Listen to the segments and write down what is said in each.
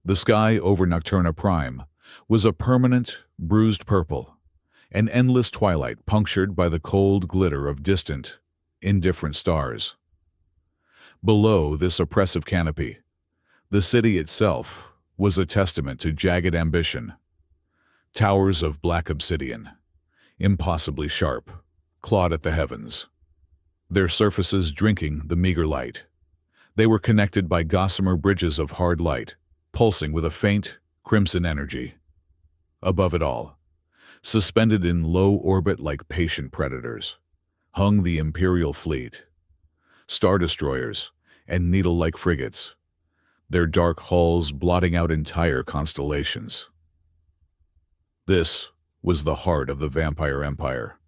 The sky over Nocturna Prime was a permanent, bruised purple, an endless twilight punctured by the cold glitter of distant, indifferent stars. Below this oppressive canopy, the city itself was a testament to jagged ambition. Towers of black obsidian, impossibly sharp, clawed at the heavens, their surfaces drinking the meager light. They were connected by gossamer bridges of hard light, pulsing with a faint, crimson energy. Above it all, suspended in low orbit like patient predators, hung the Imperial fleet, star destroyers and needle-like frigates, their dark hulls blotting out entire constellations. This was the heart of the Vampire Empire,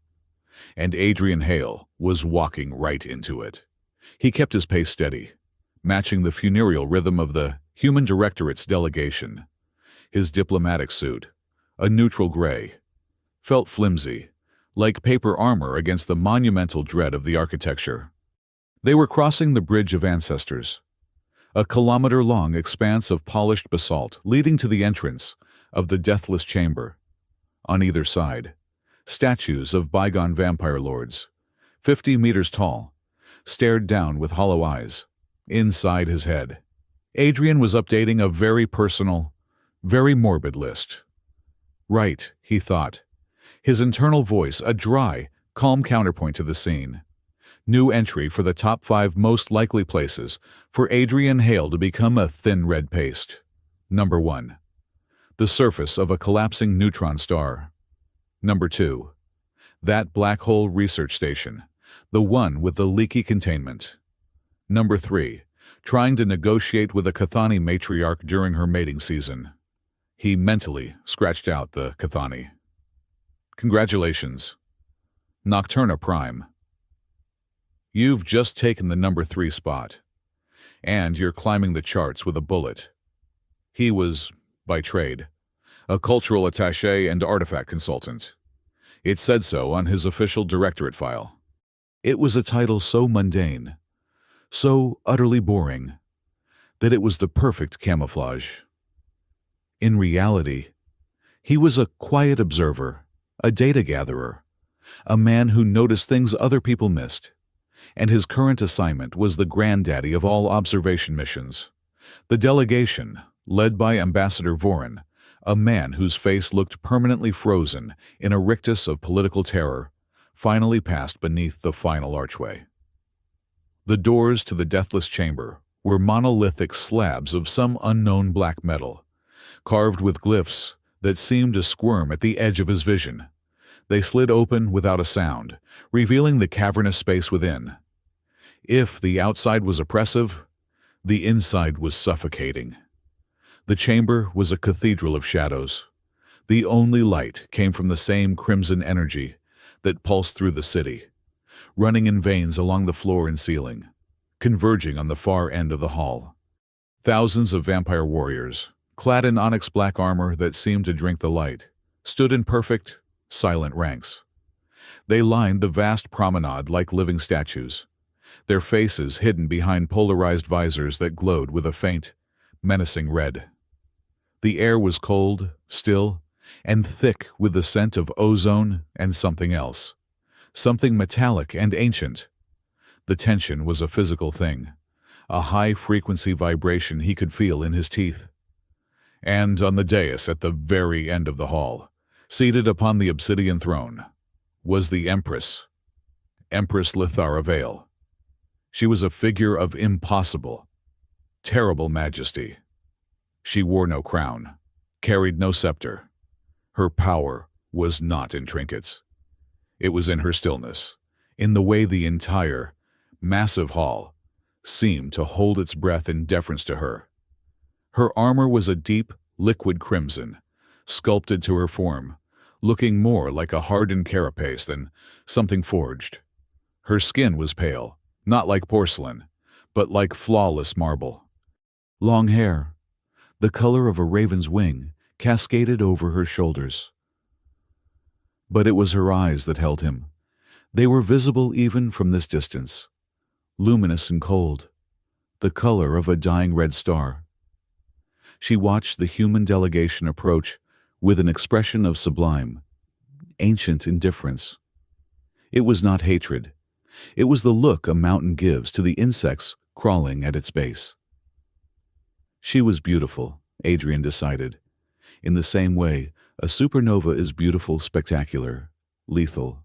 and Adrian Hale was walking right into it. He kept his pace steady, matching the funereal rhythm of the Human Directorate's delegation. His diplomatic suit, a neutral gray, felt flimsy, like paper armor against the monumental dread of the architecture. They were crossing the Bridge of Ancestors, a kilometer-long expanse of polished basalt leading to the entrance of the Deathless Chamber. On either side, statues of bygone vampire lords, 50 meters tall, stared down with hollow eyes. Inside his head, Adrian was updating a very personal, very morbid list. Right, he thought, his internal voice a dry, calm counterpoint to the scene. New entry for the top 5 most likely places for Adrian Hale to become a thin red paste. Number 1. The surface of a collapsing neutron star. Number 2. That black hole research station, the one with the leaky containment. Number 3. Trying to negotiate with a Cathani matriarch during her mating season. He mentally scratched out the Cathani. Congratulations. Nocturna Prime. You've just taken the number 3 spot, and you're climbing the charts with a bullet. He was, by trade, a cultural attaché and artifact consultant. It said so on his official directorate file. It was a title so mundane, so utterly boring, that it was the perfect camouflage. In reality, he was a quiet observer, a data gatherer, a man who noticed things other people missed, and his current assignment was the granddaddy of all observation missions. The delegation, led by Ambassador Vorin, a man whose face looked permanently frozen in a rictus of political terror, finally passed beneath the final archway. The doors to the Deathless Chamber were monolithic slabs of some unknown black metal, carved with glyphs that seemed to squirm at the edge of his vision. They slid open without a sound, revealing the cavernous space within. If the outside was oppressive, the inside was suffocating. The chamber was a cathedral of shadows. The only light came from the same crimson energy that pulsed through the city, running in veins along the floor and ceiling, converging on the far end of the hall. Thousands of vampire warriors, clad in onyx black armor that seemed to drink the light, stood in perfect, silent ranks. They lined the vast promenade like living statues, their faces hidden behind polarized visors that glowed with a faint, menacing red. The air was cold, still, and thick with the scent of ozone and something else, something metallic and ancient. The tension was a physical thing, a high-frequency vibration he could feel in his teeth. And on the dais at the very end of the hall, seated upon the obsidian throne, was the Empress Lithara Vale. She was a figure of impossible, terrible majesty. She wore no crown, carried no scepter. Her power was not in trinkets. It was in her stillness, in the way the entire, massive hall seemed to hold its breath in deference to her. Her armor was a deep, liquid crimson, sculpted to her form, looking more like a hardened carapace than something forged. Her skin was pale, not like porcelain, but like flawless marble. Long hair, the color of a raven's wing, cascaded over her shoulders. But it was her eyes that held him. They were visible even from this distance, luminous and cold, the color of a dying red star. She watched the human delegation approach with an expression of sublime, ancient indifference. It was not hatred. It was the look a mountain gives to the insects crawling at its base. She was beautiful, Adrian decided. In the same way, a supernova is beautiful, spectacular, lethal,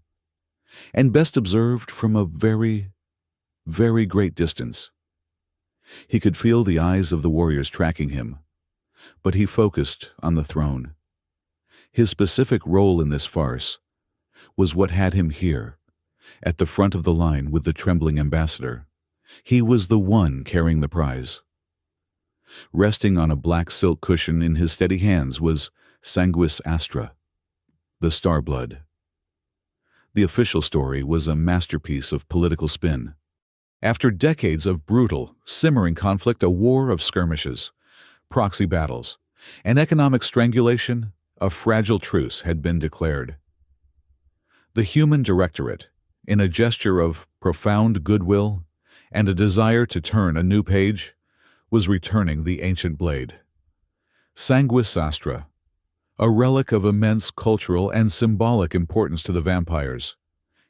and best observed from a very, very great distance. He could feel the eyes of the warriors tracking him, but he focused on the throne. His specific role in this farce was what had him here, at the front of the line with the trembling ambassador. He was the one carrying the prize. Resting on a black silk cushion in his steady hands was Sanguis Astra, the star blood. The official story was a masterpiece of political spin. After decades of brutal, simmering conflict, a war of skirmishes, proxy battles, and economic strangulation, a fragile truce had been declared. The Human Directorate, in a gesture of profound goodwill and a desire to turn a new page, was returning the ancient blade. Sanguis Astra, a relic of immense cultural and symbolic importance to the vampires,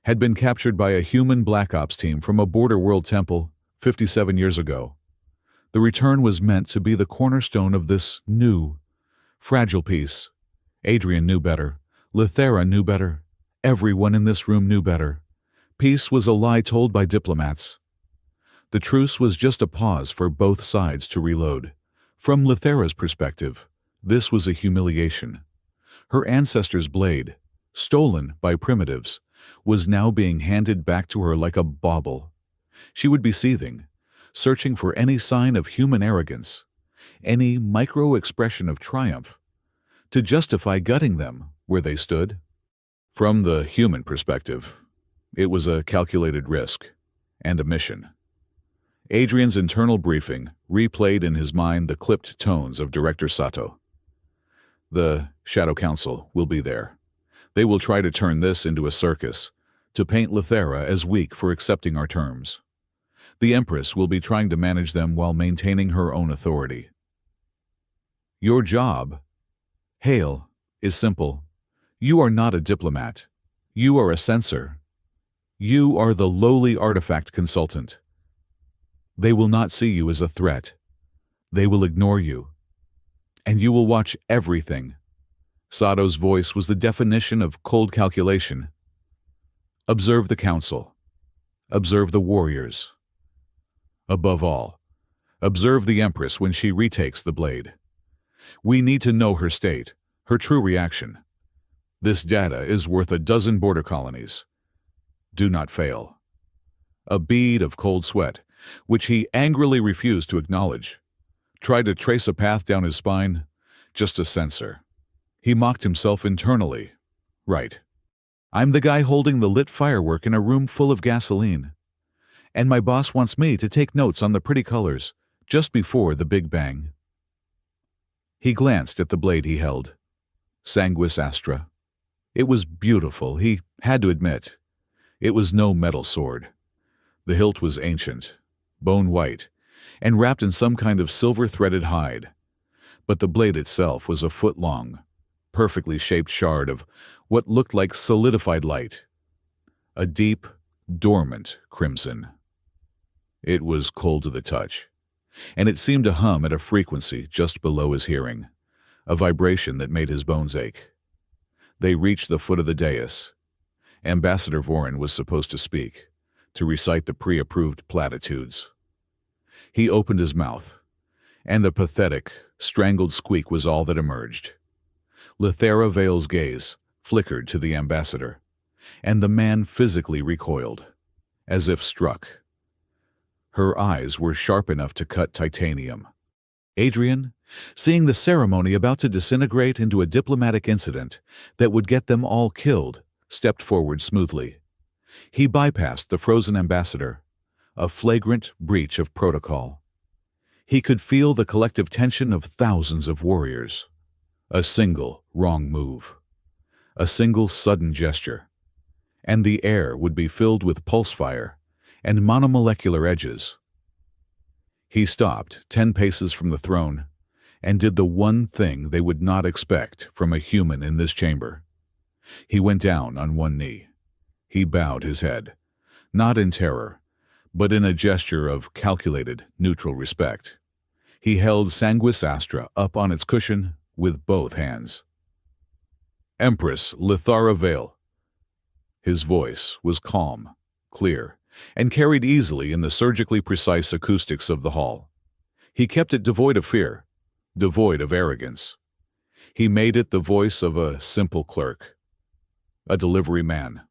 had been captured by a human Black Ops team from a border world temple 57 years ago. The return was meant to be the cornerstone of this new, fragile piece. Adrian knew better. Lithera knew better. Everyone in this room knew better. Peace was a lie told by diplomats. The truce was just a pause for both sides to reload. From Lithera's perspective, this was a humiliation. Her ancestor's blade, stolen by primitives, was now being handed back to her like a bauble. She would be seething, searching for any sign of human arrogance, any micro-expression of triumph, to justify gutting them where they stood. From the human perspective, it was a calculated risk and a mission. Adrian's internal briefing replayed in his mind the clipped tones of Director Sato. The Shadow Council will be there. They will try to turn this into a circus, to paint Lithera as weak for accepting our terms. The Empress will be trying to manage them while maintaining her own authority. Your job, Hale, is simple. You are not a diplomat. You are a censor. You are the lowly artifact consultant. They will not see you as a threat. They will ignore you. And you will watch everything. Sato's voice was the definition of cold calculation. Observe the council. Observe the warriors. Above all, observe the Empress when she retakes the blade. We need to know her state, her true reaction. This data is worth a dozen border colonies. Do not fail. A bead of cold sweat, which he angrily refused to acknowledge, tried to trace a path down his spine, just a sensor. He mocked himself internally. Right. I'm the guy holding the lit firework in a room full of gasoline. And my boss wants me to take notes on the pretty colors just before the Big Bang. He glanced at the blade he held. Sanguis Astra. It was beautiful, he had to admit. It was no metal sword. The hilt was ancient, bone-white, and wrapped in some kind of silver-threaded hide. But the blade itself was a foot long, perfectly shaped shard of what looked like solidified light. A deep, dormant crimson. It was cold to the touch, and it seemed to hum at a frequency just below his hearing, a vibration that made his bones ache. They reached the foot of the dais. Ambassador Vorin was supposed to speak, to recite the pre-approved platitudes. He opened his mouth, and a pathetic, strangled squeak was all that emerged. Lithera Vale's gaze flickered to the ambassador, and the man physically recoiled, as if struck. Her eyes were sharp enough to cut titanium. Adrian, seeing the ceremony about to disintegrate into a diplomatic incident that would get them all killed, stepped forward smoothly. He bypassed the frozen ambassador, a flagrant breach of protocol. He could feel the collective tension of thousands of warriors. A single wrong move. A single sudden gesture. And the air would be filled with pulse fire and monomolecular edges. He stopped 10 paces from the throne and did the one thing they would not expect from a human in this chamber. He went down on one knee. He bowed his head, not in terror, but in a gesture of calculated, neutral respect. He held Sanguis Astra up on its cushion with both hands. "Empress Lithara Vale." His voice was calm, clear, and carried easily in the surgically precise acoustics of the hall. He kept it devoid of fear, devoid of arrogance. He made it the voice of a simple clerk, a delivery man.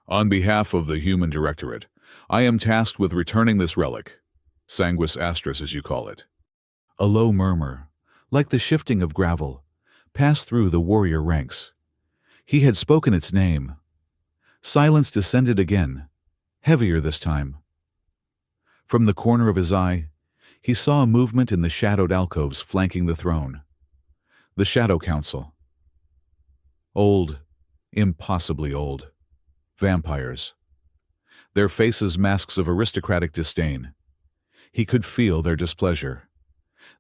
"On behalf of the Human Directorate, I am tasked with returning this relic, Sanguis Astris as you call it." A low murmur, like the shifting of gravel, passed through the warrior ranks. He had spoken its name. Silence descended again, heavier this time. From the corner of his eye, he saw a movement in the shadowed alcoves flanking the throne. The Shadow Council. Old, impossibly old. Vampires. Their faces masks of aristocratic disdain. He could feel their displeasure.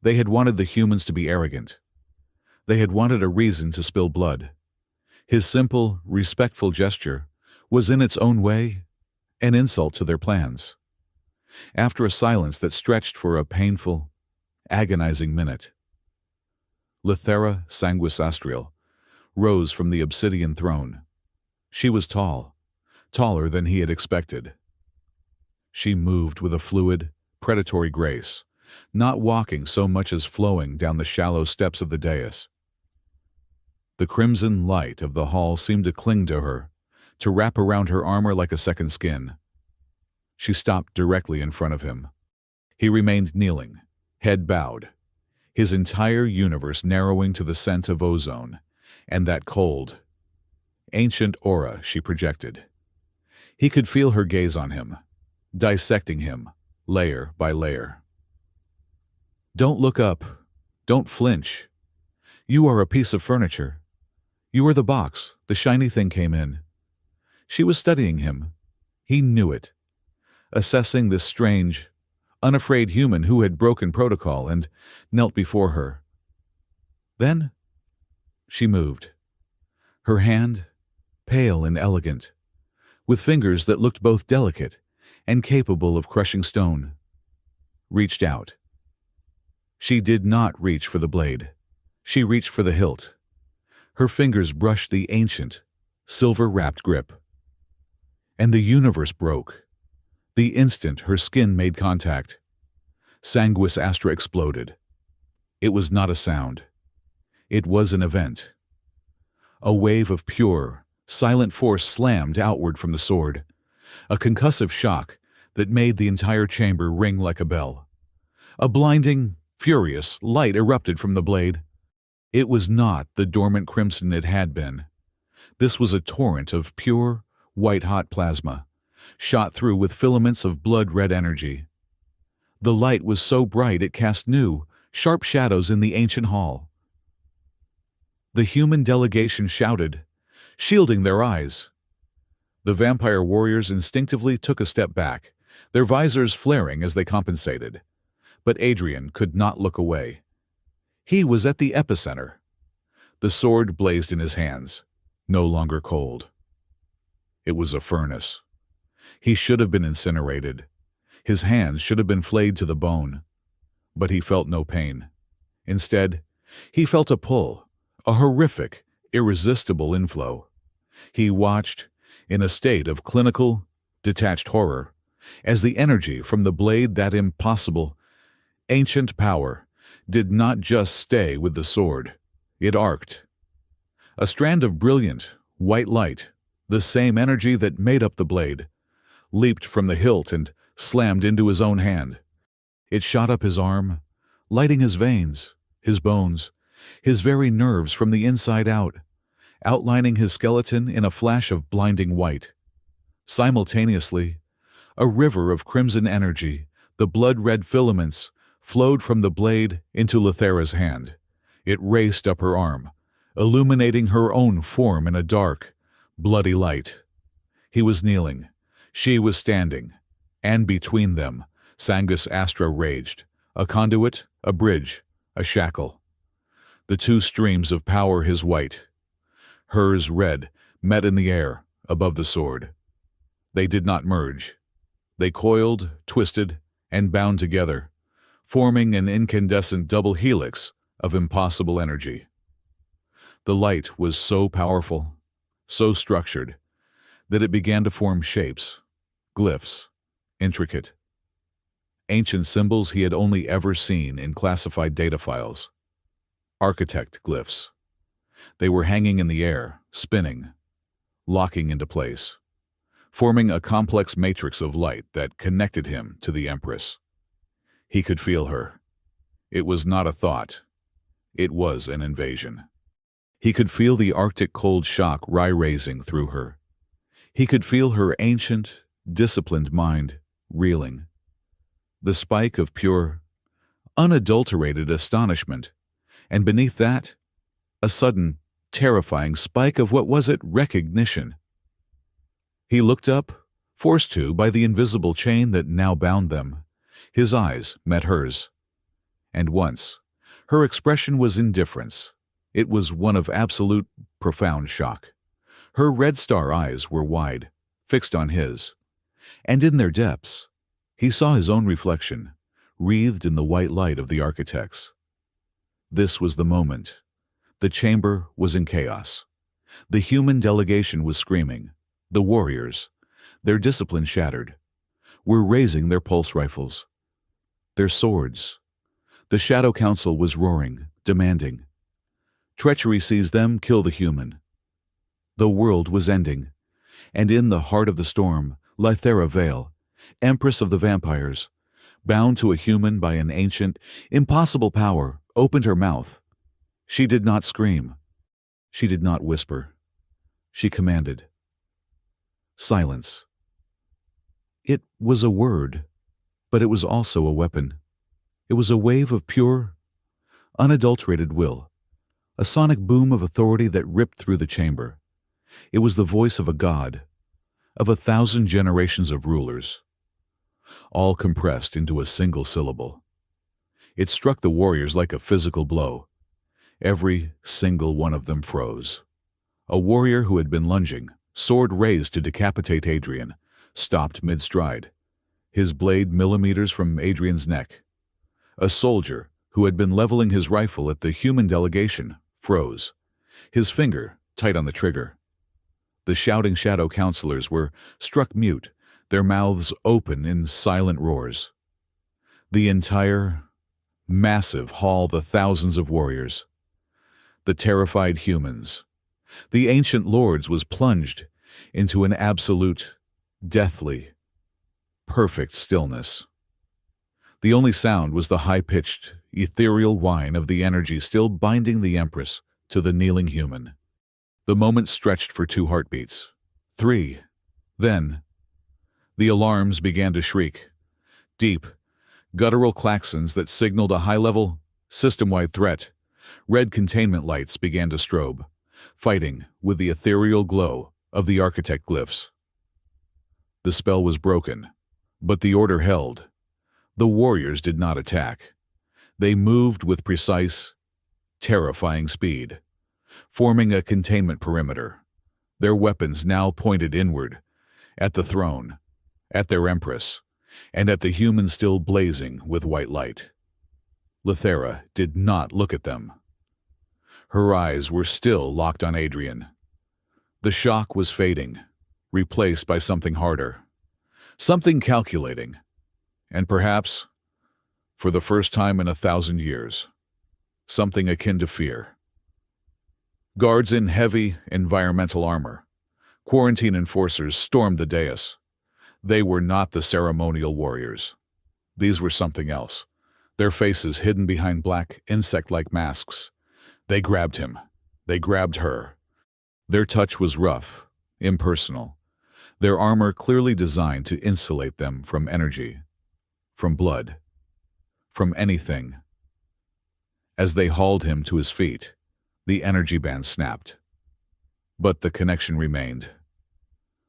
They had wanted the humans to be arrogant. They had wanted a reason to spill blood. His simple, respectful gesture was in its own way an insult to their plans. After a silence that stretched for a painful, agonizing minute, Lithara Sanguis Astriel rose from the obsidian throne. She was tall, taller than he had expected. She moved with a fluid, predatory grace, not walking so much as flowing down the shallow steps of the dais. The crimson light of the hall seemed to cling to her, to wrap around her armor like a second skin. She stopped directly in front of him. He remained kneeling, head bowed, his entire universe narrowing to the scent of ozone and that cold, ancient aura she projected. He could feel her gaze on him, dissecting him, layer by layer. "Don't look up. Don't flinch. You are a piece of furniture. You are the box the shiny thing came in." She was studying him. He knew it, assessing this strange, unafraid human who had broken protocol and knelt before her. Then she moved. Her hand, pale and elegant, with fingers that looked both delicate and capable of crushing stone, reached out. She did not reach for the blade. She reached for the hilt. Her fingers brushed the ancient, silver-wrapped grip. And the universe broke. The instant her skin made contact, Sanguis Astra exploded. It was not a sound. It was an event. A wave of pure, silent force slammed outward from the sword, a concussive shock that made the entire chamber ring like a bell. A blinding, furious light erupted from the blade. It was not the dormant crimson it had been. This was a torrent of pure, white-hot plasma, shot through with filaments of blood-red energy. The light was so bright it cast new, sharp shadows in the ancient hall. The human delegation shouted, shielding their eyes. The vampire warriors instinctively took a step back, their visors flaring as they compensated. But Adrian could not look away. He was at the epicenter. The sword blazed in his hands, no longer cold. It was a furnace. He should have been incinerated. His hands should have been flayed to the bone. But he felt no pain. Instead, he felt a pull, a horrific, irresistible inflow. He watched, in a state of clinical, detached horror, as the energy from the blade, that impossible, ancient power, did not just stay with the sword. It arced. A strand of brilliant, white light, the same energy that made up the blade, leaped from the hilt and slammed into his own hand. It shot up his arm, lighting his veins, his bones, his very nerves from the inside out, outlining his skeleton in a flash of blinding white. Simultaneously, a river of crimson energy, the blood-red filaments, flowed from the blade into Lithara's hand. It raced up her arm, illuminating her own form in a dark, bloody light. He was kneeling. She was standing. And between them, Sanguis Astra raged, a conduit, a bridge, a shackle. The two streams of power, his white, hers red, met in the air, above the sword. They did not merge. They coiled, twisted, and bound together, forming an incandescent double helix of impossible energy. The light was so powerful, so structured, that it began to form shapes, glyphs, intricate, ancient symbols he had only ever seen in classified data files. Architect glyphs. They were hanging in the air, spinning, locking into place, forming a complex matrix of light that connected him to the Empress. He could feel her. It was not a thought. It was an invasion. He could feel the Arctic cold shock raising through her. He could feel her ancient, disciplined mind reeling. The spike of pure, unadulterated astonishment, and beneath that, a sudden, terrifying spike of what was it? Recognition. He looked up, forced to by the invisible chain that now bound them. His eyes met hers. And once, her expression was indifference. It was one of absolute, profound shock. Her red star eyes were wide, fixed on his. And in their depths, he saw his own reflection, wreathed in the white light of the architects. This was the moment. The chamber was in chaos. The human delegation was screaming. The warriors, their discipline shattered, were raising their pulse rifles, their swords. The Shadow Council was roaring, demanding. Treachery sees them kill the human. The world was ending, and in the heart of the storm, Lythera Vale, Empress of the Vampires, bound to a human by an ancient, impossible power, opened her mouth. She did not scream. She did not whisper. She commanded. Silence. It was a word, but it was also a weapon. It was a wave of pure, unadulterated will, a sonic boom of authority that ripped through the chamber. It was the voice of a god, of 1,000 generations of rulers, all compressed into a single syllable. It struck the warriors like a physical blow. Every single one of them froze. A warrior who had been lunging, sword raised to decapitate Adrian, stopped mid-stride, his blade millimeters from Adrian's neck. A soldier who had been leveling his rifle at the human delegation froze, his finger tight on the trigger. The shouting shadow counselors were struck mute, their mouths open in silent roars. The entire, massive hall, the thousands of warriors, the terrified humans, the ancient lords, was plunged into an absolute, deathly, perfect stillness. The only sound was the high-pitched, ethereal whine of the energy still binding the Empress to the kneeling human. The moment stretched for 2 heartbeats, 3. Then, the alarms began to shriek. Deep, guttural klaxons that signaled a high-level, system-wide threat. Red containment lights began to strobe, fighting with the ethereal glow of the architect glyphs. The spell was broken, but the order held. The warriors did not attack. They moved with precise, terrifying speed, forming a containment perimeter, their weapons now pointed inward, at the throne, at their Empress, and at the human still blazing with white light. Lythera did not look at them. Her eyes were still locked on Adrian. The shock was fading, replaced by something harder, something calculating, and perhaps, for the first time in 1,000 years, something akin to fear. Guards in heavy, environmental armor, quarantine enforcers, stormed the dais. They were not the ceremonial warriors. These were something else, their faces hidden behind black, insect-like masks. They grabbed him. They grabbed her. Their touch was rough, impersonal, their armor clearly designed to insulate them from energy, from blood, from anything. As they hauled him to his feet, the energy band snapped. But the connection remained.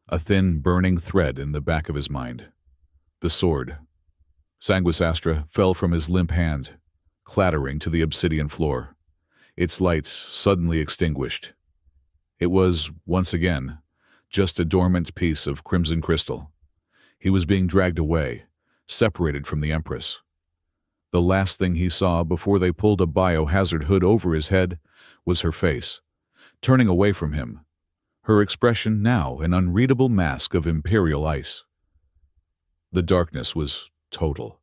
A thin, burning thread in the back of his mind. The sword. Sanguis Astra fell from his limp hand, clattering to the obsidian floor, its lights suddenly extinguished. It was, once again, just a dormant piece of crimson crystal. He was being dragged away, separated from the Empress. The last thing he saw before they pulled a biohazard hood over his head was her face, turning away from him, her expression now an unreadable mask of imperial ice. The darkness was total.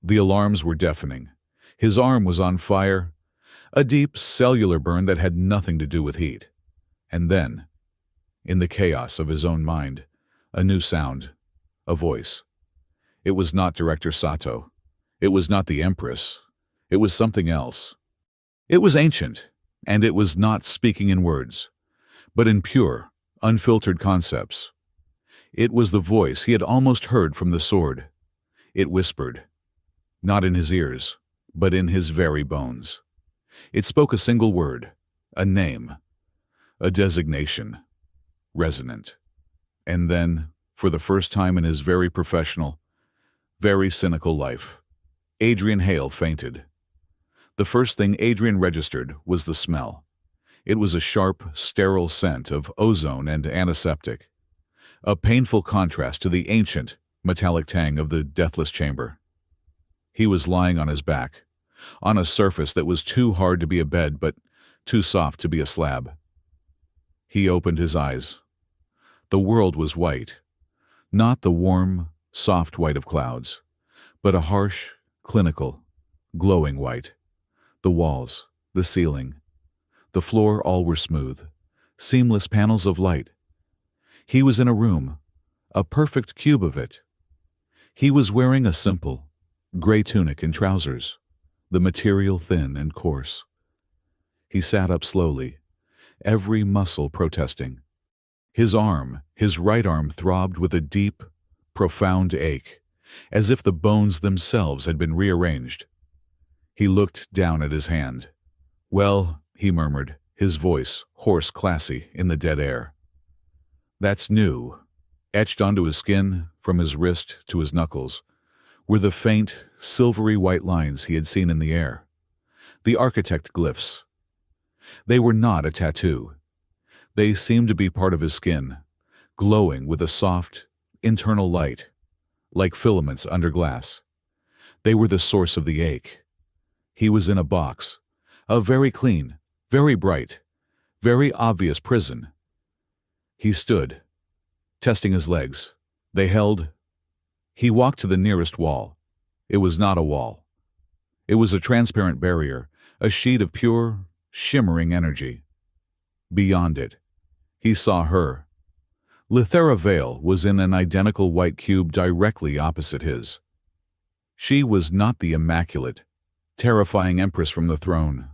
The alarms were deafening. His arm was on fire, a deep cellular burn that had nothing to do with heat. And then, in the chaos of his own mind, a new sound, a voice. It was not Director Sato. It was not the Empress. It was something else. It was ancient, and it was not speaking in words, but in pure, unfiltered concepts. It was the voice he had almost heard from the sword. It whispered, not in his ears, but in his very bones. It spoke a single word, a name, a designation, resonant. And then, for the first time in his very professional, very cynical life, Adrian Hale fainted. The first thing Adrian registered was the smell. It was a sharp, sterile scent of ozone and antiseptic, a painful contrast to the ancient, metallic tang of the deathless chamber. He was lying on his back, on a surface that was too hard to be a bed but too soft to be a slab. He opened his eyes. The world was white, not the warm, soft white of clouds, but a harsh, clinical, glowing white. The walls, the ceiling, the floor all were smooth, seamless panels of light. He was in a room, a perfect cube of it. He was wearing a simple, gray tunic and trousers, the material thin and coarse. He sat up slowly, every muscle protesting. His right arm throbbed with a deep, profound ache, as if the bones themselves had been rearranged. He looked down at his hand. "Well," he murmured, his voice hoarse, classy, in the dead air. "That's new." Etched onto his skin, from his wrist to his knuckles, were the faint, silvery white lines he had seen in the air. The architect glyphs. They were not a tattoo. They seemed to be part of his skin, glowing with a soft, internal light, like filaments under glass. They were the source of the ache. He was in a box, a very clean, very bright, very obvious prison. He stood, testing his legs. They held. He walked to the nearest wall. It was not a wall. It was a transparent barrier, a sheet of pure, shimmering energy. Beyond it, he saw her. Lithera Vale was in an identical white cube directly opposite his. She was not the immaculate, terrifying Empress from the throne.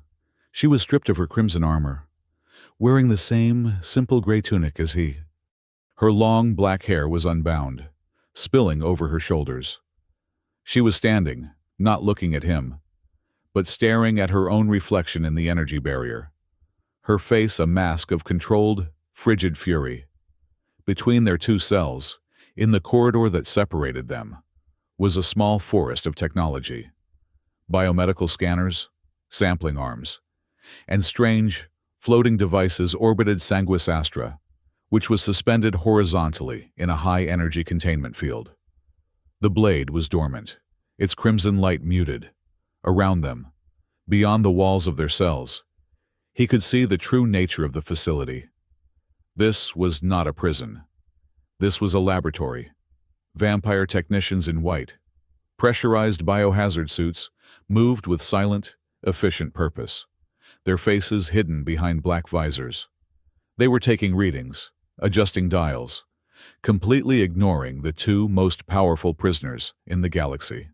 She was stripped of her crimson armor, wearing the same simple gray tunic as he. Her long black hair was unbound, spilling over her shoulders. She was standing, not looking at him, but staring at her own reflection in the energy barrier, her face a mask of controlled, frigid fury. Between their two cells, in the corridor that separated them, was a small forest of technology. Biomedical scanners, sampling arms, and strange, floating devices orbited Sanguis Astra, which was suspended horizontally in a high-energy containment field. The blade was dormant, its crimson light muted. Around them, beyond the walls of their cells, he could see the true nature of the facility. This was not a prison. This was a laboratory. Vampire technicians in white, pressurized biohazard suits, moved with silent, efficient purpose, their faces hidden behind black visors. They were taking readings, adjusting dials, completely ignoring the two most powerful prisoners in the galaxy.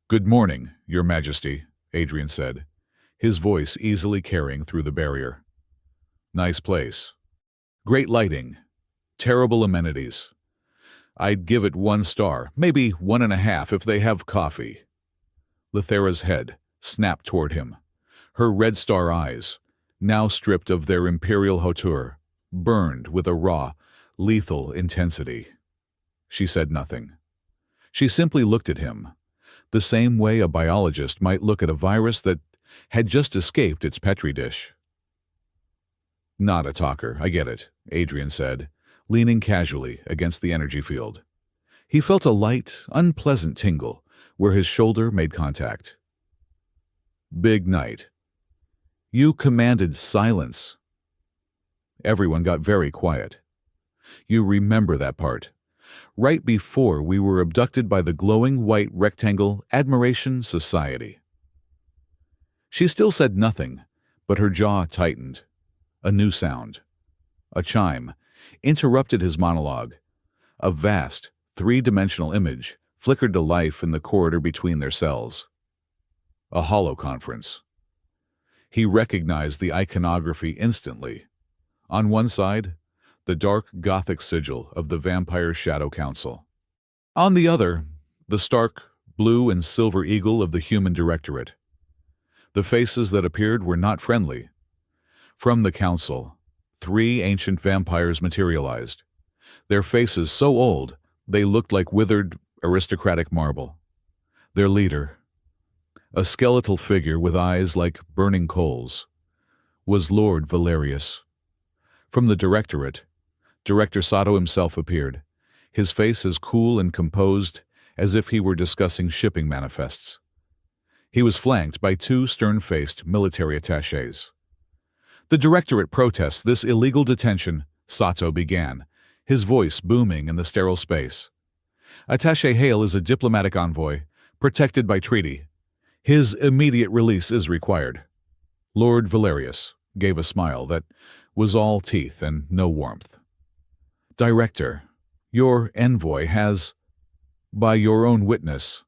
"Good morning, Your Majesty," Adrian said, his voice easily carrying through the barrier. "Nice place. Great lighting. Terrible amenities. I'd give it 1 star, maybe 1.5 if they have coffee." Lithera's head snapped toward him. Her red star eyes, now stripped of their imperial hauteur, burned with a raw, lethal intensity. She said nothing. She simply looked at him, the same way a biologist might look at a virus that had just escaped its petri dish. Not a talker, I get it, Adrian said, leaning casually against the energy field. He felt a light, unpleasant tingle where his shoulder made contact. Big night. You commanded silence. Everyone got very quiet. You remember that part. Right before we were abducted by the glowing white rectangle Admiration Society. She still said nothing, but her jaw tightened. A new sound, a chime, interrupted his monologue. A vast, three-dimensional image flickered to life in the corridor between their cells. A holoconference. He recognized the iconography instantly. On one side, the dark Gothic sigil of the Vampire Shadow Council. On the other, the stark blue and silver eagle of the Human Directorate. The faces that appeared were not friendly. From the council, 3 ancient vampires materialized. Their faces so old, they looked like withered, aristocratic marble. Their leader, a skeletal figure with eyes like burning coals, was Lord Valerius. From the Directorate, Director Sato himself appeared, his face as cool and composed as if he were discussing shipping manifests. He was flanked by 2 stern-faced military attachés. The Directorate protests this illegal detention, Sato began, his voice booming in the sterile space. Attaché Hale is a diplomatic envoy, protected by treaty. His immediate release is required. Lord Valerius gave a smile that was all teeth and no warmth. Director, your envoy has, by your own witness,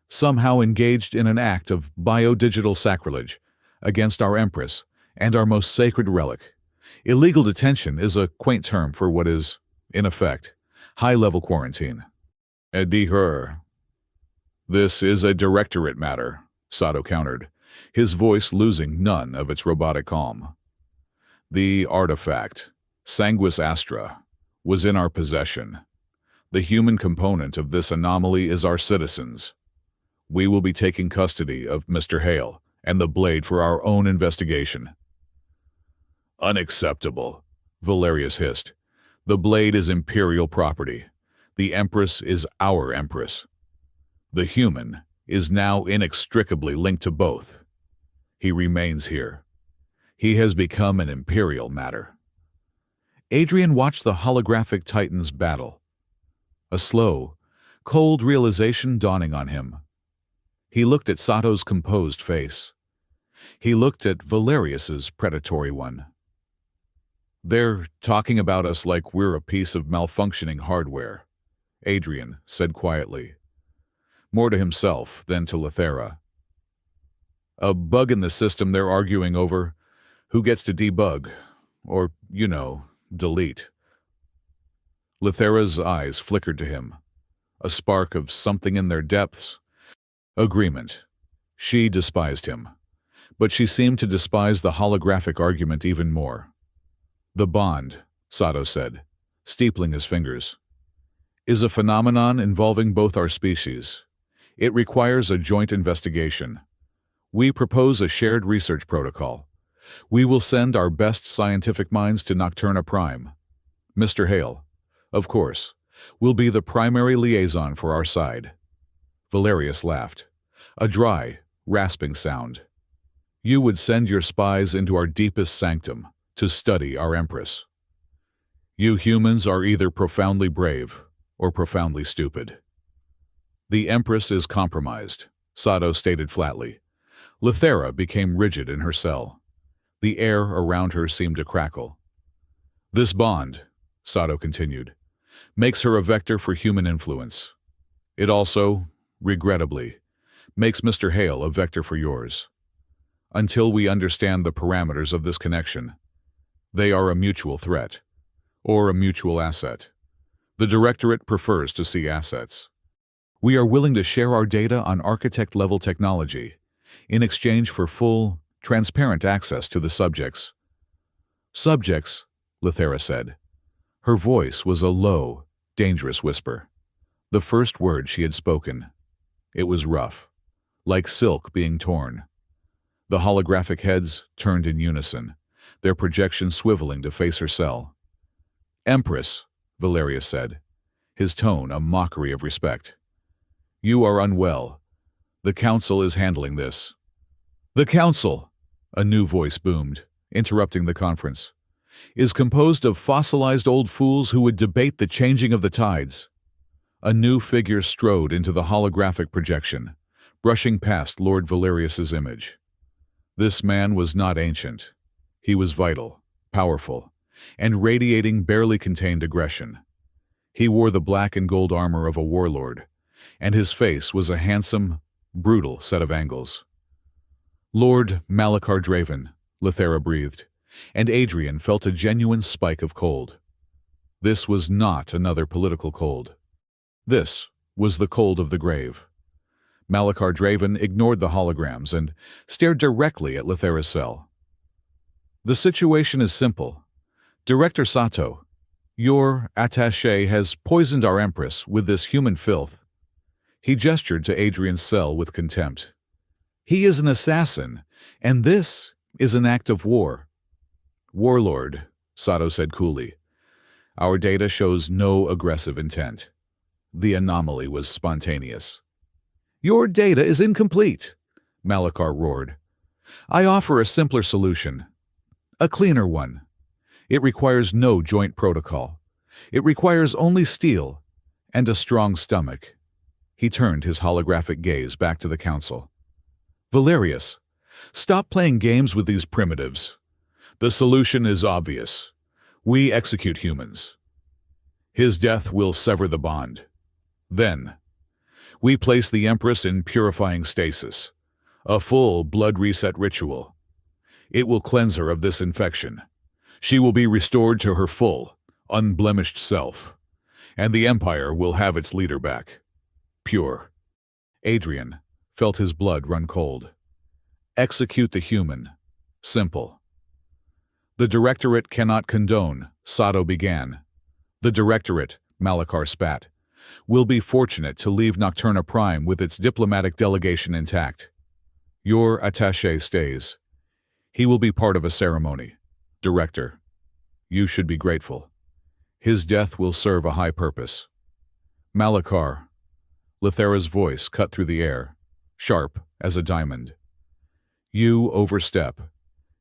somehow engaged in an act of biodigital sacrilege against our Empress and our most sacred relic. Illegal detention is a quaint term for what is, in effect, high-level quarantine. Ediher. This is a Directorate matter, Sato countered, his voice losing none of its robotic calm. The artifact, Sanguis Astra, was in our possession. The human component of this anomaly is our citizens. We will be taking custody of Mr. Hale and the blade for our own investigation. Unacceptable, Valerius hissed. The blade is Imperial property. The Empress is our Empress. The human is now inextricably linked to both. He remains here. He has become an Imperial matter. Adrian watched the holographic Titans battle. A slow, cold realization dawning on him. He looked at Sato's composed face. He looked at Valerius's predatory one. They're talking about us like we're a piece of malfunctioning hardware, Adrian said quietly, more to himself than to Lethera. A bug in the system they're arguing over, who gets to debug, or, delete. Lethera's eyes flickered to him, a spark of something in their depths. Agreement. She despised him, but she seemed to despise the holographic argument even more. The bond, Sato said, steepling his fingers, is a phenomenon involving both our species. It requires a joint investigation. We propose a shared research protocol. We will send our best scientific minds to Nocturna Prime. Mr. Hale, of course, will be the primary liaison for our side. Valerius laughed, a dry, rasping sound. You would send your spies into our deepest sanctum to study our Empress. You humans are either profoundly brave or profoundly stupid. The Empress is compromised, Sato stated flatly. Lethera became rigid in her cell. The air around her seemed to crackle. This bond, Sato continued, makes her a vector for human influence. It also, regrettably, makes Mr. Hale a vector for yours. Until we understand the parameters of this connection, they are a mutual threat, or a mutual asset. The Directorate prefers to see assets. We are willing to share our data on architect-level technology in exchange for full, transparent access to the subjects. Subjects, Lethera said. Her voice was a low, dangerous whisper, the first word she had spoken. It was rough, like silk being torn. The holographic heads turned in unison, their projections swiveling to face her cell. "Empress," Valerius said, his tone a mockery of respect. "You are unwell. The Council is handling this." "The Council," a new voice boomed, interrupting the conference, "is composed of fossilized old fools who would debate the changing of the tides." A new figure strode into the holographic projection, brushing past Lord Valerius's image. This man was not ancient. He was vital, powerful, and radiating barely contained aggression. He wore the black and gold armor of a warlord, and his face was a handsome, brutal set of angles. "Lord Malachar Draven," Lithera breathed, and Adrian felt a genuine spike of cold. This was not another political cold. This was the cold of the grave. Malachar Draven ignored the holograms and stared directly at Lithera's cell. "The situation is simple. Director Sato, your attaché has poisoned our Empress with this human filth." He gestured to Adrian's cell with contempt. "He is an assassin, and this is an act of war." "Warlord," Sato said coolly, "our data shows no aggressive intent. The anomaly was spontaneous." "Your data is incomplete," Malachar roared. "I offer a simpler solution. A cleaner one. It requires no joint protocol. It requires only steel and a strong stomach." He turned his holographic gaze back to the Council. "Valerius, stop playing games with these primitives. The solution is obvious. We execute humans. His death will sever the bond. Then, we place the Empress in purifying stasis, a full blood reset ritual. It will cleanse her of this infection. She will be restored to her full, unblemished self, and the Empire will have its leader back. Pure." Adrian felt his blood run cold. Execute the human. Simple. "The Directorate cannot condone," Sato began. "The Directorate," Malachar spat, "will be fortunate to leave Nocturna Prime with its diplomatic delegation intact. Your attaché stays. He will be part of a ceremony. Director, you should be grateful. His death will serve a high purpose." "Malachar," Lithera's voice cut through the air, sharp as a diamond. "You overstep.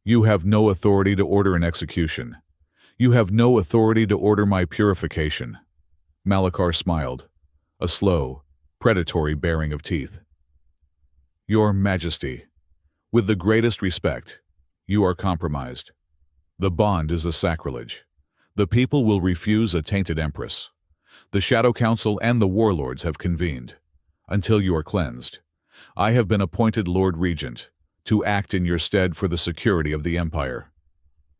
You have no authority to order an execution. You have no authority to order my purification." Malachar smiled, a slow, predatory baring of teeth. "Your Majesty, with the greatest respect, you are compromised. The bond is a sacrilege. The people will refuse a tainted Empress. The Shadow Council and the warlords have convened. Until you are cleansed, I have been appointed Lord Regent to act in your stead for the security of the Empire."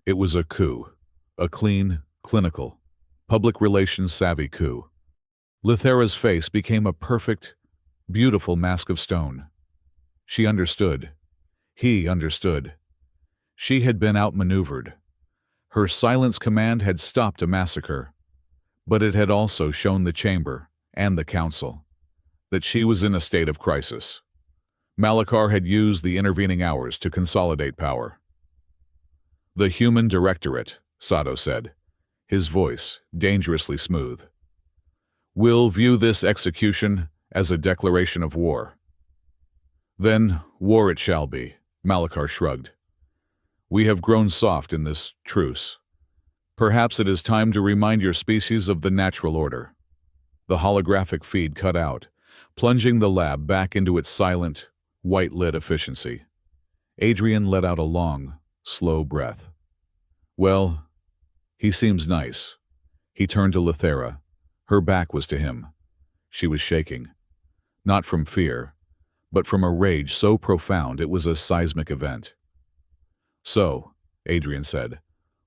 It was a coup, a clean, clinical, public relations savvy coup. Lithera's face became a perfect, beautiful mask of stone. She understood. He understood. She had been outmaneuvered. Her silence command had stopped a massacre, but it had also shown the Chamber and the Council that she was in a state of crisis. Malachar had used the intervening hours to consolidate power. "The Human Directorate," Sato said, his voice dangerously smooth, "will view this execution as a declaration of war." "Then war it shall be," Malachar shrugged. "We have grown soft in this truce. Perhaps it is time to remind your species of the natural order." The holographic feed cut out, plunging the lab back into its silent, white-lit efficiency. Adrian let out a long, slow breath. "Well, he seems nice." He turned to Lithera. Her back was to him. She was shaking. Not from fear, but from a rage so profound it was a seismic event. "So," Adrian said,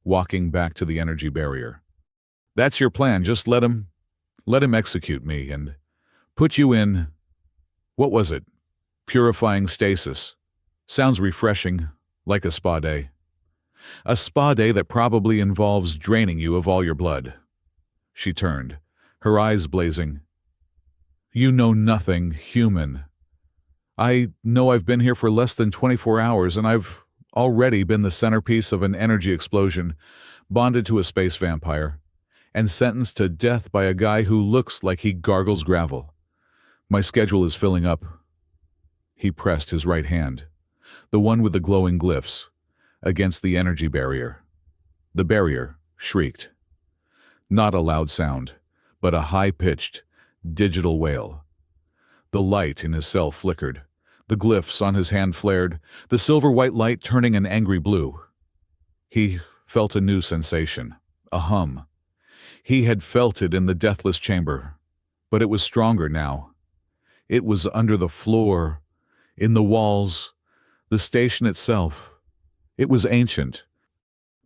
walking back to the energy barrier. "That's your plan, just let him execute me and put you in, what was it? Purifying stasis. Sounds refreshing, like a spa day. A spa day that probably involves draining you of all your blood." She turned, her eyes blazing. "You know nothing human," I know I've been here for less than 24 hours, and I've already been the centerpiece of an energy explosion, bonded to a space vampire, and sentenced to death by a guy who looks like he gargles gravel. My schedule is filling up." He pressed his right hand, the one with the glowing glyphs, against the energy barrier. The barrier shrieked. Not a loud sound, but a high-pitched, digital wail. The light in his cell flickered. The glyphs on his hand flared, the silver-white light turning an angry blue. He felt a new sensation, a hum. He had felt it in the deathless chamber, but it was stronger now. It was under the floor, in the walls, the station itself. It was ancient.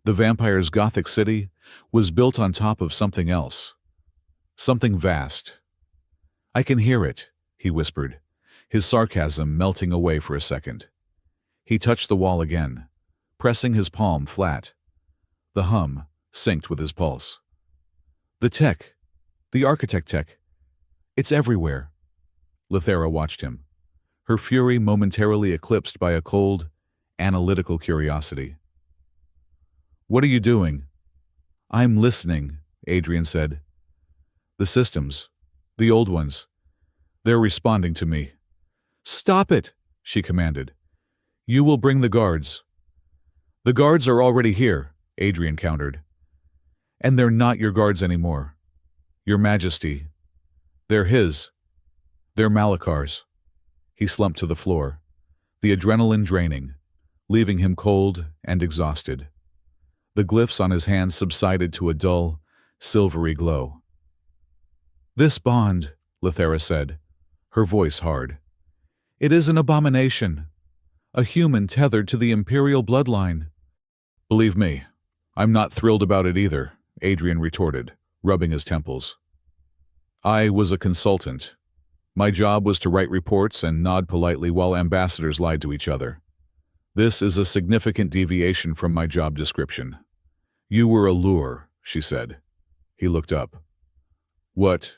The vampire's Gothic city was built on top of something else. Something vast. "I can hear it," he whispered, his sarcasm melting away for a second. He touched the wall again, pressing his palm flat. The hum synced with his pulse. "The tech. The architect tech. It's everywhere." Lithera watched him, her fury momentarily eclipsed by a cold, analytical curiosity. "What are you doing?" "I'm listening," Adrian said. "The systems, the old ones, they're responding to me." "Stop it," she commanded. "You will bring the guards." "The guards are already here," Adrian countered. "And they're not your guards anymore. Your Majesty. They're his. They're Malakar's." He slumped to the floor, the adrenaline draining, leaving him cold and exhausted. The glyphs on his hands subsided to a dull, silvery glow. "This bond," Lithera said, her voice hard. "It is an abomination. A human tethered to the imperial bloodline." "Believe me, I'm not thrilled about it either," Adrian retorted, rubbing his temples. "I was a consultant. My job was to write reports and nod politely while ambassadors lied to each other. This is a significant deviation from my job description." "You were a lure," she said. He looked up. "What?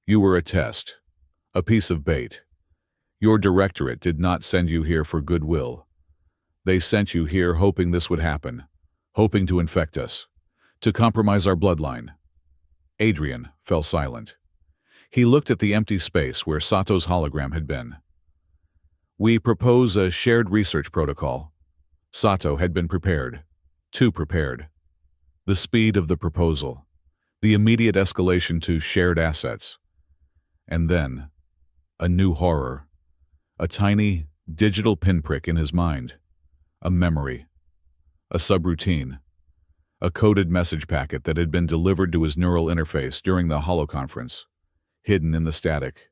You were a test. A piece of bait. Your directorate did not send you here for goodwill. They sent you here hoping this would happen, hoping to infect us, to compromise our bloodline." Adrian fell silent. He looked at the empty space where Sato's hologram had been. "We propose a shared research protocol." Sato had been prepared. Too prepared. The speed of the proposal. The immediate escalation to shared assets. And then, a new horror. A tiny, digital pinprick in his mind. A memory. A subroutine. A coded message packet that had been delivered to his neural interface during the holoconference. Hidden in the static.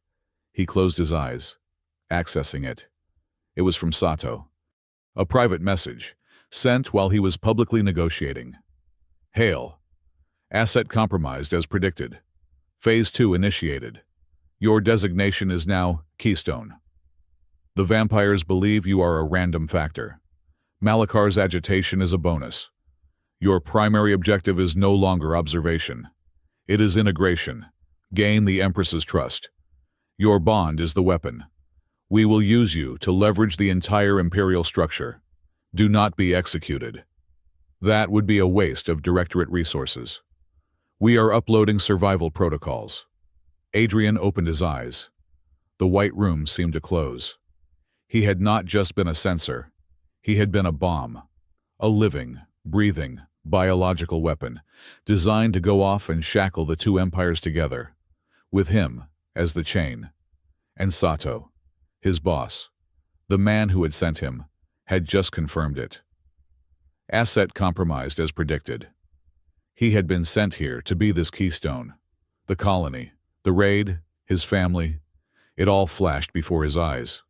He closed his eyes, accessing it. It was from Sato. A private message, sent while he was publicly negotiating. "Hail. Asset compromised as predicted. Phase 2 initiated. Your designation is now Keystone. The vampires believe you are a random factor. Malakar's agitation is a bonus. Your primary objective is no longer observation. It is integration. Gain the Empress's trust. Your bond is the weapon. We will use you to leverage the entire Imperial structure. Do not be executed. That would be a waste of Directorate resources. We are uploading survival protocols." Adrian opened his eyes. The white room seemed to close. He had not just been a sensor. He had been a bomb. A living, breathing, biological weapon, designed to go off and shackle the two empires together, with him as the chain. And Sato, his boss, the man who had sent him, had just confirmed it. Asset compromised as predicted. He had been sent here to be this keystone. The colony, the raid, his family, it all flashed before his eyes.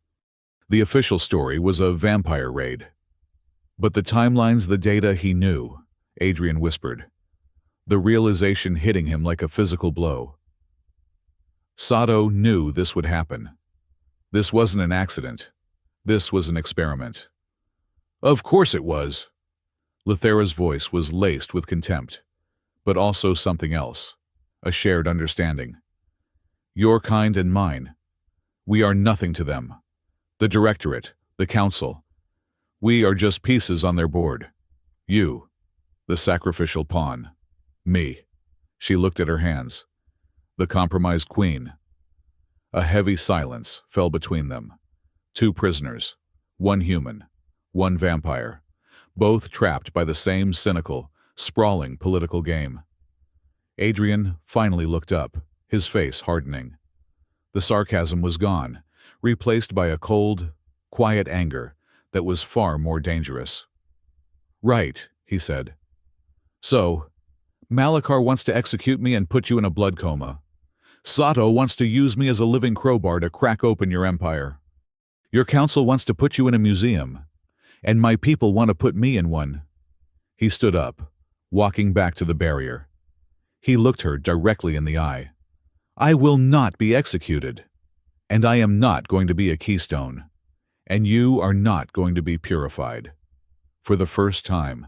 The official story was a vampire raid. But the timelines, the data he knew, Adrian whispered. The realization hitting him like a physical blow. Sato knew this would happen. This wasn't an accident. This was an experiment. "Of course it was." Lithera's voice was laced with contempt, but also something else, a shared understanding. "Your kind and mine. We are nothing to them. The Directorate, the Council. We are just pieces on their board. You, the sacrificial pawn. Me. She looked at her hands. The compromised queen. A heavy silence fell between them. Two prisoners. One human. One vampire. Both trapped by the same cynical, sprawling political game. Adrian finally looked up, his face hardening. The sarcasm was gone, replaced by a cold, quiet anger that was far more dangerous. "Right," he said. "So, Malachar wants to execute me and put you in a blood coma. Sato wants to use me as a living crowbar to crack open your empire. Your council wants to put you in a museum, and my people want to put me in one." He stood up, walking back to the barrier. He looked her directly in the eye. "I will not be executed, and I am not going to be a keystone, and you are not going to be purified." For the first time,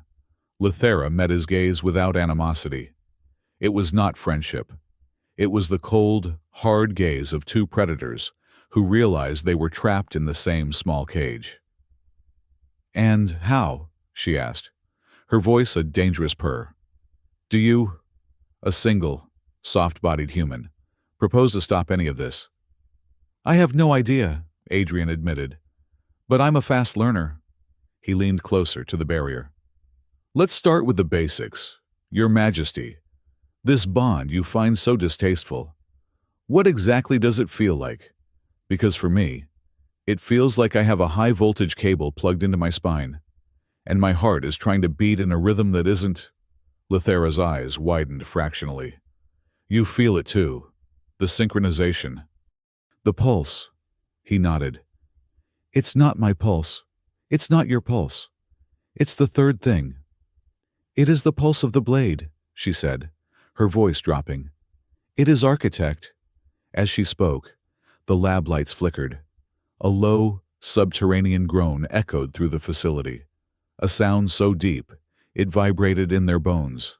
Lithera met his gaze without animosity. It was not friendship. It was the cold, hard gaze of two predators who realized they were trapped in the same small cage. "And how?" she asked, her voice a dangerous purr. "Do you, a single, soft-bodied human, propose to stop any of this?" "I have no idea," Adrian admitted. "But I'm a fast learner." He leaned closer to the barrier. "Let's start with the basics. Your Majesty, this bond you find so distasteful. What exactly does it feel like? Because for me, it feels like I have a high-voltage cable plugged into my spine, and my heart is trying to beat in a rhythm that isn't." Lithera's eyes widened fractionally. "You feel it too. The synchronization." "The pulse." He nodded. "It's not my pulse. It's not your pulse. It's the third thing. It is the pulse of the blade," she said, her voice dropping. "It is Architect." As she spoke, the lab lights flickered. A low, subterranean groan echoed through the facility, a sound so deep it vibrated in their bones.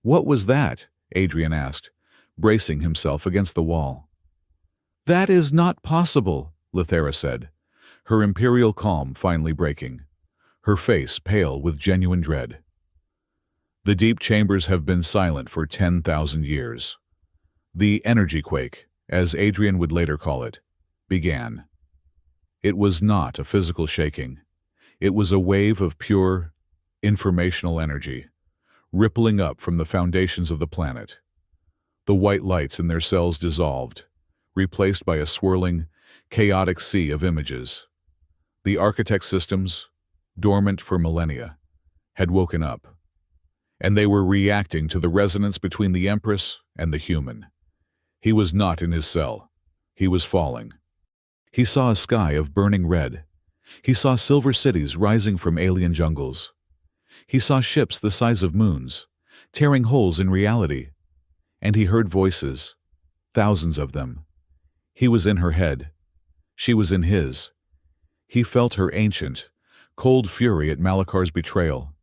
"What was that?" Adrian asked, bracing himself against the wall. "That is not possible," Lithera said, her imperial calm finally breaking, her face pale with genuine dread. "The deep chambers have been silent for 10,000 years. The energy quake, as Adrian would later call it, began. It was not a physical shaking. It was a wave of pure, informational energy, rippling up from the foundations of the planet. The white lights in their cells dissolved, replaced by a swirling, chaotic sea of images. The architect systems, dormant for millennia, had woken up, and they were reacting to the resonance between the Empress and the human. He was not in his cell. He was falling. He saw a sky of burning red. He saw silver cities rising from alien jungles. He saw ships the size of moons, tearing holes in reality. And he heard voices, thousands of them. He was in her head. She was in his. He felt her ancient, cold fury at Malachar's betrayal.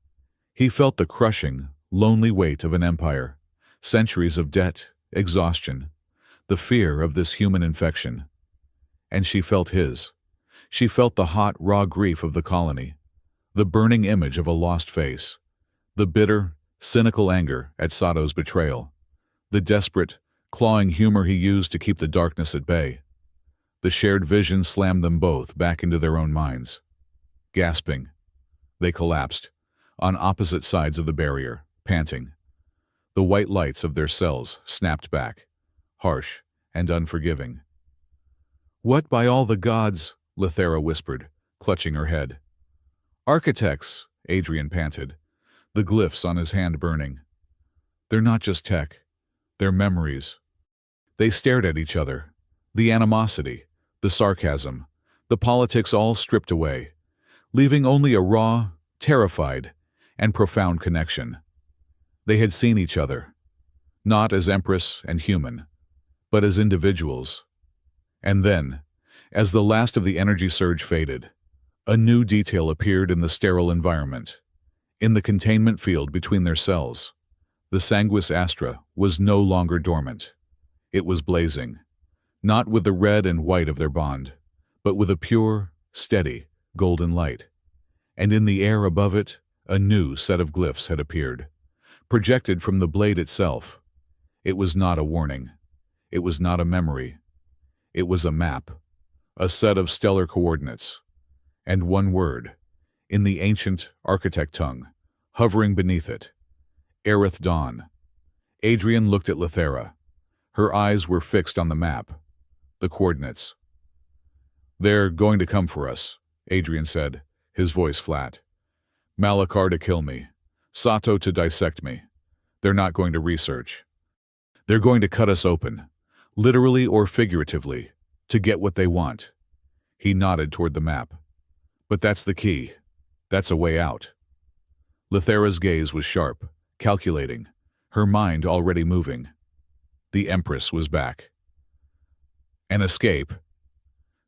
He felt the crushing, lonely weight of an empire, centuries of debt, exhaustion, the fear of this human infection. And she felt his. She felt the hot, raw grief of the colony, the burning image of a lost face, the bitter, cynical anger at Sato's betrayal, the desperate, clawing humor he used to keep the darkness at bay. The shared vision slammed them both back into their own minds. Gasping, they collapsed, on opposite sides of the barrier, panting. The white lights of their cells snapped back, harsh and unforgiving. "What by all the gods?" Lithera whispered, clutching her head. "Architects," Adrian panted, the glyphs on his hand burning. "They're not just tech. They're memories." They stared at each other, the animosity, the sarcasm, the politics all stripped away, leaving only a raw, terrified, and profound connection. They had seen each other, not as Empress and human, but as individuals. And then, as the last of the energy surge faded, a new detail appeared in the sterile environment. In the containment field between their cells, the Sanguis Astra was no longer dormant. It was blazing, not with the red and white of their bond, but with a pure, steady, golden light. And in the air above it, a new set of glyphs had appeared, projected from the blade itself. It was not a warning. It was not a memory. It was a map, a set of stellar coordinates, and one word, in the ancient architect tongue, hovering beneath it: Aerith Dawn. Adrian looked at Lithera. Her eyes were fixed on the map, the coordinates. "They're going to come for us," Adrian said, his voice flat. "Malachar to kill me, Sato to dissect me. They're not going to research. They're going to cut us open, literally or figuratively, to get what they want." He nodded toward the map. "But that's the key. That's a way out." Lithera's gaze was sharp, calculating, her mind already moving. The Empress was back. "An escape?"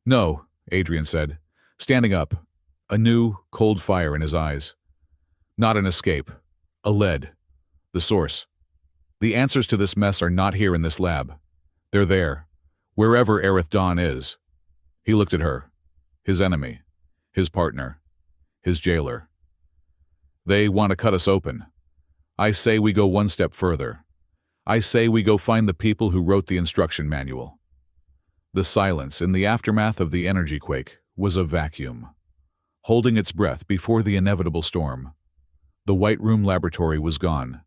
"No," Adrian said, standing up, a new, cold fire in his eyes. "Not an escape. A lead. The source. The answers to this mess are not here in this lab. They're there, wherever Aerith Dawn is." He looked at her, his enemy, his partner, his jailer. "They want to cut us open. I say we go one step further. I say we go find the people who wrote the instruction manual." The silence in the aftermath of the energy quake was a vacuum, holding its breath before the inevitable storm. The White Room laboratory was gone,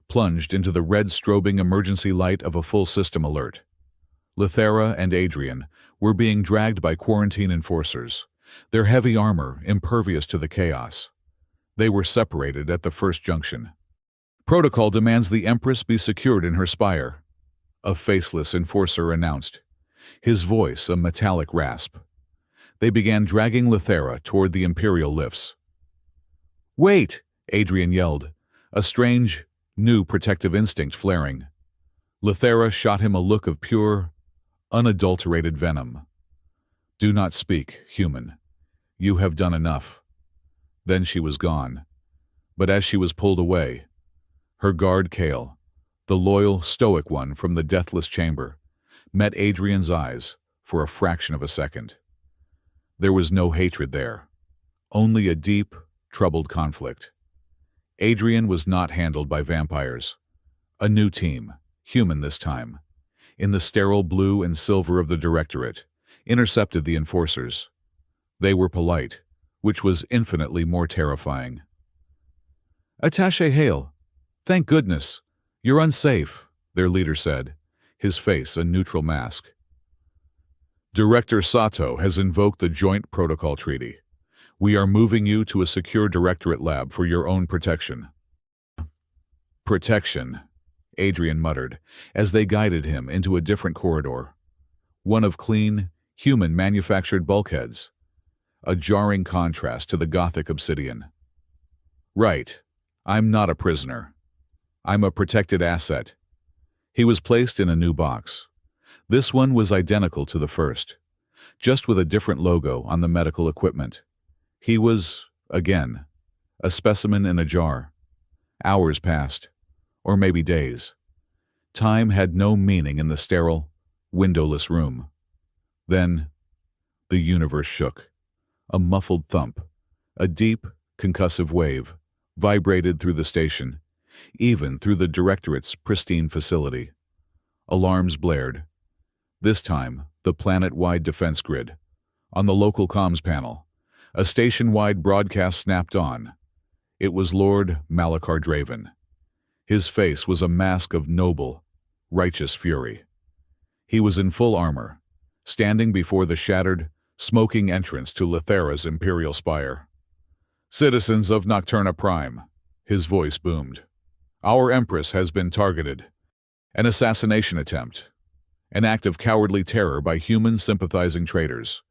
plunged into the red strobing emergency light of a full system alert. Lithera and Adrian were being dragged by quarantine enforcers, their heavy armor impervious to the chaos. They were separated at the first junction. "Protocol demands the Empress be secured in her spire," a faceless enforcer announced, his voice a metallic rasp. They began dragging Lithera toward the Imperial lifts. "Wait!" Adrian yelled, a strange, new protective instinct flaring. Lithera shot him a look of pure, unadulterated venom. "Do not speak, human. You have done enough." Then she was gone. But as she was pulled away, her guard Kale, the loyal, stoic one from the deathless chamber, met Adrian's eyes for a fraction of a second. There was no hatred there, only a deep, troubled conflict. Adrian was not handled by vampires. A new team, human this time, in the sterile blue and silver of the Directorate, intercepted the enforcers. They were polite, which was infinitely more terrifying. "Attaché Hale, thank goodness. You're unsafe," their leader said, his face a neutral mask. "Director Sato has invoked the Joint Protocol Treaty. We are moving you to a secure Directorate lab for your own protection." "Protection," Adrian muttered, as they guided him into a different corridor. One of clean, human-manufactured bulkheads. A jarring contrast to the Gothic obsidian. "Right. I'm not a prisoner. I'm a protected asset." He was placed in a new box. This one was identical to the first, just with a different logo on the medical equipment. He was, again, a specimen in a jar. Hours passed, or maybe days. Time had no meaning in the sterile, windowless room. Then, the universe shook. A muffled thump, a deep, concussive wave, vibrated through the station, even through the Directorate's pristine facility. Alarms blared. This time, the planet-wide defense grid. On the local comms panel, a station-wide broadcast snapped on. It was Lord Malachar Draven. His face was a mask of noble, righteous fury. He was in full armor, standing before the shattered, smoking entrance to Lithera's Imperial Spire. "Citizens of Nocturna Prime," his voice boomed. "Our Empress has been targeted. An assassination attempt. An act of cowardly terror by human sympathizing traitors,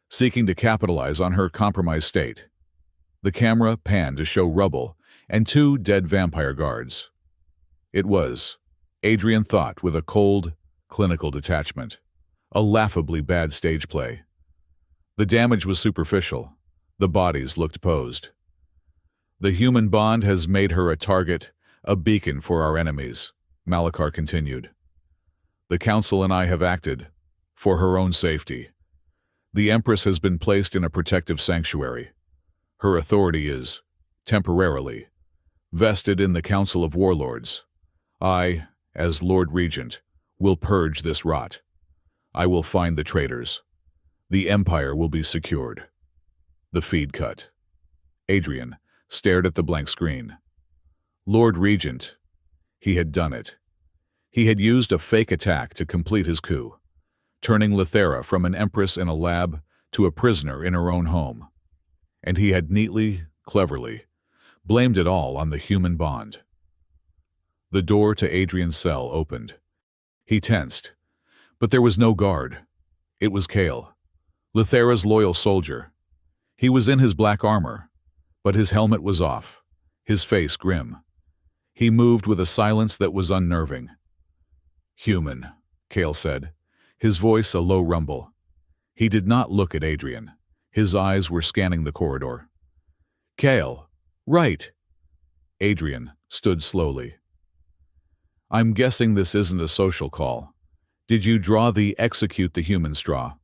seeking to capitalize on her compromised state." The camera panned to show rubble and 2 dead vampire guards. It was, Adrian thought with a cold, clinical detachment, a laughably bad stage play. The damage was superficial. The bodies looked posed. "The human bond has made her a target, a beacon for our enemies," Malachar continued. "The Council and I have acted for her own safety. The Empress has been placed in a protective sanctuary. Her authority is, temporarily, vested in the Council of Warlords. I, as Lord Regent, will purge this rot. I will find the traitors. The Empire will be secured. The feed cut. Adrian stared at the blank screen. Lord Regent. He had done it. He had used a fake attack to complete his coup, turning Lithera from an empress in a lab to a prisoner in her own home. And he had neatly, cleverly, blamed it all on the human bond. The door to Adrian's cell opened. He tensed, but there was no guard. It was Kale, Lithera's loyal soldier. He was in his black armor, but his helmet was off, his face grim. He moved with a silence that was unnerving. "Human," Kale said, his voice a low rumble. He did not look at Adrian. His eyes were scanning the corridor. "Kale, right." Adrian stood slowly. "I'm guessing this isn't a social call. Did you draw the execute the human straw?"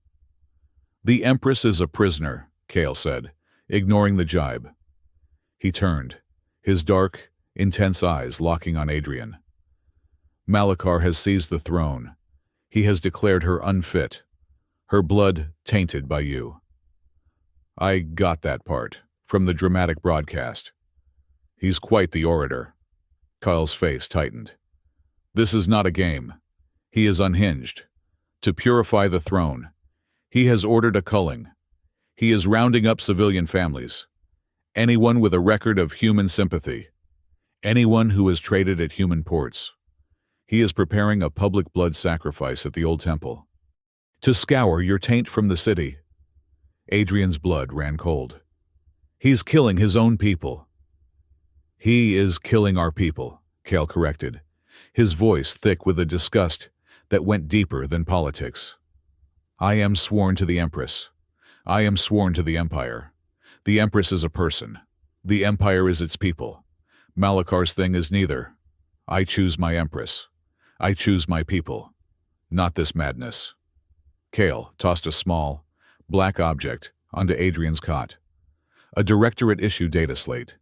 "The Empress is a prisoner," Kale said, ignoring the jibe. He turned, his dark, intense eyes locking on Adrian. "Malachar has seized the throne. He has declared her unfit, her blood tainted by you." "I got that part, from the dramatic broadcast." "He's quite the orator." Kyle's face tightened. "This is not a game. He is unhinged. To purify the throne, he has ordered a culling. He is rounding up civilian families. Anyone with a record of human sympathy. Anyone who has traded at human ports. He is preparing a public blood sacrifice at the old temple. To scour your taint from the city." Adrian's blood ran cold. "He's killing his own people." "He is killing our people," Kale corrected, his voice thick with a disgust that went deeper than politics. "I am sworn to the Empress. I am sworn to the Empire. The Empress is a person. The Empire is its people. Malachar's thing is neither. I choose my Empress. I choose my people. Not this madness." Kale tossed a small, black object onto Adrian's cot. A Directorate-issue data slate.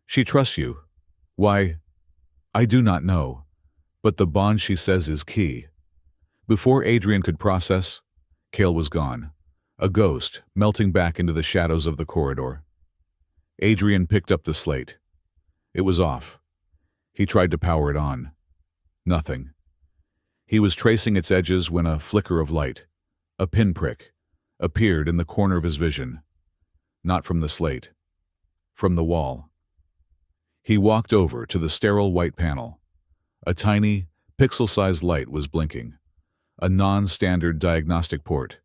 "She trusts you. Why? I do not know. But the bond she says is key." Before Adrian could process, Kale was gone, a ghost melting back into the shadows of the corridor. Adrian picked up the slate. It was off. He tried to power it on. Nothing. He was tracing its edges when a flicker of light, a pinprick, appeared in the corner of his vision. Not from the slate. From the wall. He walked over to the sterile white panel. A tiny, pixel-sized light was blinking. A non-standard diagnostic port.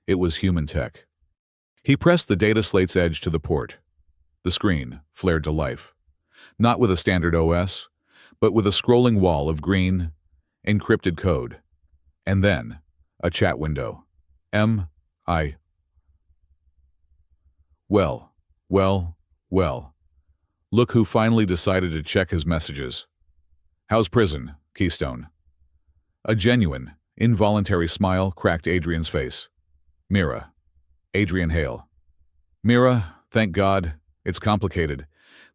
It was human tech. He pressed the data slate's edge to the port. The screen flared to life. Not with a standard OS, but with a scrolling wall of green, encrypted code. And then, a chat window. M.I. Well. Look who finally decided to check his messages. "How's prison, Keystone?" A genuine, involuntary smile cracked Adrian's face. "Mira." Adrian Hale. "Mira, thank God. It's complicated.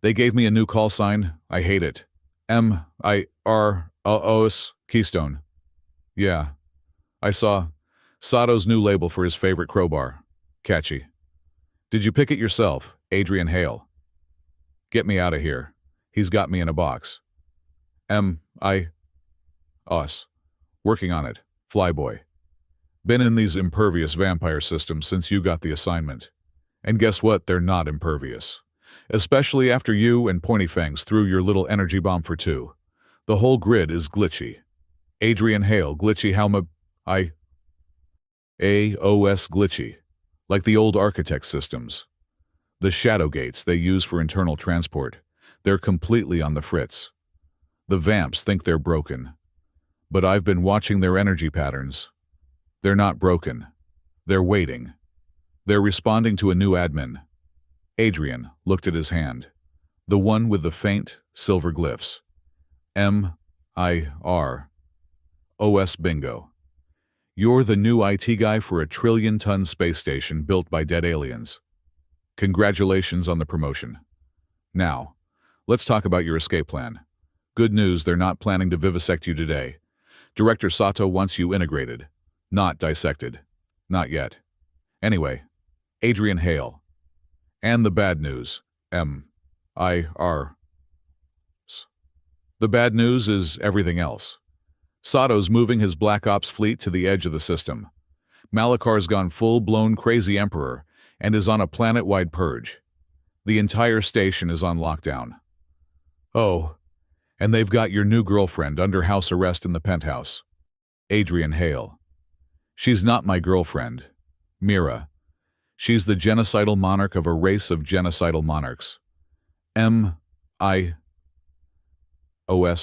They gave me a new call sign. I hate it. M-I-R-O-S, Keystone." "Yeah. I saw Sato's new label for his favorite crowbar. Catchy." "Did you pick it yourself, Adrian Hale?" "Get me out of here. He's got me in a box." "M-I-Us. Working on it. Flyboy. Been in these impervious vampire systems since you got the assignment. And guess what? They're not impervious. Especially after you and Pointyfangs threw your little energy bomb for two. The whole grid is glitchy. Adrian Hale, glitchy AOS glitchy. Like the old architect systems. The shadow gates they use for internal transport. They're completely on the fritz. The vamps think they're broken. But I've been watching their energy patterns. They're not broken. They're waiting. They're responding to a new admin." Adrian looked at his hand. The one with the faint, silver glyphs. M-I-R. OS bingo. You're the new IT guy for a trillion-ton space station built by dead aliens. Congratulations on the promotion. Now, let's talk about your escape plan. Good news, they're not planning to vivisect you today. Director Sato wants you integrated, not dissected. Not yet. Anyway, Adrian Hale. And the bad news, M-I-R. The bad news is everything else. Sato's moving his Black Ops fleet to the edge of the system. Malakar's gone full-blown crazy emperor and is on a planet-wide purge. The entire station is on lockdown. Oh, and they've got your new girlfriend under house arrest in the penthouse. Adrian Hale. She's not my girlfriend. Mira. She's the genocidal monarch of a race of genocidal monarchs. M-I-O-S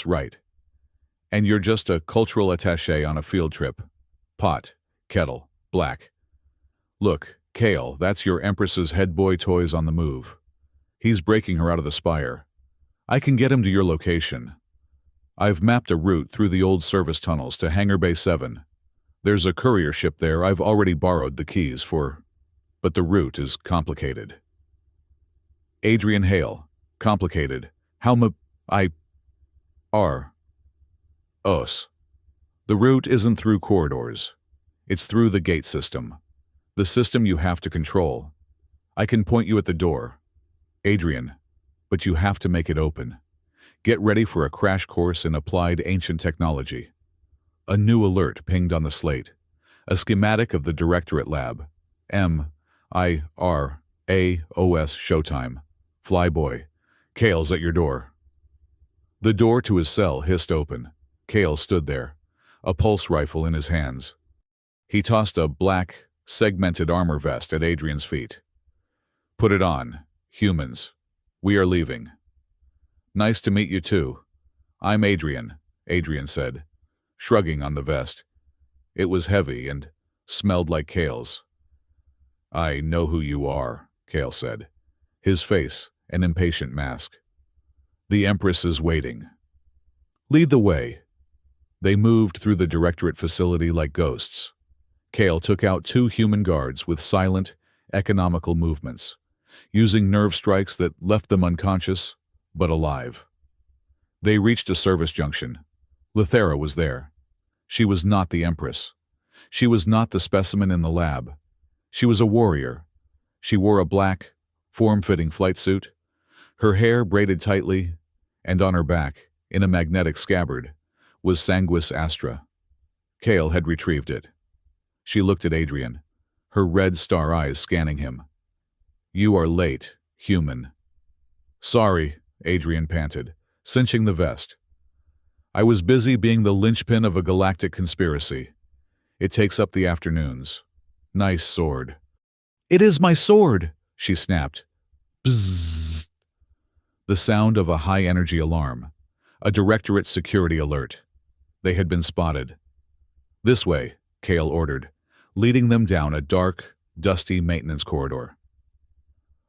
right. And you're just a cultural attaché on a field trip. Pot, kettle, black. Look, Kale, that's your Empress's head boy toys on the move. He's breaking her out of the spire. I can get him to your location. I've mapped a route through the old service tunnels to Hangar Bay 7. There's a courier ship there I've already borrowed the keys for, but the route is complicated. Adrian Hale. Complicated. Os. The route isn't through corridors. It's through the gate system. The system you have to control. I can point you at the door. Adrian, but you have to make it open. Get ready for a crash course in applied ancient technology. A new alert pinged on the slate. A schematic of the Directorate Lab. M-I-R-A-O-S Showtime. Flyboy. Kale's at your door. The door to his cell hissed open. Kale stood there, a pulse rifle in his hands. He tossed a black, segmented armor vest at Adrian's feet. Put it on, humans. We are leaving. Nice to meet you too. I'm Adrian, Adrian said, shrugging on the vest. It was heavy and smelled like Kale's. I know who you are, Kale said, his face an impatient mask. The Empress is waiting. Lead the way. They moved through the Directorate facility like ghosts. Kale took out 2 human guards with silent, economical movements, using nerve strikes that left them unconscious, but alive. They reached a service junction. Lithera was there. She was not the Empress. She was not the specimen in the lab. She was a warrior. She wore a black, form-fitting flight suit, her hair braided tightly, and on her back, in a magnetic scabbard, was Sanguis Astra. Kale had retrieved it. She looked at Adrian, her red star eyes scanning him. You are late, human. Sorry, Adrian panted, cinching the vest. I was busy being the linchpin of a galactic conspiracy. It takes up the afternoons. Nice sword. It is my sword, she snapped. Bzzz. The sound of a high-energy alarm. A Directorate security alert. They had been spotted. This way, Kale ordered, leading them down a dark, dusty maintenance corridor.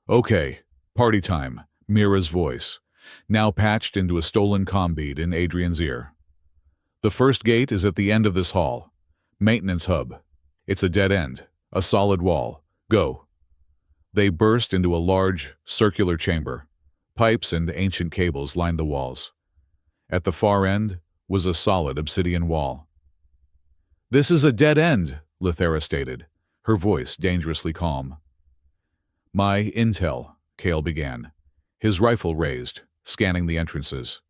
Okay, party time, Mira's voice, now patched into a stolen comm bead in Adrian's ear. The first gate is at the end of this hall. Maintenance hub. It's a dead end, a solid wall. Go. They burst into a large, circular chamber. Pipes and ancient cables lined the walls. At the far end was a solid obsidian wall. This is a dead end, Lithera stated, her voice dangerously calm. My intel, Kale began, his rifle raised, scanning the entrances.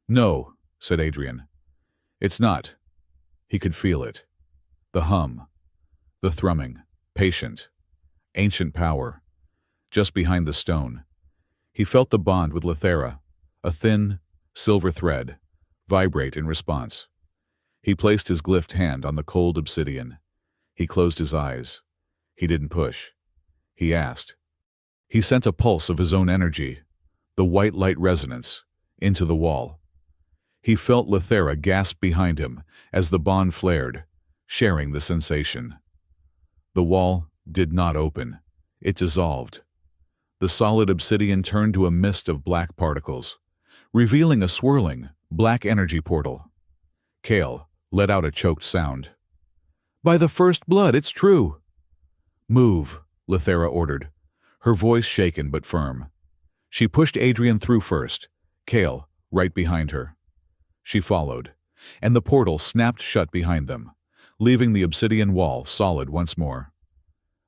No, said Adrian. It's not. He could feel it. The hum. The thrumming. Patient. Ancient power. Just behind the stone. He felt the bond with Lithera, a thin, silver thread, vibrate in response. He placed his glyphed hand on the cold obsidian. He closed his eyes. He didn't push. He asked. He sent a pulse of his own energy, the white light resonance, into the wall. He felt Lithera gasp behind him as the bond flared, sharing the sensation. The wall did not open. It dissolved. The solid obsidian turned to a mist of black particles, revealing a swirling, black energy portal. Kale let out a choked sound. By the first blood, it's true. Move, Lithera ordered, her voice shaken but firm. She pushed Adrian through first, Kale right behind her. She followed, and the portal snapped shut behind them, leaving the obsidian wall solid once more.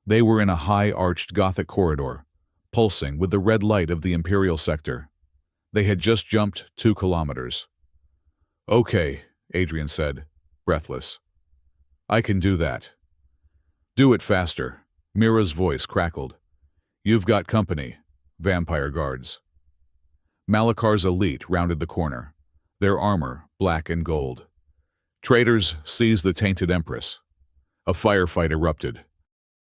They were in a high-arched Gothic corridor, pulsing with the red light of the Imperial sector. They had just jumped 2 kilometers. Okay, Adrian said, breathless. I can do that. Do it faster, Mira's voice crackled. You've got company, vampire guards. Malakar's elite rounded the corner, their armor black and gold. Traitors seized the tainted Empress. A firefight erupted.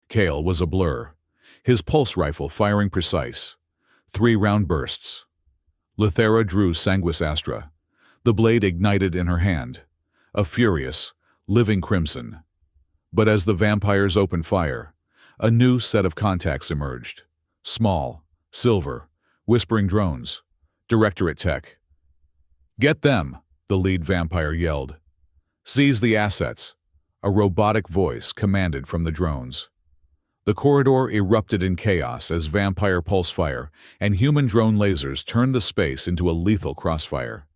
Kale was a blur, his pulse rifle firing precise. 3 round bursts. Lithera drew Sanguis Astra. The blade ignited in her hand, a furious, living crimson. But as the vampires opened fire, a new set of contacts emerged. Small, silver, whispering drones. Directorate Tech. Get them, the lead vampire yelled. Seize the assets, a robotic voice commanded from the drones. The corridor erupted in chaos as vampire pulse fire and human drone lasers turned the space into a lethal crossfire.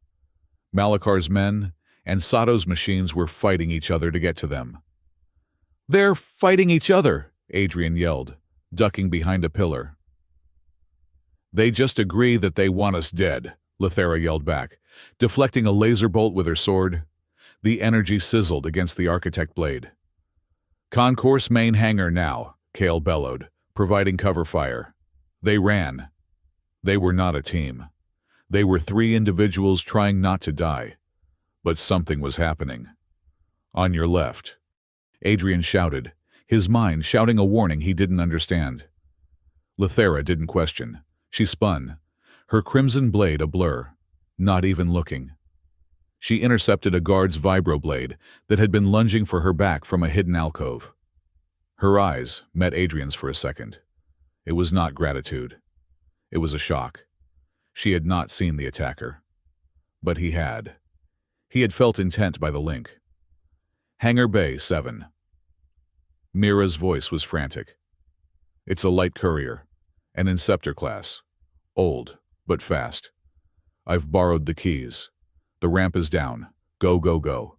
Malakar's men and Sato's machines were fighting each other to get to them. They're fighting each other, Adrian yelled, ducking behind a pillar. They just agree that they want us dead, Lithera yelled back, deflecting a laser bolt with her sword. The energy sizzled against the architect blade. Concourse main hangar now, Kale bellowed, providing cover fire. They ran. They were not a team. They were 3 individuals trying not to die. But something was happening. On your left. Adrian shouted, his mind shouting a warning he didn't understand. Lithera didn't question. She spun, her crimson blade a blur, not even looking. She intercepted a guard's vibroblade that had been lunging for her back from a hidden alcove. Her eyes met Adrian's for a second. It was not gratitude. It was a shock. She had not seen the attacker. But he had. He had felt intent by the link. Hangar Bay 7. Mira's voice was frantic. It's a light courier, an Inceptor class. Old, but fast. I've borrowed the keys. The ramp is down. Go, go, go.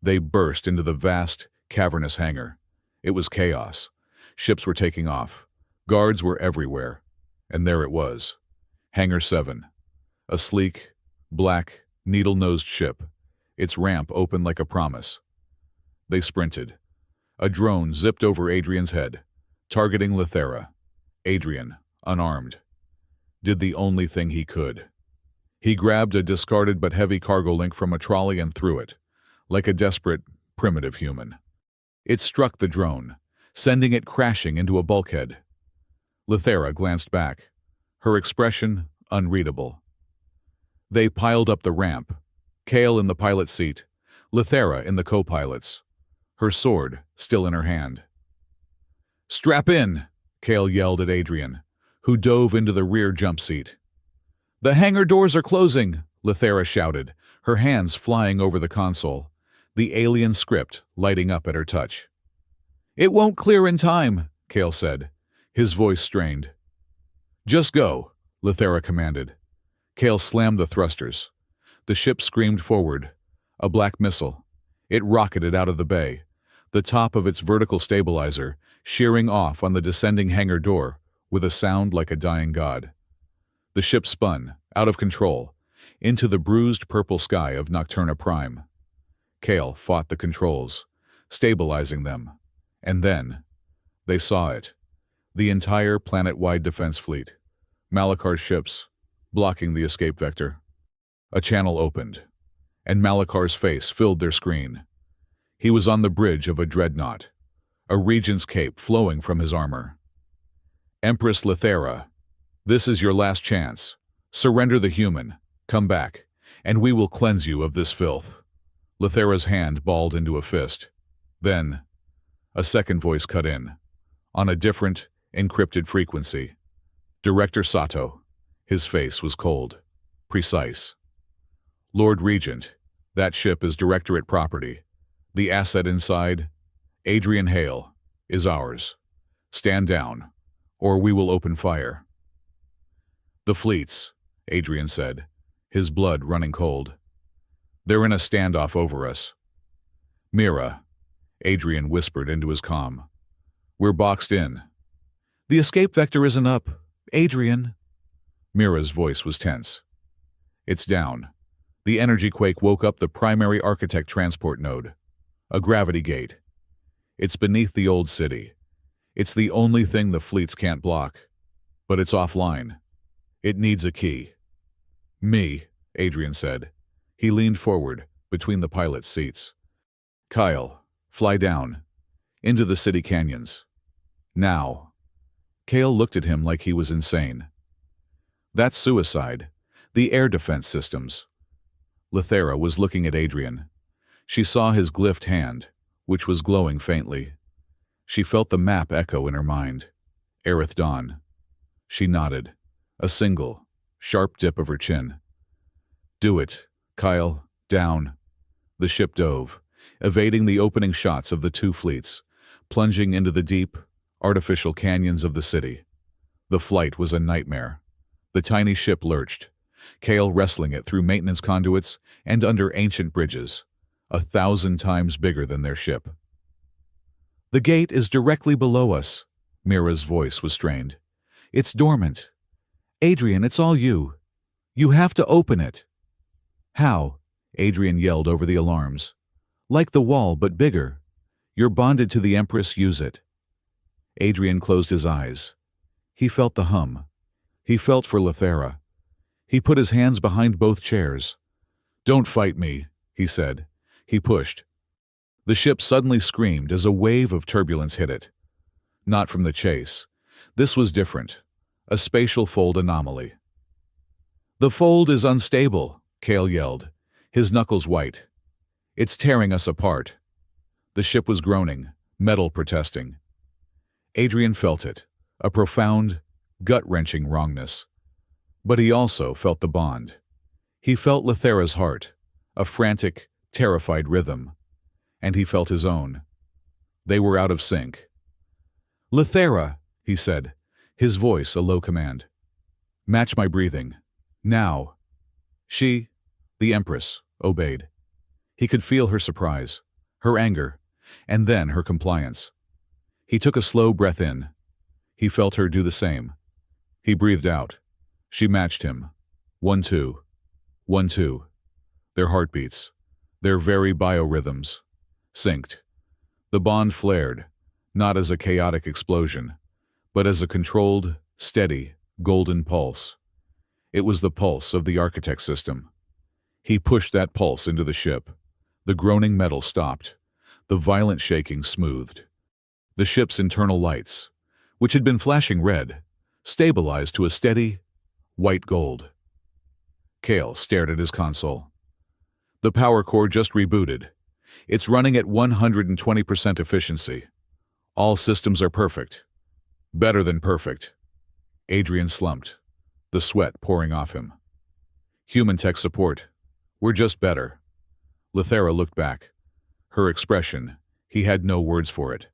They burst into the vast, cavernous hangar. It was chaos. Ships were taking off. Guards were everywhere. And there it was. Hangar 7. A sleek, black, needle-nosed ship. Its ramp open like a promise. They sprinted. A drone zipped over Adrian's head, targeting Lithera. Adrian, unarmed, did the only thing he could. He grabbed a discarded but heavy cargo link from a trolley and threw it, like a desperate, primitive human. It struck the drone, sending it crashing into a bulkhead. Lithera glanced back, her expression unreadable. They piled up the ramp, Kale in the pilot's seat, Lithera in the co-pilot's, her sword still in her hand. "Strap in!" Kale yelled at Adrian, who dove into the rear jump seat. "The hangar doors are closing," Lithera shouted, her hands flying over the console, the alien script lighting up at her touch. "It won't clear in time," Kale said, his voice strained. "Just go," Lithera commanded. Kale slammed the thrusters. The ship screamed forward. A black missile. It rocketed out of the bay, the top of its vertical stabilizer shearing off on the descending hangar door with a sound like a dying god. The ship spun, out of control, into the bruised purple sky of Nocturna Prime. Kale fought the controls, stabilizing them. And then, they saw it. The entire planet-wide defense fleet. Malakar's ships, blocking the escape vector. A channel opened, and Malakar's face filled their screen. He was on the bridge of a dreadnought, a regent's cape flowing from his armor. "Empress Lithera, this is your last chance. Surrender the human, come back, and we will cleanse you of this filth." Lithera's hand balled into a fist. Then, a second voice cut in, on a different, encrypted frequency. Director Sato. His face was cold, precise. "Lord Regent, that ship is Directorate property. The asset inside, Adrian Hale is ours. Stand down, or we will open fire. The fleets, Adrian said, his blood running cold. They're in a standoff over us. Mira, Adrian whispered into his comm. We're boxed in. The escape vector isn't up. Adrian. Mira's voice was tense. It's down. The energy quake woke up the primary architect transport node. A gravity gate. It's beneath the old city. It's the only thing the fleets can't block. But it's offline. It needs a key. Me, Adrian said. He leaned forward, between the pilot's seats. Kyle, fly down. Into the city canyons. Now. Kale looked at him like he was insane. That's suicide. The air defense systems. Lethera was looking at Adrian. She saw his glyphed hand, which was glowing faintly. She felt the map echo in her mind. Aerith Dawn. She nodded. A single, sharp dip of her chin. Do it, Kyle. Down. The ship dove, evading the opening shots of the two fleets, plunging into the deep, artificial canyons of the city. The flight was a nightmare. The tiny ship lurched, Kale wrestling it through maintenance conduits and under ancient bridges, 1,000 times bigger than their ship. The gate is directly below us. Mira's voice was strained. It's dormant. Adrian, it's all you. You have to open it. How? Adrian yelled over the alarms. Like the wall, but bigger. You're bonded to the Empress, use it. Adrian closed his eyes. He felt the hum. He felt for Lethera. He put his hands behind both chairs. Don't fight me, he said. He pushed. The ship suddenly screamed as a wave of turbulence hit it. Not from the chase. This was different. A spatial fold anomaly. The fold is unstable, Kale yelled, his knuckles white. It's tearing us apart. The ship was groaning, metal protesting. Adrian felt it, a profound, gut-wrenching wrongness. But he also felt the bond. He felt Lethera's heart, a frantic, terrified rhythm. And he felt his own. They were out of sync. Lethera, he said, his voice a low command. Match my breathing. Now. She, the Empress, obeyed. He could feel her surprise, her anger, and then her compliance. He took a slow breath in. He felt her do the same. He breathed out. She matched him. 1, 2. 1, 2. Their heartbeats, their very biorhythms, synced. The bond flared, not as a chaotic explosion, but as a controlled, steady, golden pulse. It was the pulse of the architect system. He pushed that pulse into the ship. The groaning metal stopped. The violent shaking smoothed. The ship's internal lights, which had been flashing red, stabilized to a steady, white gold. Kale stared at his console. The power core just rebooted. It's running at 120% efficiency. All systems are perfect. Better than perfect. Adrian slumped, the sweat pouring off him. Human tech support. We're just better. Lethera looked back. Her expression, he had no words for it.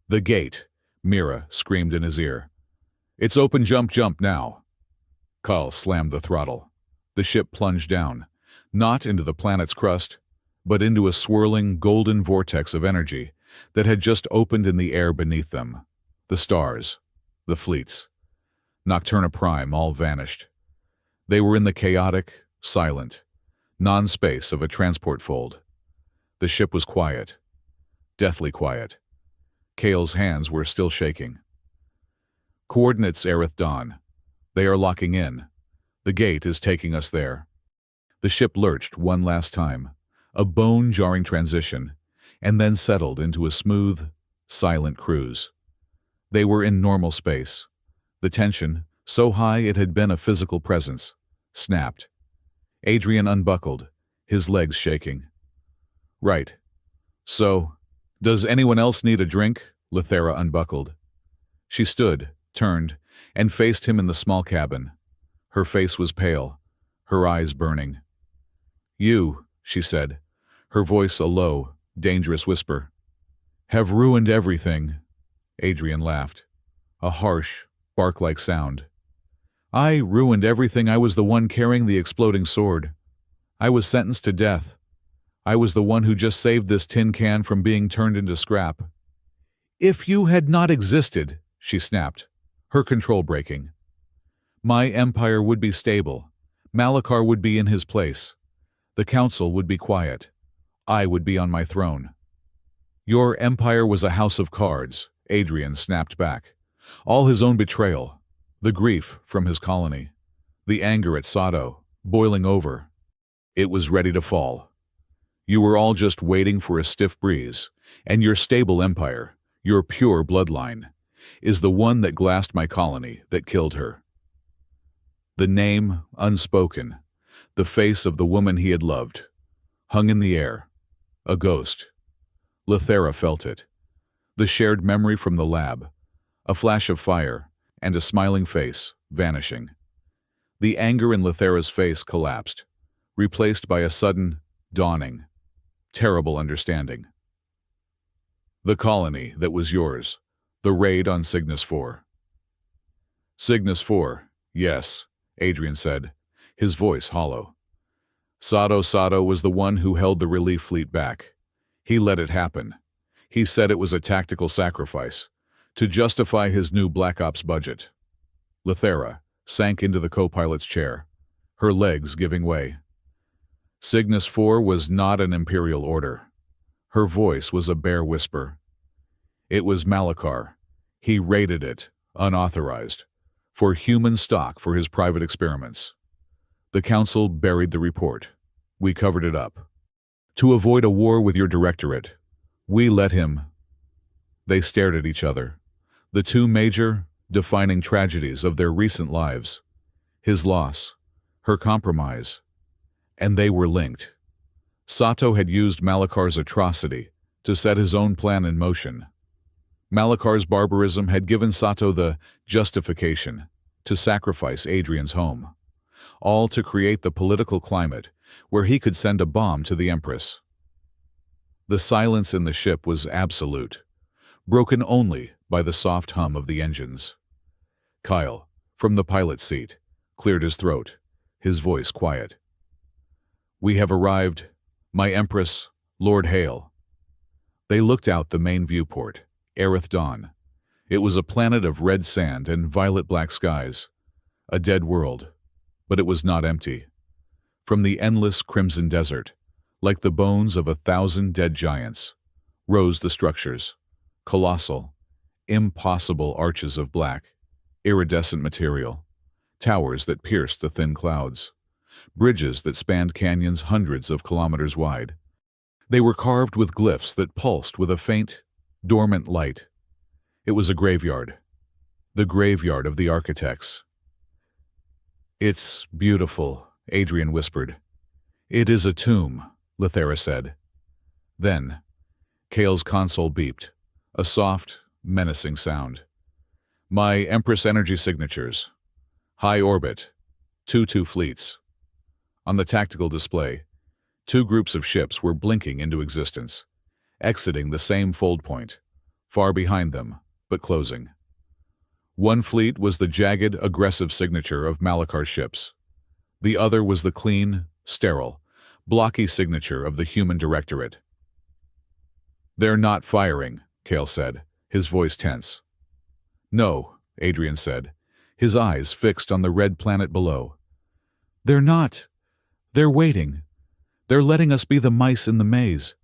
The gate, Mira screamed in his ear. It's open, jump, jump now. Kyle slammed the throttle. The ship plunged down, not into the planet's crust, but into a swirling golden vortex of energy that had just opened in the air beneath them. The stars, the fleets, Nocturna Prime all vanished. They were in the chaotic, silent, non-space of a transport fold. The ship was quiet, deathly quiet. Kale's hands were still shaking. Coordinates Aerith Dawn. They are locking in. The gate is taking us there. The ship lurched one last time, a bone-jarring transition, and then settled into a smooth, silent cruise. They were in normal space. The tension, so high it had been a physical presence, snapped. Adrian unbuckled, his legs shaking. Right. So, does anyone else need a drink? Lethera unbuckled. She stood, turned, and faced him in the small cabin. Her face was pale, her eyes burning. You, she said, her voice a low, dangerous whisper. Have ruined everything, Adrian laughed, a harsh, bark-like sound. I ruined everything. I was the one carrying the exploding sword. I was sentenced to death. I was the one who just saved this tin can from being turned into scrap. If you had not existed, she snapped, her control breaking, my empire would be stable. Malachar would be in his place. The council would be quiet. I would be on my throne. Your empire was a house of cards, Adrian snapped back. All his own betrayal, the grief from his colony, the anger at Sato, boiling over. It was ready to fall. You were all just waiting for a stiff breeze, and your stable empire, your pure bloodline, is the one that glassed my colony, that killed her. The name, unspoken, the face of the woman he had loved, hung in the air, a ghost. Lethera felt it. The shared memory from the lab, a flash of fire, and a smiling face, vanishing. The anger in Lethera's face collapsed, replaced by a sudden, dawning, terrible understanding. The colony that was yours, the raid on Cygnus 4. Cygnus 4, yes, Adrian said, his voice hollow. Sato was the one who held the relief fleet back. He let it happen. He said it was a tactical sacrifice, to justify his new Black Ops budget. Lethera sank into the co-pilot's chair, her legs giving way. Cygnus 4 was not an imperial order. Her voice was a bare whisper. It was Malachar. He raided it, unauthorized, for human stock for his private experiments. The council buried the report. We covered it up. To avoid a war with your directorate, we let him. They stared at each other. The two major, defining tragedies of their recent lives. His loss, her compromise. And they were linked. Sato had used Malachar's atrocity to set his own plan in motion. Malachar's barbarism had given Sato the justification to sacrifice Adrian's home, all to create the political climate where he could send a bomb to the Empress. The silence in the ship was absolute, broken only by the soft hum of the engines. Kyle, from the pilot's seat, cleared his throat, his voice quiet. We have arrived, my Empress, Lord Hale. They looked out the main viewport, Aerith Dawn. It was a planet of red sand and violet-black skies, a dead world, but it was not empty. From the endless crimson desert, like the bones of 1,000 dead giants, rose the structures, colossal, impossible arches of black, iridescent material, towers that pierced the thin clouds, bridges that spanned canyons hundreds of kilometers wide. They were carved with glyphs that pulsed with a faint, dormant light. It was a graveyard, the graveyard of the architects. It's beautiful, Adrian whispered. It is a tomb, Lethera said. Then, Kale's console beeped, a soft, menacing sound. My Empress energy signatures. High orbit. 2-2 fleets. On the tactical display, 2 groups of ships were blinking into existence, exiting the same fold point, far behind them, but closing. One fleet was the jagged, aggressive signature of Malachar's ships. The other was the clean, sterile, blocky signature of the human directorate. They're not firing, Kale said, his voice tense. No, Adrian said, his eyes fixed on the red planet below. They're not. They're waiting. They're letting us be the mice in the maze.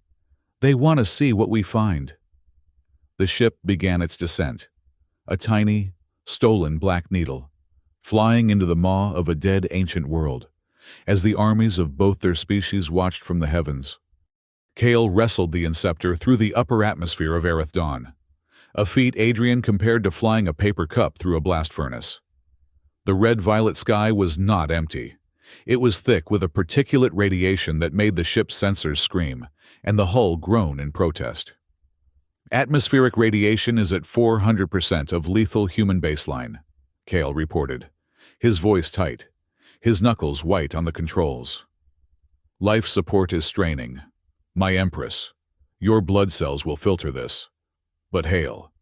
They want to see what we find. The ship began its descent, a tiny, stolen black needle, flying into the maw of a dead ancient world, as the armies of both their species watched from the heavens. Kale wrestled the Inceptor through the upper atmosphere of Aerith Dawn, a feat Adrian compared to flying a paper cup through a blast furnace. The red-violet sky was not empty. It was thick with a particulate radiation that made the ship's sensors scream, and the hull groan in protest. Atmospheric radiation is at 400% of lethal human baseline, Kale reported, his voice tight, his knuckles white on the controls. Life support is straining. My Empress, your blood cells will filter this. But Hale.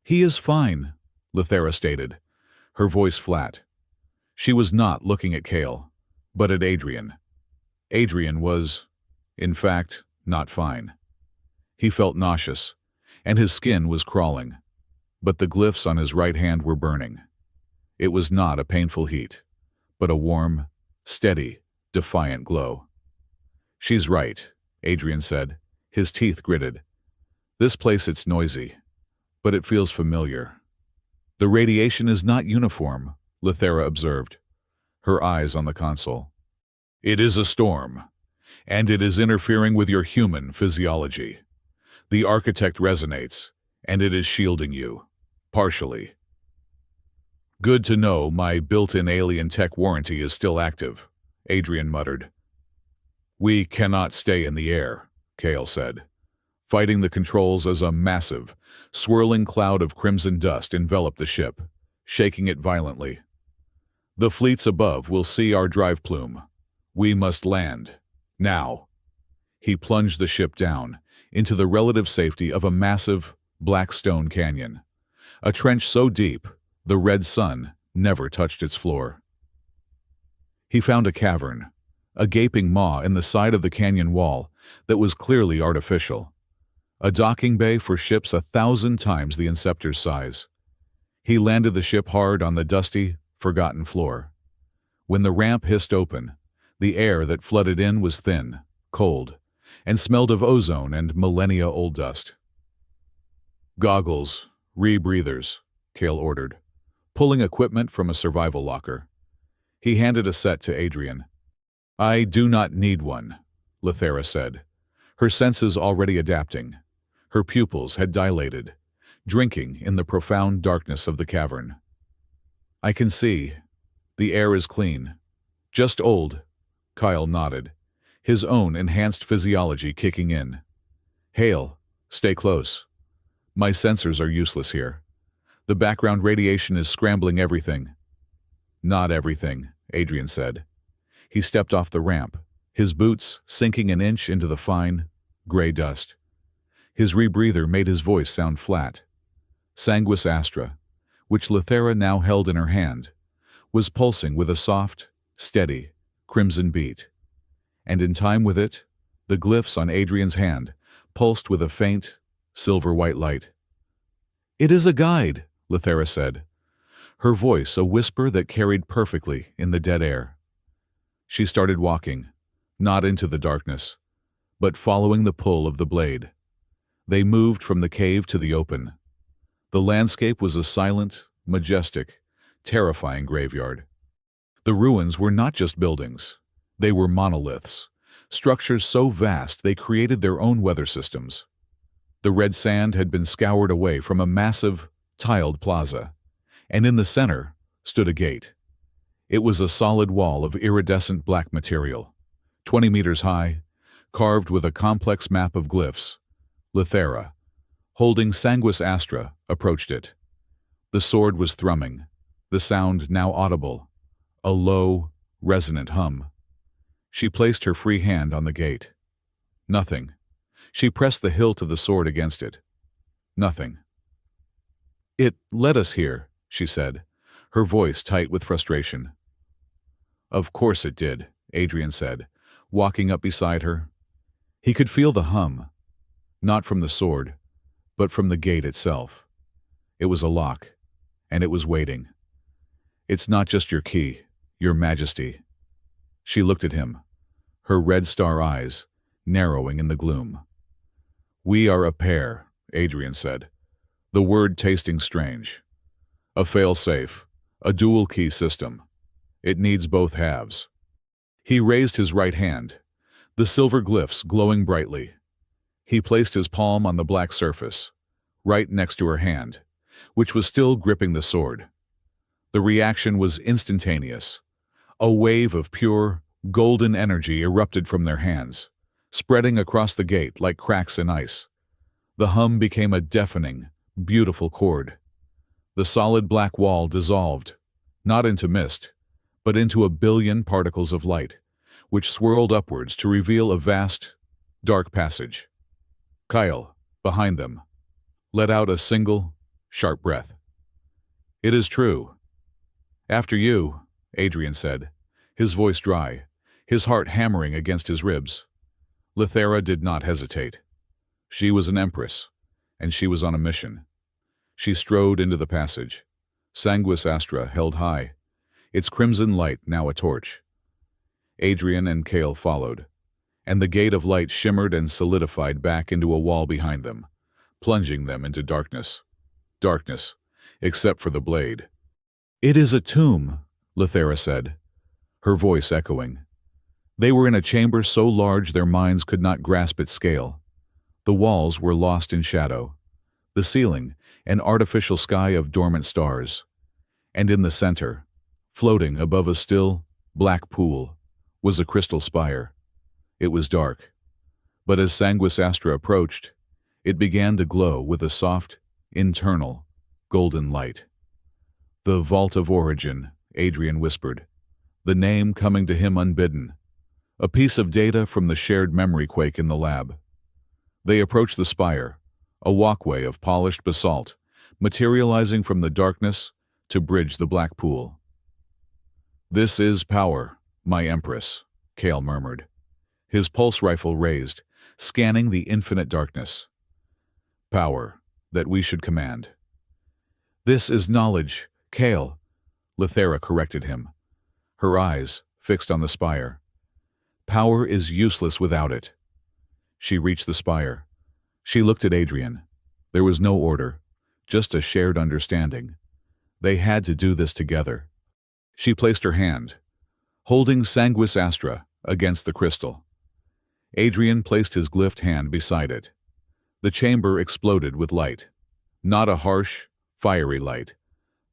He is fine, Lithera stated, her voice flat. She was not looking at Cale, but at Adrian. Adrian was, in fact, not fine. He felt nauseous, and his skin was crawling, but the glyphs on his right hand were burning. It was not a painful heat, but a warm, steady, defiant glow. She's right, Adrian said, his teeth gritted. This place, it's noisy, but it feels familiar. The radiation is not uniform, Lithera observed, her eyes on the console. It is a storm, and it is interfering with your human physiology. The architect resonates, and it is shielding you, partially. Good to know my built-in alien tech warranty is still active, Adrian muttered. We cannot stay in the air, Cale said, fighting the controls as a massive, swirling cloud of crimson dust enveloped the ship, shaking it violently. The fleets above will see our drive plume. We must land. Now. He plunged the ship down into the relative safety of a massive, black stone canyon, a trench so deep the red sun never touched its floor. He found a cavern, a gaping maw in the side of the canyon wall that was clearly artificial, a docking bay for ships 1,000 times the Inceptor's size. He landed the ship hard on the dusty, forgotten floor. When the ramp hissed open, the air that flooded in was thin, cold, and smelled of ozone and millennia-old dust. Goggles, rebreathers, Cale ordered, pulling equipment from a survival locker. He handed a set to Adrian. I do not need one, Lithera said, her senses already adapting. Her pupils had dilated, drinking in the profound darkness of the cavern. I can see. The air is clean. Just old, Kyle nodded, his own enhanced physiology kicking in. Hale, stay close. My sensors are useless here. The background radiation is scrambling everything. Not everything, Adrian said. He stepped off the ramp, his boots sinking an inch into the fine, gray dust. His rebreather made his voice sound flat. Sanguis Astra, which Lithera now held in her hand, was pulsing with a soft, steady, crimson beat. And in time with it, the glyphs on Adrian's hand pulsed with a faint, silver-white light. It is a guide, Lithera said, her voice a whisper that carried perfectly in the dead air. She started walking, not into the darkness, but following the pull of the blade. They moved from the cave to the open. The landscape was a silent, majestic, terrifying graveyard. The ruins were not just buildings. They were monoliths, structures so vast they created their own weather systems. The red sand had been scoured away from a massive, tiled plaza, and in the center stood a gate. It was a solid wall of iridescent black material, 20 meters high, carved with a complex map of glyphs. Lithera, holding Sanguis Astra, approached it. The sword was thrumming, the sound now audible, a low, resonant hum. She placed her free hand on the gate. Nothing. She pressed the hilt of the sword against it. Nothing. It led us here, she said, her voice tight with frustration. Of course it did, Adrian said, walking up beside her. He could feel the hum, not from the sword, but from the gate itself. It was a lock, and it was waiting. It's not just your key, your majesty. She looked at him, her red star eyes narrowing in the gloom. We are a pair, Adrian said, the word tasting strange. A fail-safe, a dual-key system. It needs both halves. He raised his right hand, the silver glyphs glowing brightly. He placed his palm on the black surface, right next to her hand, which was still gripping the sword. The reaction was instantaneous. A wave of pure, golden energy erupted from their hands, spreading across the gate like cracks in ice. The hum became a deafening, beautiful chord. The solid black wall dissolved, not into mist, but into a billion particles of light, which swirled upwards to reveal a vast, dark passage. Kyle, behind them. let out a single, sharp breath. "It is true." "After you," Adrian said, his voice dry, his heart hammering against his ribs. Lithera did not hesitate. She was an empress, and she was on a mission. She strode into the passage. Sanguis Astra held high, its crimson light now a torch. Adrian and Kale followed, and the gate of light shimmered and solidified back into a wall behind them, plunging them into darkness. Darkness, except for the blade. "It is a tomb," Lithera said, her voice echoing. They were in a chamber so large their minds could not grasp its scale. The walls were lost in shadow. The ceiling, an artificial sky of dormant stars. And in the center, floating above a still, black pool, was a crystal spire. It was dark. But as Sanguis Astra approached, it began to glow with a soft, internal, golden light. "The Vault of Origin," Adrian whispered, the name coming to him unbidden. A piece of data from the shared memory quake in the lab. They approached the spire, a walkway of polished basalt, materializing from the darkness to bridge the black pool. "This is power, my Empress," Kale murmured, his pulse rifle raised, scanning the infinite darkness. "Power that we should command." "This is knowledge, Kale," Lithera corrected him, her eyes fixed on the spire. "Power is useless without it." She reached the spire. She looked at Adrian. There was no order, just a shared understanding. They had to do this together. She placed her hand, holding Sanguis Astra against the crystal. Adrian placed his glyphed hand beside it. The chamber exploded with light. Not a harsh, fiery light,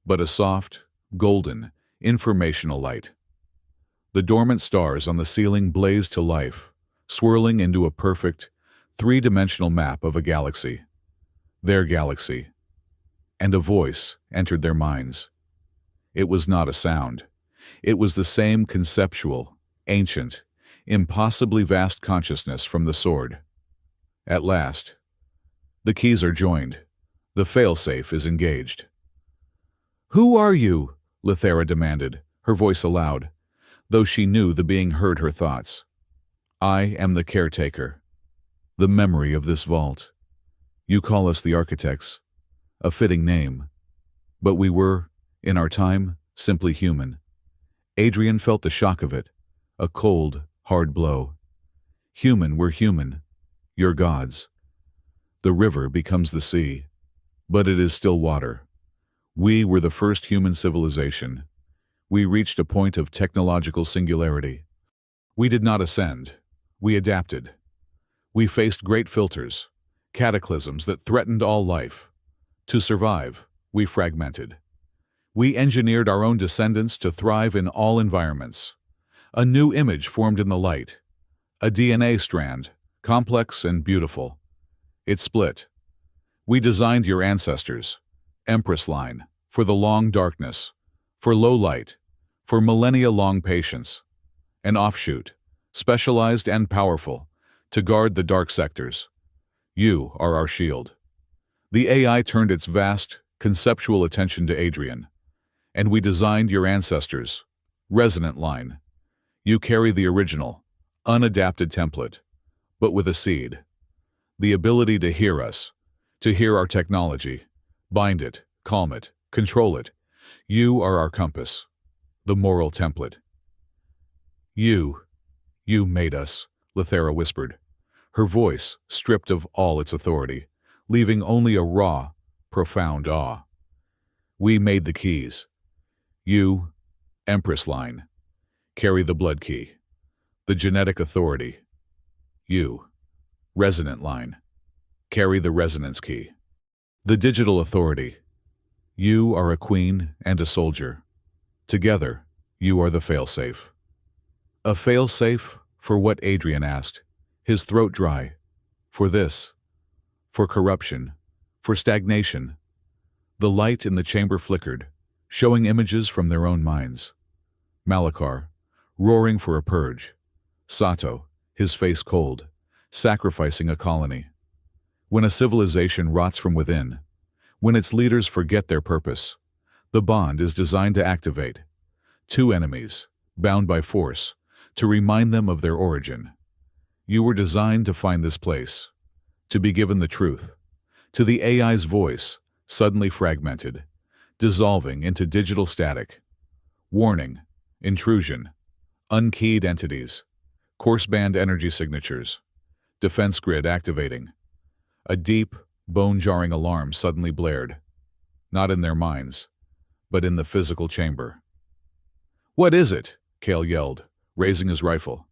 but a soft, golden, informational light. The dormant stars on the ceiling blazed to life, swirling into a perfect, three-dimensional map of a galaxy. Their galaxy. And a voice entered their minds. It was not a sound. It was the same conceptual, ancient, impossibly vast consciousness from the sword. At last, the keys are joined. The failsafe is engaged. "Who are you?" Lithera demanded, her voice aloud, though she knew the being heard her thoughts. "I am the caretaker, the memory of this vault. You call us the architects, a fitting name. But we were, in our time, simply human." Adrian felt the shock of it, a cold, hard blow. "Human, we're human. You're gods. The river becomes the sea, but it is still water. We were the first human civilization. We reached a point of technological singularity. We did not ascend. We adapted. We faced great filters, cataclysms that threatened all life. To survive, we fragmented. We engineered our own descendants to thrive in all environments. A new image formed in the light. A DNA strand, complex and beautiful. It split. We designed your ancestors, Empress line, for the long darkness, for low light, for millennia-long patience. An offshoot, specialized and powerful, to guard the dark sectors. You are our shield." The AI turned its vast, conceptual attention to Adrian. "And we designed your ancestors, resonant line. You carry the original, unadapted template, but with a seed. The ability to hear us, to hear our technology, bind it, calm it, control it. You are our compass, the moral template." You made us," Lithera whispered, her voice stripped of all its authority, leaving only a raw, profound awe. "We made the keys. You, Empress line, carry the blood key, the genetic authority. You, Resonant line, carry the resonance key, the digital authority. You are a queen and a soldier. Together, you are the failsafe." "A failsafe for what?" Adrian asked, his throat dry. "For this. For corruption. For stagnation." The light in the chamber flickered, showing images from their own minds. Malachar, roaring for a purge. Sato, his face cold, sacrificing a colony. When a civilization rots from within, when its leaders forget their purpose, the bond is designed to activate two enemies, bound by force, to remind them of their origin. You were designed to find this place, to be given the truth. To the AI's voice, suddenly fragmented, dissolving into digital static. Warning, intrusion, unkeyed entities, coarse-band energy signatures, defense grid activating. A deep, bone-jarring alarm suddenly blared, not in their minds, but in the physical chamber. "What is it?" Kale yelled, raising his rifle.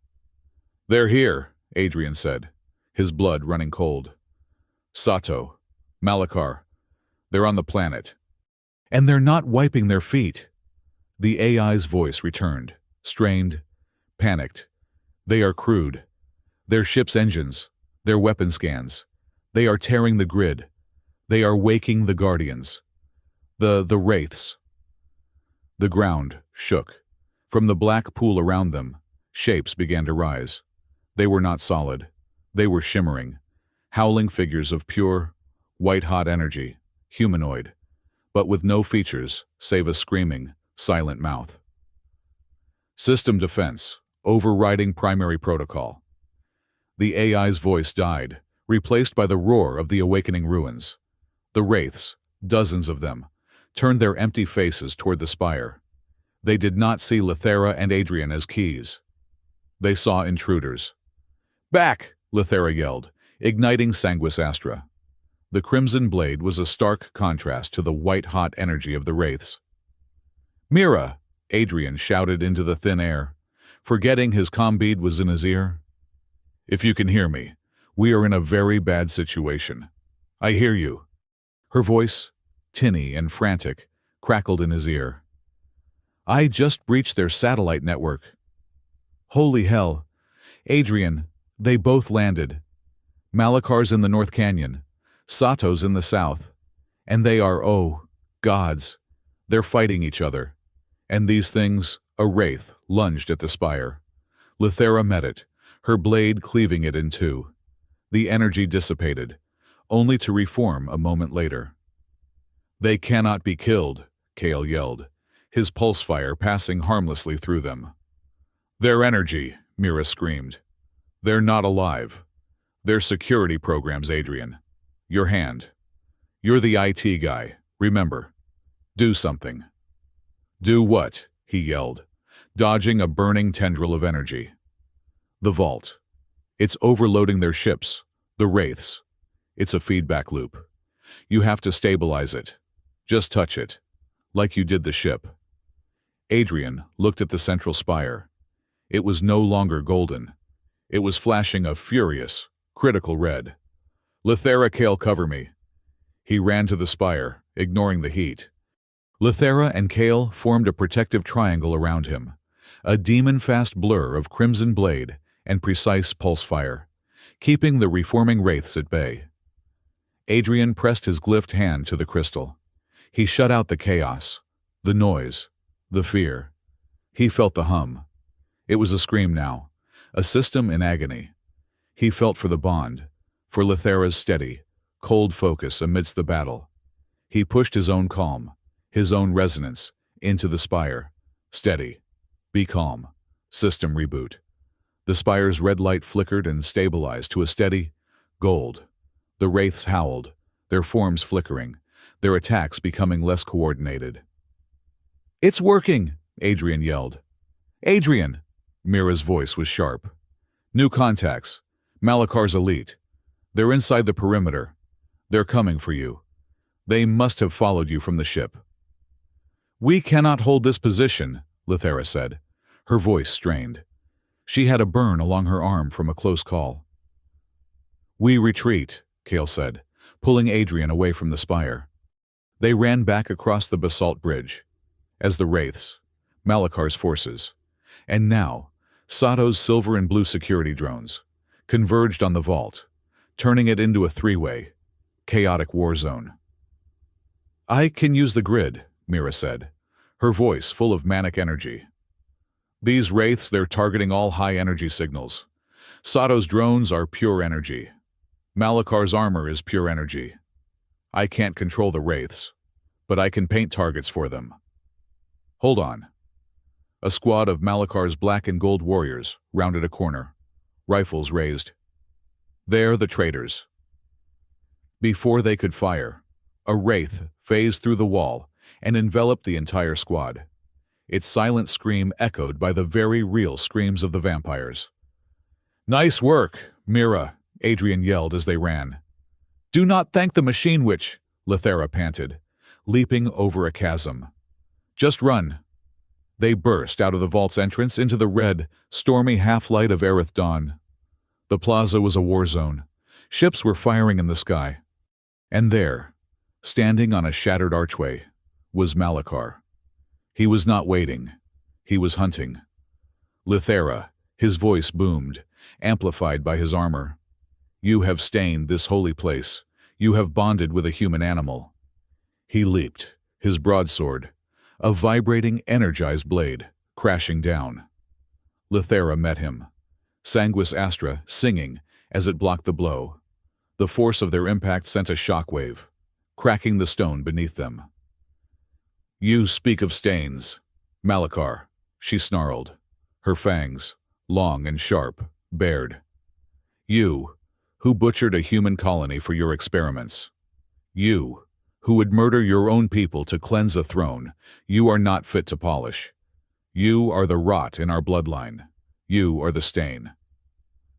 "They're here," Adrian said, his blood running cold. "Sato, Malakar, they're on the planet. And they're not wiping their feet." The AI's voice returned, strained, panicked. "They are crude. Their ship's engines, their weapon scans. They are tearing the grid. They are waking the Guardians. The Wraiths." The ground shook. From the black pool around them, shapes began to rise. They were not solid. They were shimmering, howling figures of pure, white-hot energy, humanoid, but with no features save a screaming, silent mouth. "System defense, overriding primary protocol." The AI's voice died, replaced by the roar of the awakening ruins. The Wraiths, dozens of them, turned their empty faces toward the spire. They did not see Lithera and Adrian as keys. They saw intruders. "Back!" Lithera yelled, igniting Sanguis Astra. The crimson blade was a stark contrast to the white-hot energy of the Wraiths. "Mira!" Adrian shouted into the thin air, forgetting his comm-bead was in his ear. "If you can hear me, we are in a very bad situation. I hear you." Her voice, tinny and frantic, crackled in his ear. "I just breached their satellite network." "Holy hell. Adrian, they both landed. Malakar's in the North Canyon, Sato's in the south, and they are, oh, gods. They're fighting each other. And these things," a wraith lunged at the spire. Lithera met it, her blade cleaving it in two. The energy dissipated, only to reform a moment later. "They cannot be killed," Kale yelled, his pulse fire passing harmlessly through them. "Their energy," Mira screamed. "They're not alive. They're security programs, Adrian. Your hand. You're the IT guy, remember. Do something." "Do what?" he yelled, dodging a burning tendril of energy. "The vault. It's overloading their ships, the Wraiths. It's a feedback loop. You have to stabilize it. Just touch it, like you did the ship." Adrian looked at the central spire. It was no longer golden. It was flashing a furious, critical red. "Lithera, Kale, cover me." He ran to the spire, ignoring the heat. Lithera and Kale formed a protective triangle around him, a demon-fast blur of crimson blade and precise pulse fire, keeping the reforming wraiths at bay. Adrian pressed his glyphed hand to the crystal. He shut out the chaos, the noise, the fear. He felt the hum. It was a scream now, a system in agony. He felt for the bond, for Lithera's steady, cold focus amidst the battle. He pushed his own calm, his own resonance, into the spire. Steady. Be calm. System reboot. The spire's red light flickered and stabilized to a steady gold. The wraiths howled, their forms flickering, their attacks becoming less coordinated. "It's working!" Adrian yelled. "Adrian!" Mira's voice was sharp. "New contacts. Malakar's elite. They're inside the perimeter. They're coming for you. They must have followed you from the ship." "We cannot hold this position," Lithera said, her voice strained. She had a burn along her arm from a close call. "We retreat," Kale said, pulling Adrian away from the spire. They ran back across the basalt bridge, as the Wraiths, Malakar's forces, and now Sato's silver and blue security drones, converged on the vault, turning it into a three-way, chaotic war zone. "I can use the grid," Mira said, her voice full of manic energy. "These wraiths, they're targeting all high-energy signals. Sato's drones are pure energy. Malakar's armor is pure energy. I can't control the wraiths, but I can paint targets for them. Hold on. A squad of Malakar's black and gold warriors rounded a corner, rifles raised. They're the traitors. Before they could fire, a wraith phased through the wall and enveloped the entire squad. Its silent scream echoed by the very real screams of the vampires. "Nice work, Mira," Adrian yelled as they ran. "Do not thank the machine witch," Lithera panted, leaping over a chasm. "Just run." They burst out of the vault's entrance into the red, stormy half-light of Aerith dawn. The plaza was a war zone. Ships were firing in the sky. And there, standing on a shattered archway, was Malakar. He was not waiting. He was hunting. Lithera, his voice boomed, amplified by his armor. "You have stained this holy place. You have bonded with a human animal." He leaped, his broadsword, a vibrating, energized blade, crashing down. Lithera met him, Sanguis Astra singing as it blocked the blow. The force of their impact sent a shockwave, cracking the stone beneath them. "You speak of stains, Malakar," she snarled, her fangs, long and sharp, bared. "You, who butchered a human colony for your experiments. You, who would murder your own people to cleanse a throne, you are not fit to polish. You are the rot in our bloodline. You are the stain."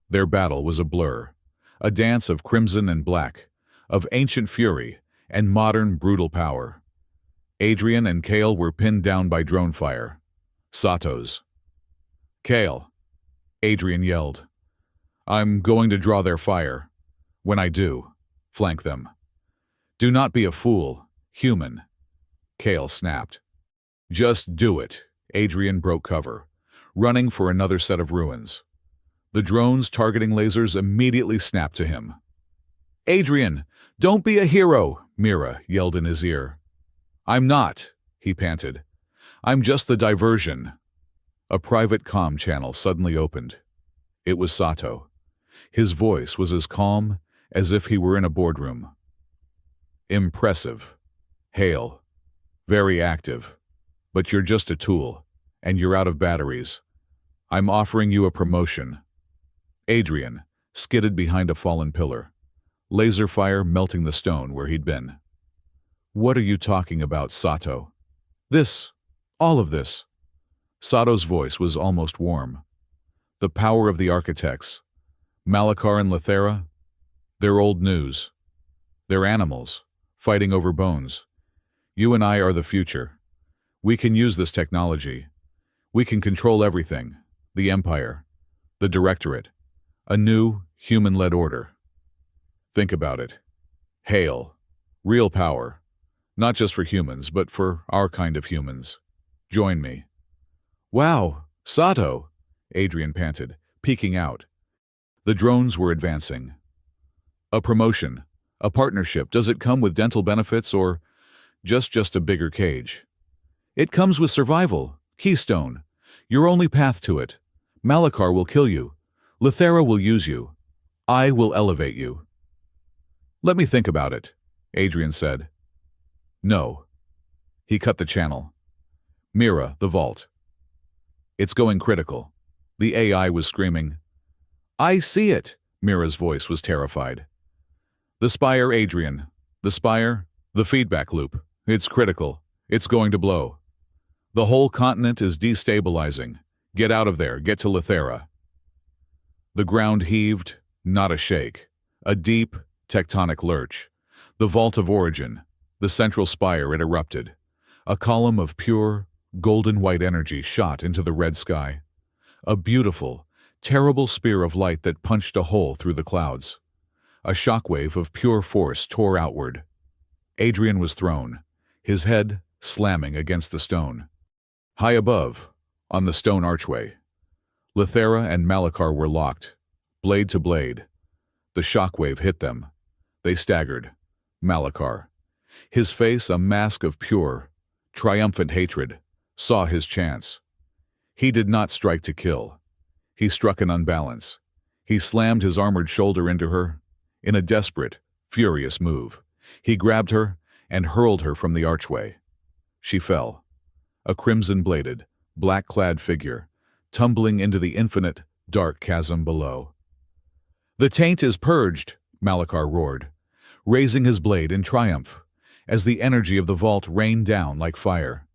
Their battle was a blur, a dance of crimson and black, of ancient fury and modern brutal power. Adrian and Kale were pinned down by drone fire. Sato's. "Kale," Adrian yelled. "I'm going to draw their fire. When I do, flank them." "Do not be a fool, human," Kale snapped. "Just do it." Adrian broke cover, running for another set of ruins. The drone's targeting lasers immediately snapped to him. "Adrian, don't be a hero," Mira yelled in his ear. "I'm not," he panted. "I'm just the diversion." A private comm channel suddenly opened. It was Sato. His voice was as calm as if he were in a boardroom. "Impressive. Hail. Very active. But you're just a tool, and you're out of batteries. I'm offering you a promotion." Adrian skidded behind a fallen pillar, laser fire melting the stone where he'd been. "What are you talking about, Sato?" All of this." Sato's voice was almost warm. "The power of the architects. Malakar and Lithera, they're old news. They're animals, fighting over bones. You and I are the future. We can use this technology. We can control everything. The Empire. The Directorate. A new, human-led order. Think about it. Hail. Real power. Not just for humans, but for our kind of humans. Join me." "Wow, Sato," Adrian panted, peeking out. The drones were advancing. "A promotion. A partnership. Does it come with dental benefits or just a bigger cage?" "It comes with survival. Keystone. Your only path to it. Malakar will kill you. Lithera will use you. I will elevate you." "Let me think about it," Adrian said. "No." He cut the channel. "Mira, the vault. It's going critical." The AI was screaming. "I see it." Mira's voice was terrified. "The spire, Adrian. The spire, the feedback loop. It's critical. It's going to blow. The whole continent is destabilizing. Get out of there. Get to Lithera." The ground heaved, not a shake. A deep, tectonic lurch. The vault of origin, the central spire, it erupted. A column of pure, golden-white energy shot into the red sky. A beautiful, terrible spear of light that punched a hole through the clouds. A shockwave of pure force tore outward. Adrian was thrown, his head slamming against the stone. High above, on the stone archway, Lithera and Malakar were locked, blade to blade. The shockwave hit them. They staggered. Malakar, his face a mask of pure, triumphant hatred, saw his chance. He did not strike to kill. He struck an unbalance. He slammed his armored shoulder into her. In a desperate, furious move, he grabbed her and hurled her from the archway. She fell, a crimson-bladed, black-clad figure, tumbling into the infinite, dark chasm below. "The taint is purged," Malachar roared, raising his blade in triumph, as the energy of the vault rained down like fire.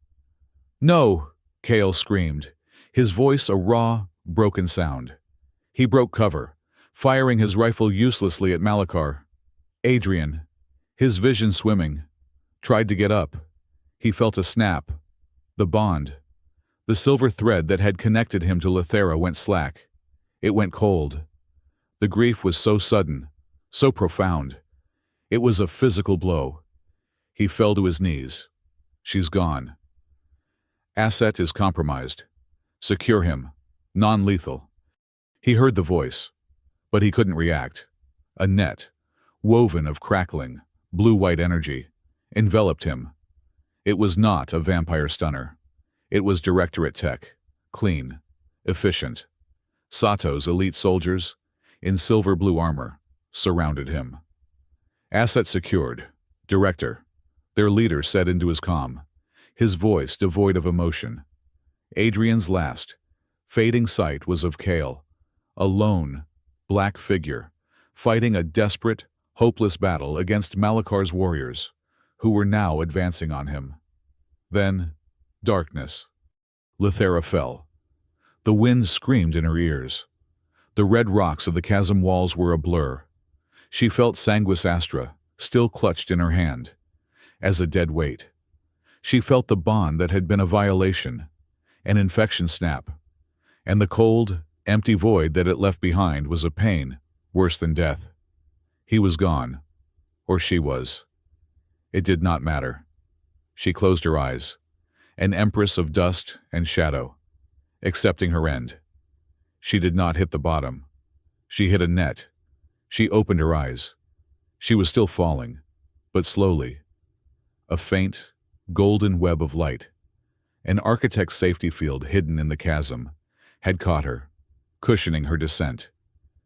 "No!" Kale screamed, his voice a raw, broken sound. He broke cover, firing his rifle uselessly at Malachar. Adrian, his vision swimming, tried to get up. He felt a snap. The bond, the silver thread that had connected him to Lithera, went slack. It went cold. The grief was so sudden, so profound. It was a physical blow. He fell to his knees. "She's gone. Asset is compromised. Secure him. Non-lethal." He heard the voice, but he couldn't react. A net, woven of crackling, blue-white energy, enveloped him. It was not a vampire stunner. It was Directorate tech, clean, efficient. Sato's elite soldiers, in silver-blue armor, surrounded him. "Asset secured. Director," their leader said into his comm, his voice devoid of emotion. Adrian's last, fading sight was of Kale, a lone, black figure, fighting a desperate, hopeless battle against Malachar's warriors, who were now advancing on him. Then, darkness. Lithera fell. The wind screamed in her ears. The red rocks of the chasm walls were a blur. She felt Sanguis Astra, still clutched in her hand, as a dead weight. She felt the bond that had been a violation, an infection snap, and the cold, empty void that it left behind was a pain worse than death. He was gone, or she was. It did not matter. She closed her eyes, an empress of dust and shadow, accepting her end. She did not hit the bottom. She hit a net. She opened her eyes. She was still falling, but slowly. A faint, golden web of light, an architect's safety field hidden in the chasm, had caught her, cushioning her descent.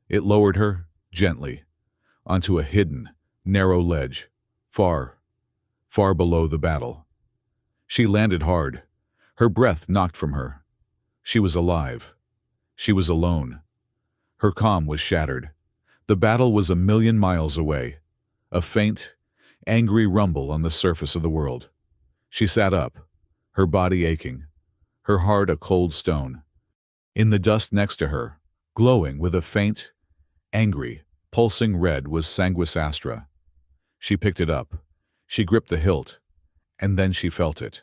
It lowered her, gently, onto a hidden, narrow ledge, far, far below the battle. She landed hard, her breath knocked from her. She was alive. She was alone. Her calm was shattered. The battle was 1,000,000 miles away, a faint, angry rumble on the surface of the world. She sat up, her body aching, her heart a cold stone. In the dust next to her, glowing with a faint, angry, pulsing red, was Sanguis Astra. She picked it up. She gripped the hilt, and then she felt it.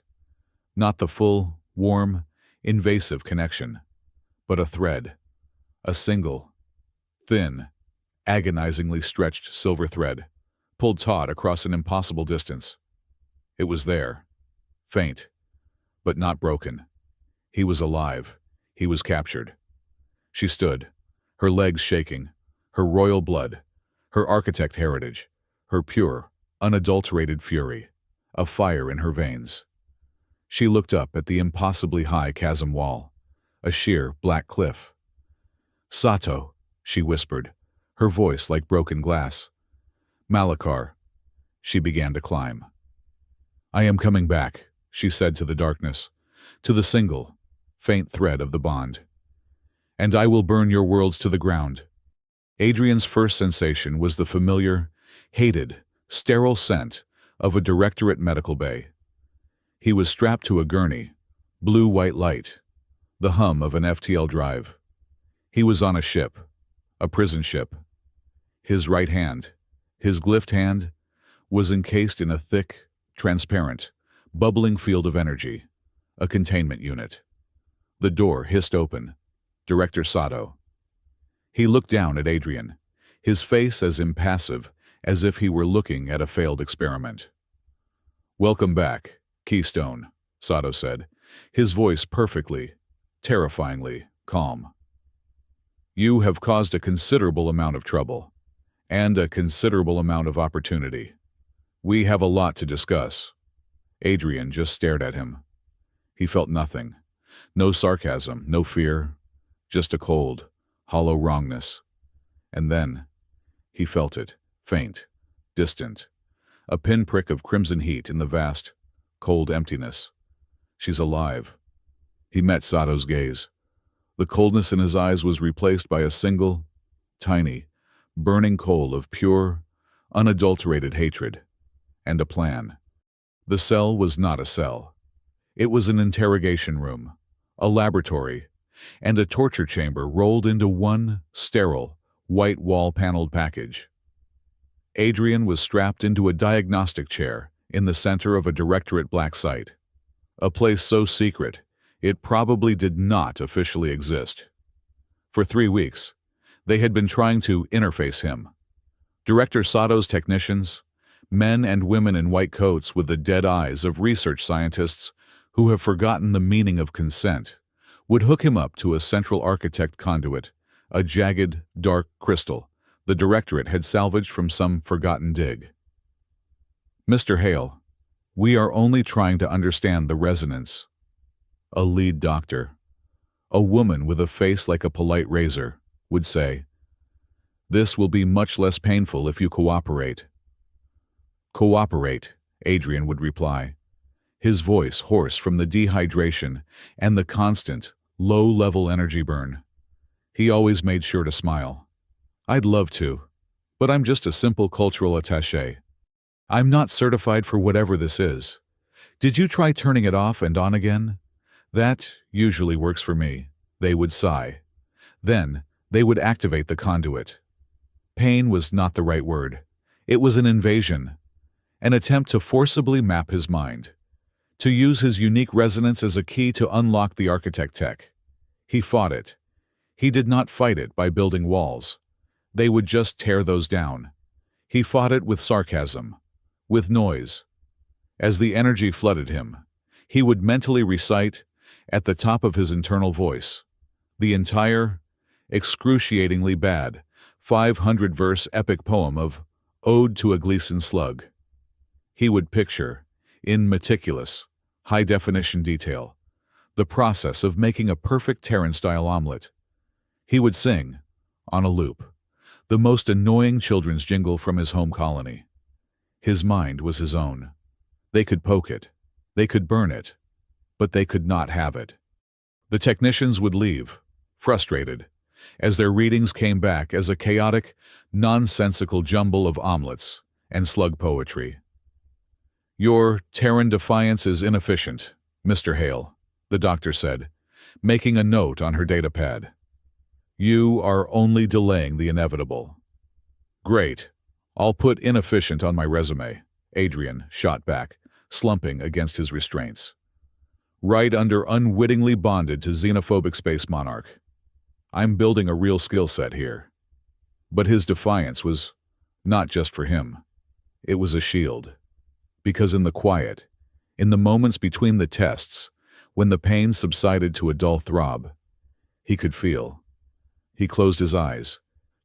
Not the full, warm, invasive connection, but a thread, a single, thin, agonizingly stretched silver thread, pulled taut across an impossible distance. It was there, faint, but not broken. He was alive. He was captured. She stood, her legs shaking, her royal blood, her architect heritage, her pure, unadulterated fury, a fire in her veins. She looked up at the impossibly high chasm wall, a sheer black cliff. "Sato," she whispered, her voice like broken glass. "Malachar." She began to climb. "I am coming back," she said to the darkness, to the single, faint thread of the bond. "And I will burn your worlds to the ground." Adrian's first sensation was the familiar, hated, sterile scent of a Directorate medical bay. He was strapped to a gurney, blue-white light, the hum of an FTL drive. He was on a ship, a prison ship. His right hand, his glyphed hand, was encased in a thick, transparent, bubbling field of energy, a containment unit. The door hissed open. Director Sato. He looked down at Adrian, his face as impassive as if he were looking at a failed experiment. "Welcome back, Keystone," Sato said, his voice perfectly, terrifyingly calm. "You have caused a considerable amount of trouble, and a considerable amount of opportunity. We have a lot to discuss." Adrian just stared at him. He felt nothing. No sarcasm, no fear, just a cold, hollow wrongness. And then he felt it, faint, distant, a pinprick of crimson heat in the vast, cold emptiness. She's alive. He met Sato's gaze. The coldness in his eyes was replaced by a single, tiny, burning coal of pure, unadulterated hatred, and a plan. The cell was not a cell. It was an interrogation room, a laboratory, and a torture chamber rolled into one sterile, white wall-paneled package. Adrian was strapped into a diagnostic chair in the center of a directorate black site, a place so secret it probably did not officially exist. For 3 weeks, they had been trying to interface him. Director Sato's technicians, men and women in white coats with the dead eyes of research scientists who have forgotten the meaning of consent, would hook him up to a central architect conduit, a jagged, dark crystal the directorate had salvaged from some forgotten dig. "Mr. Hale, we are only trying to understand the resonance." A lead doctor, a woman with a face like a polite razor, would say, "This will be much less painful if you cooperate." "Cooperate," Adrian would reply, his voice hoarse from the dehydration and the constant, low-level energy burn. He always made sure to smile. "I'd love to, but I'm just a simple cultural attaché. I'm not certified for whatever this is. Did you try turning it off and on again? That usually works for me," they would sigh. Then, they would activate the conduit. Pain was not the right word. It was an invasion, an attempt to forcibly map his mind, to use his unique resonance as a key to unlock the architect tech. He fought it. He did not fight it by building walls. They would just tear those down. He fought it with sarcasm, with noise. As the energy flooded him, he would mentally recite, at the top of his internal voice, the entire, excruciatingly bad, 500-verse epic poem of Ode to a Gleason Slug. He would picture, in meticulous, high-definition detail, the process of making a perfect Terran-style omelet. He would sing, on a loop, the most annoying children's jingle from his home colony. His mind was his own. They could poke it, they could burn it, but they could not have it. The technicians would leave, frustrated, as their readings came back as a chaotic, nonsensical jumble of omelets and slug poetry. "Your Terran defiance is inefficient, Mr. Hale," the doctor said, making a note on her datapad. "You are only delaying the inevitable." "Great. I'll put inefficient on my resume," Adrian shot back, slumping against his restraints. "Right under unwittingly bonded to xenophobic space monarch. I'm building a real skill set here." But his defiance was not just for him. It was a shield. Because in the quiet, in the moments between the tests, when the pain subsided to a dull throb, he could feel. He closed his eyes,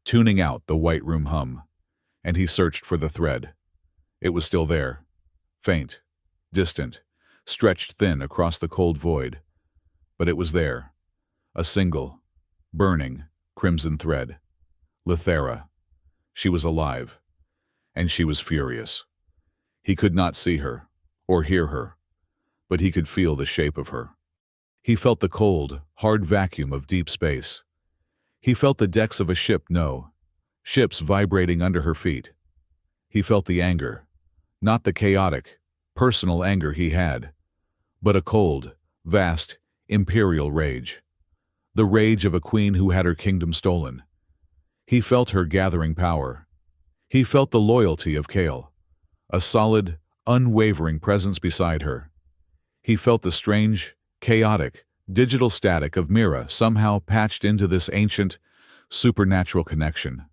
tuning out the white room hum, and he searched for the thread. It was still there, faint, distant, stretched thin across the cold void. But it was there, a single, burning, crimson thread. Lithera. She was alive, and she was furious. He could not see her, or hear her, but he could feel the shape of her. He felt the cold, hard vacuum of deep space. He felt the decks of a ship ships vibrating under her feet. He felt the anger, not the chaotic, personal anger he had, but a cold, vast, imperial rage. The rage of a queen who had her kingdom stolen. He felt her gathering power. He felt the loyalty of Kale, a solid, unwavering presence beside her. He felt the strange, chaotic, digital static of Mira somehow patched into this ancient, supernatural connection.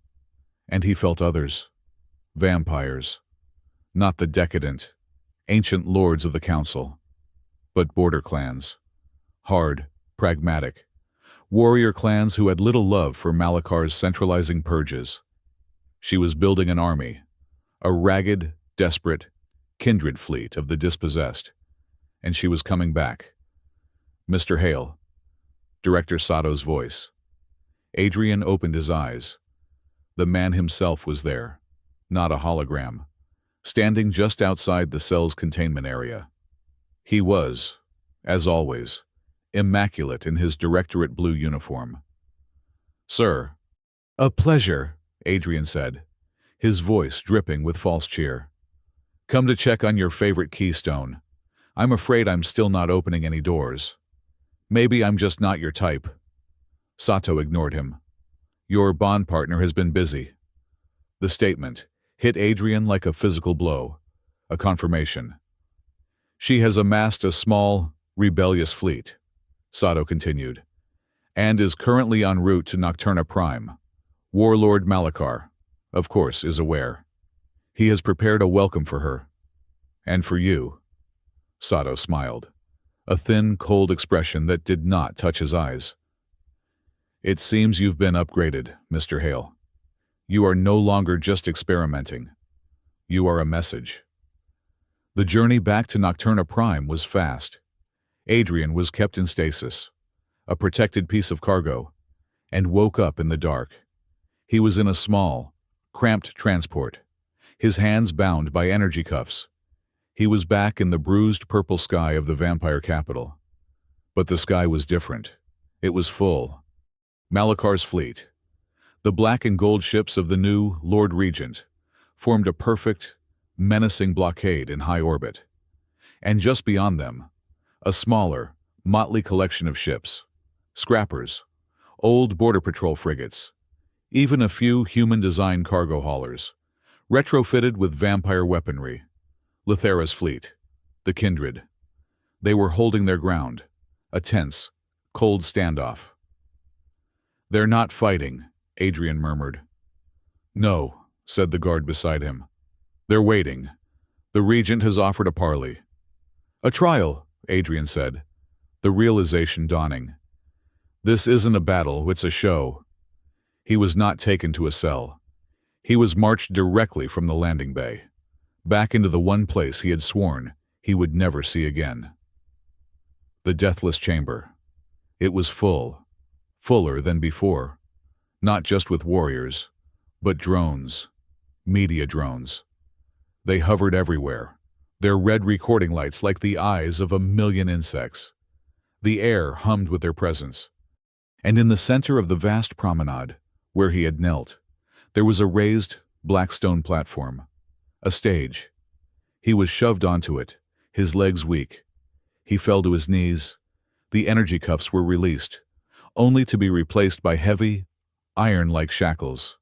And he felt others. Vampires. Not the decadent, ancient lords of the council, but border clans. Hard, pragmatic. Warrior clans who had little love for Malakar's centralizing purges. She was building an army, a ragged, desperate, kindred fleet of the dispossessed, and she was coming back. "Mr. Hale," Director Sato's voice. Adrian opened his eyes. The man himself was there, not a hologram, standing just outside the cell's containment area. He was, as always, immaculate in his directorate blue uniform. "Sir." "A pleasure," Adrian said, his voice dripping with false cheer. "Come to check on your favorite keystone. I'm afraid I'm still not opening any doors. Maybe I'm just not your type." Sato ignored him. "Your bond partner has been busy." The statement hit Adrian like a physical blow, a confirmation. "She has amassed a small, rebellious fleet," Sato continued, "and is currently en route to Nocturna Prime. Warlord Malachar, of course, is aware. He has prepared a welcome for her. And for you." Sato smiled, a thin, cold expression that did not touch his eyes. "It seems you've been upgraded, Mr. Hale. You are no longer just experimenting. You are a message." The journey back to Nocturna Prime was fast. Adrian was kept in stasis, a protected piece of cargo, and woke up in the dark. He was in a small, cramped transport, his hands bound by energy cuffs. He was back in the bruised purple sky of the vampire capital. But the sky was different. It was full. Malachar's fleet, the black and gold ships of the new Lord Regent, formed a perfect, menacing blockade in high orbit. And just beyond them, a smaller, motley collection of ships, scrappers, old border patrol frigates, even a few human-designed cargo haulers, retrofitted with vampire weaponry. Lithera's fleet, the Kindred. They were holding their ground, a tense, cold standoff. "They're not fighting," Adrian murmured. "No," said the guard beside him. "They're waiting. The Regent has offered a parley." "A trial," Adrian said, the realization dawning. "This isn't a battle, it's a show." He was not taken to a cell. He was marched directly from the landing bay, back into the one place he had sworn he would never see again. The deathless chamber. It was full, fuller than before, not just with warriors, but drones, media drones. They hovered everywhere, their red recording lights like the eyes of a million insects. The air hummed with their presence. And in the center of the vast promenade, where he had knelt, there was a raised, black stone platform, a stage. He was shoved onto it, his legs weak. He fell to his knees. The energy cuffs were released, only to be replaced by heavy, iron-like shackles.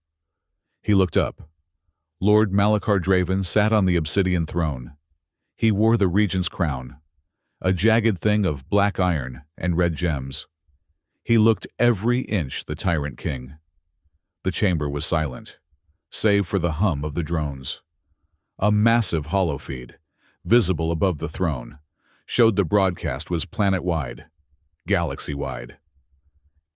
He looked up. Lord Malachar Draven sat on the obsidian throne. He wore the Regent's crown, a jagged thing of black iron and red gems. He looked every inch the Tyrant King. The chamber was silent, save for the hum of the drones. A massive holofeed, visible above the throne, showed the broadcast was planet-wide, galaxy-wide.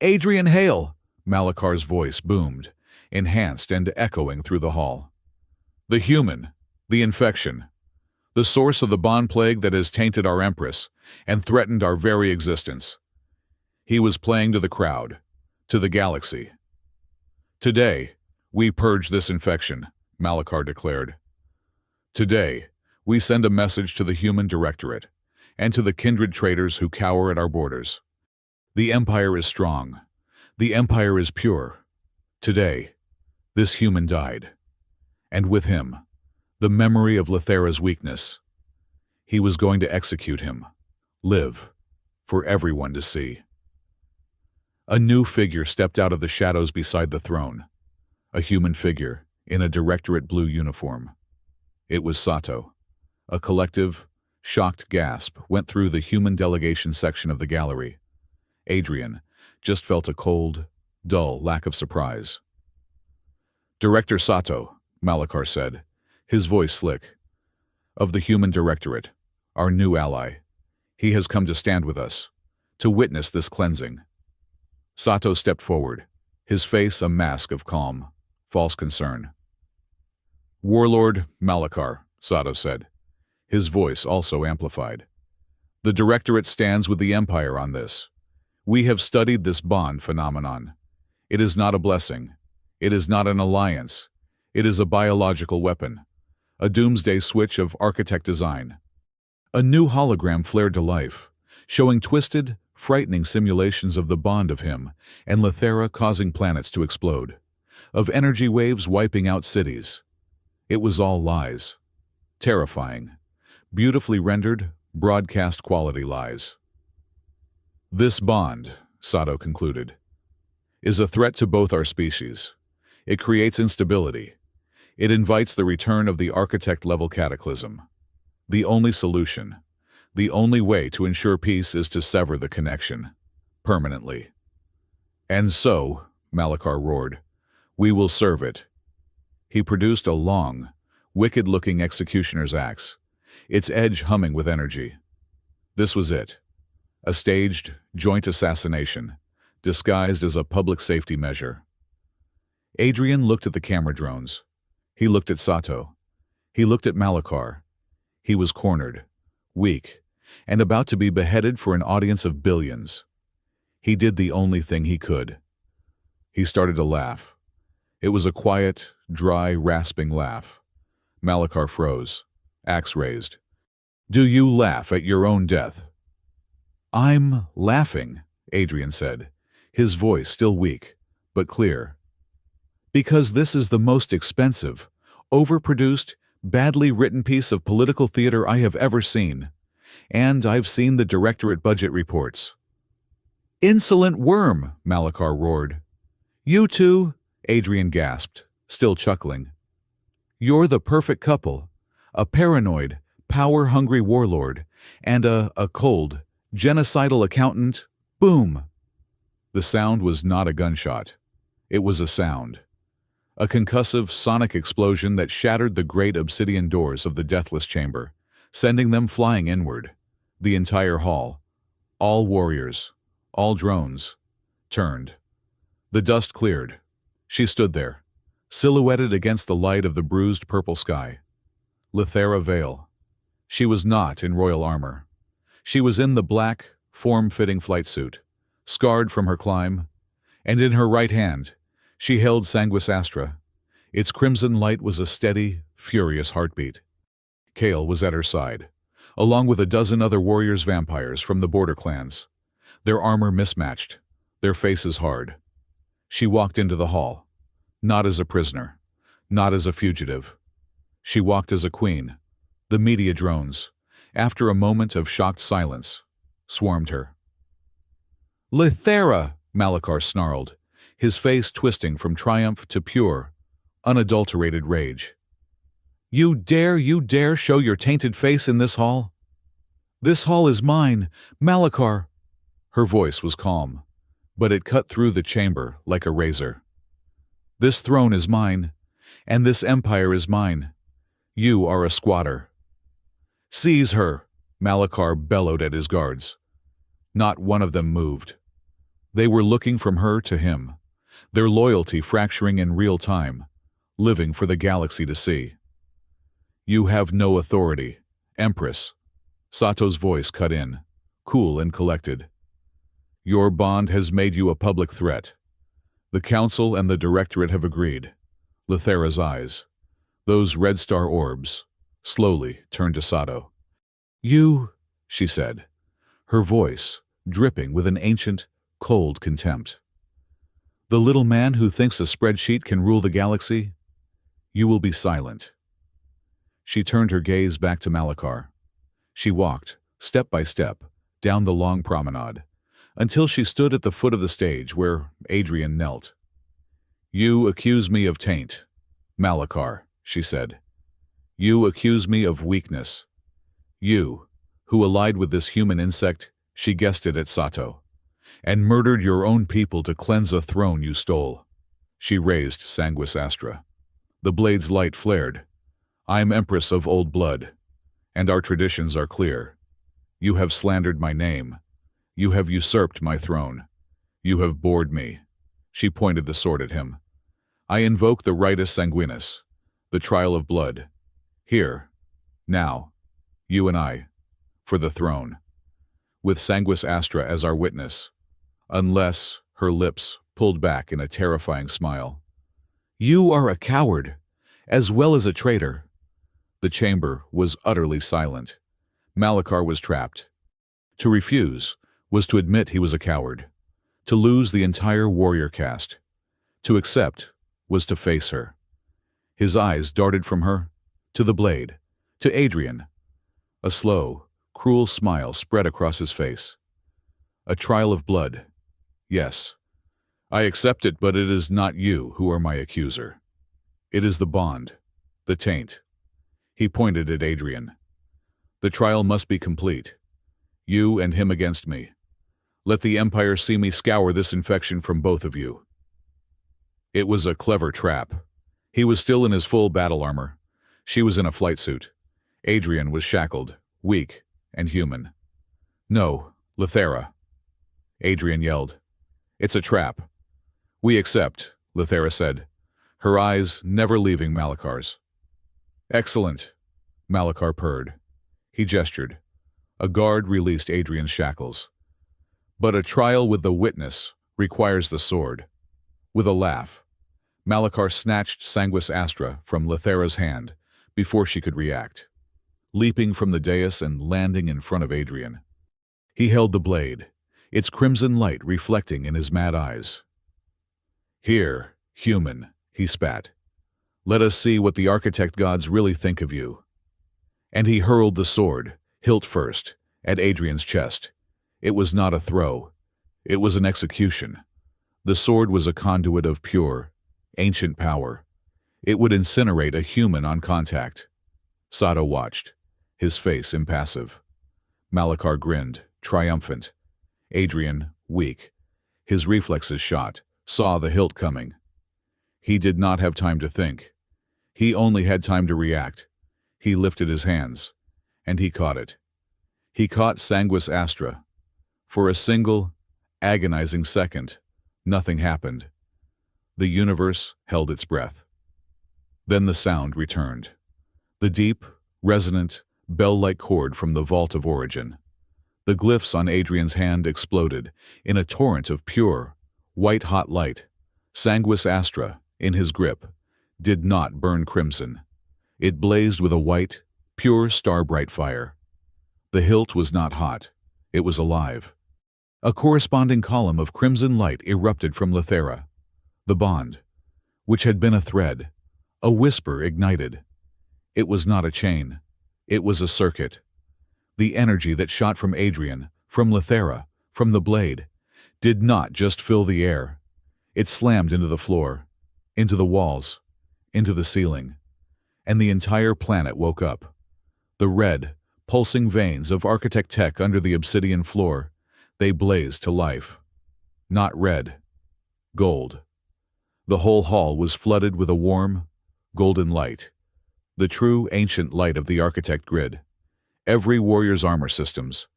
"Adrian Hale!" Malachar's voice boomed, enhanced and echoing through the hall. "The human, the infection, the source of the bond plague that has tainted our Empress and threatened our very existence." He was playing to the crowd, to the galaxy. "Today, we purge this infection," Malachar declared. "Today, we send a message to the human directorate and to the kindred traitors who cower at our borders. The Empire is strong. The Empire is pure. Today, this human died. And with him, the memory of Lithera's weakness. He was going to execute him, live, for everyone to see." A new figure stepped out of the shadows beside the throne, a human figure in a directorate blue uniform. It was Sato. A collective, shocked gasp went through the human delegation section of the gallery. Adrian just felt a cold, dull lack of surprise. "Director Sato," Malachar said, his voice slick, "of the Human Directorate, our new ally. He has come to stand with us, to witness this cleansing." Sato stepped forward, his face a mask of calm, false concern. "Warlord Malachar," Sato said, his voice also amplified. "The Directorate stands with the Empire on this. We have studied this bond phenomenon. It is not a blessing. It is not an alliance. It is a biological weapon, a doomsday switch of architect design. A new hologram flared to life, showing twisted, frightening simulations of the bond of him and Lethera causing planets to explode, of energy waves wiping out cities. It was all lies. Terrifying. Beautifully rendered, broadcast-quality lies. This bond, Sato concluded, is a threat to both our species. It creates instability. It invites the return of the architect-level cataclysm. The only solution, the only way to ensure peace is to sever the connection, permanently. And so, Malachar roared, we will serve it. He produced a long, wicked-looking executioner's axe, its edge humming with energy. This was it. A staged, joint assassination, disguised as a public safety measure. Adrian looked at the camera drones. He looked at Sato. He looked at Malachar. He was cornered, weak, and about to be beheaded for an audience of billions. He did the only thing he could. He started to laugh. It was a quiet, dry, rasping laugh. Malachar froze, axe raised. Do you laugh at your own death? I'm laughing, Adrian said, his voice still weak, but clear. Because this is the most expensive, overproduced, badly written piece of political theater I have ever seen. And I've seen the directorate budget reports. Insolent worm, Malachar roared. You two, Adrian gasped, still chuckling. You're the perfect couple, a paranoid, power-hungry warlord, and a cold, genocidal accountant. Boom! The sound was not a gunshot. It was a sound. A concussive, sonic explosion that shattered the great obsidian doors of the deathless chamber, sending them flying inward. The entire hall, all warriors, all drones, turned. The dust cleared. She stood there, silhouetted against the light of the bruised purple sky. Lethera Vale. She was not in royal armor. She was in the black, form-fitting flight suit, scarred from her climb, and in her right hand, she held Sanguis Astra. Its crimson light was a steady, furious heartbeat. Kale was at her side, along with a dozen other warriors vampires from the border clans, their armor mismatched, their faces hard. She walked into the hall, not as a prisoner, not as a fugitive. She walked as a queen. The media drones, after a moment of shocked silence, swarmed her. Lethera, Malachar snarled, his face twisting from triumph to pure, unadulterated rage. You dare show your tainted face in this hall? This hall is mine, Malachar. Her voice was calm, but it cut through the chamber like a razor. This throne is mine, and this empire is mine. You are a squatter. Seize her, Malachar bellowed at his guards. Not one of them moved. They were looking from her to him, their loyalty fracturing in real time, living for the galaxy to see. You have no authority, Empress. Sato's voice cut in, cool and collected. Your bond has made you a public threat. The Council and the Directorate have agreed. Lethera's eyes, those red star orbs, slowly turned to Sato. You, she said, her voice dripping with an ancient, cold contempt. The little man who thinks a spreadsheet can rule the galaxy? You will be silent. She turned her gaze back to Malachar. She walked, step by step, down the long promenade, until she stood at the foot of the stage where Adrian knelt. You accuse me of taint, Malachar, she said. You accuse me of weakness. You, who allied with this human insect, she guessed it at Sato, and murdered your own people to cleanse a throne you stole. She raised Sanguis Astra. The blade's light flared. I'm Empress of old blood, and our traditions are clear. You have slandered my name. You have usurped my throne. You have bored me. She pointed the sword at him. I invoke the ritus sanguinis, the trial of blood. Here, now, you and I, for the throne, with Sanguis Astra as our witness, unless, her lips pulled back in a terrifying smile. You are a coward, as well as a traitor. The chamber was utterly silent. Malachar was trapped. To refuse was to admit he was a coward, to lose the entire warrior caste. To accept was to face her. His eyes darted from her to the blade, to Adrian. A slow, cruel smile spread across his face. A trial of blood. Yes, I accept it, but it is not you who are my accuser. It is the bond, the taint. He pointed at Adrian. The trial must be complete. You and him against me. Let the Empire see me scour this infection from both of you. It was a clever trap. He was still in his full battle armor. She was in a flight suit. Adrian was shackled, weak, and human. No, Lithera. Adrian yelled. It's a trap. We accept, Lithera said, her eyes never leaving Malachar's. Excellent, Malachar purred. He gestured. A guard released Adrian's shackles. But a trial with the witness requires the sword. With a laugh, Malachar snatched Sanguis Astra from Lithera's hand before she could react, leaping from the dais and landing in front of Adrian. He held the blade, its crimson light reflecting in his mad eyes. Here, human, he spat. Let us see what the architect gods really think of you. And he hurled the sword, hilt first, at Adrian's chest. It was not a throw. It was an execution. The sword was a conduit of pure, ancient power. It would incinerate a human on contact. Sato watched, his face impassive. Malachar grinned, triumphant. Adrian, weak, his reflexes shot, saw the hilt coming. He did not have time to think. He only had time to react. He lifted his hands, and he caught it. He caught Sanguis Astra. For a single, agonizing second, nothing happened. The universe held its breath. Then the sound returned. The deep, resonant, bell-like chord from the vault of origin. The glyphs on Adrian's hand exploded in a torrent of pure, white-hot light. Sanguis Astra, in his grip, did not burn crimson. It blazed with a white, pure star-bright fire. The hilt was not hot. It was alive. A corresponding column of crimson light erupted from Lithera. The bond, which had been a thread, a whisper ignited. It was not a chain. It was a circuit. The energy that shot from Adrian, from Lithera, from the blade, did not just fill the air. It slammed into the floor, into the walls, into the ceiling. And the entire planet woke up. The red, pulsing veins of architect tech under the obsidian floor, they blazed to life. Not red, gold. The whole hall was flooded with a warm, golden light. The true ancient light of the architect grid. Every warrior's armor systems,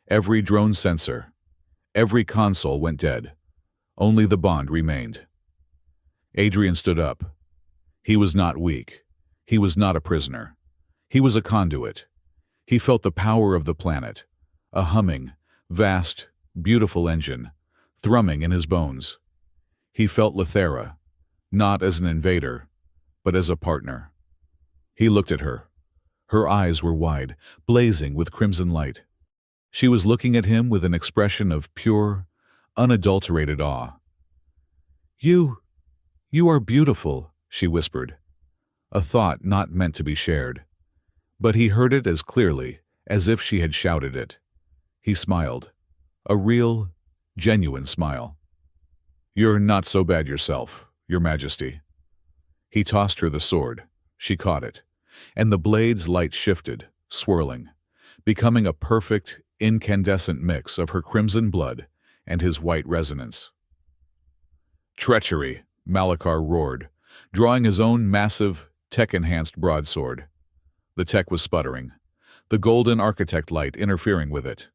every drone sensor, every console went dead. Only the bond remained. Adrian stood up. He was not weak. He was not a prisoner. He was a conduit. He felt the power of the planet, a humming, vast, beautiful engine, thrumming in his bones. He felt Lithera, not as an invader, but as a partner. He looked at her. Her eyes were wide, blazing with crimson light. She was looking at him with an expression of pure, unadulterated awe. You are beautiful," she whispered, a thought not meant to be shared. But he heard it as clearly as if she had shouted it. He smiled, a real, genuine smile. "You're not so bad yourself, Your Majesty." He tossed her the sword. She caught it, and the blade's light shifted, swirling, becoming a perfect, incandescent mix of her crimson blood and his white resonance. "Treachery," Malachar roared, drawing his own massive, tech-enhanced broadsword. The tech was sputtering, the golden architect light interfering with it.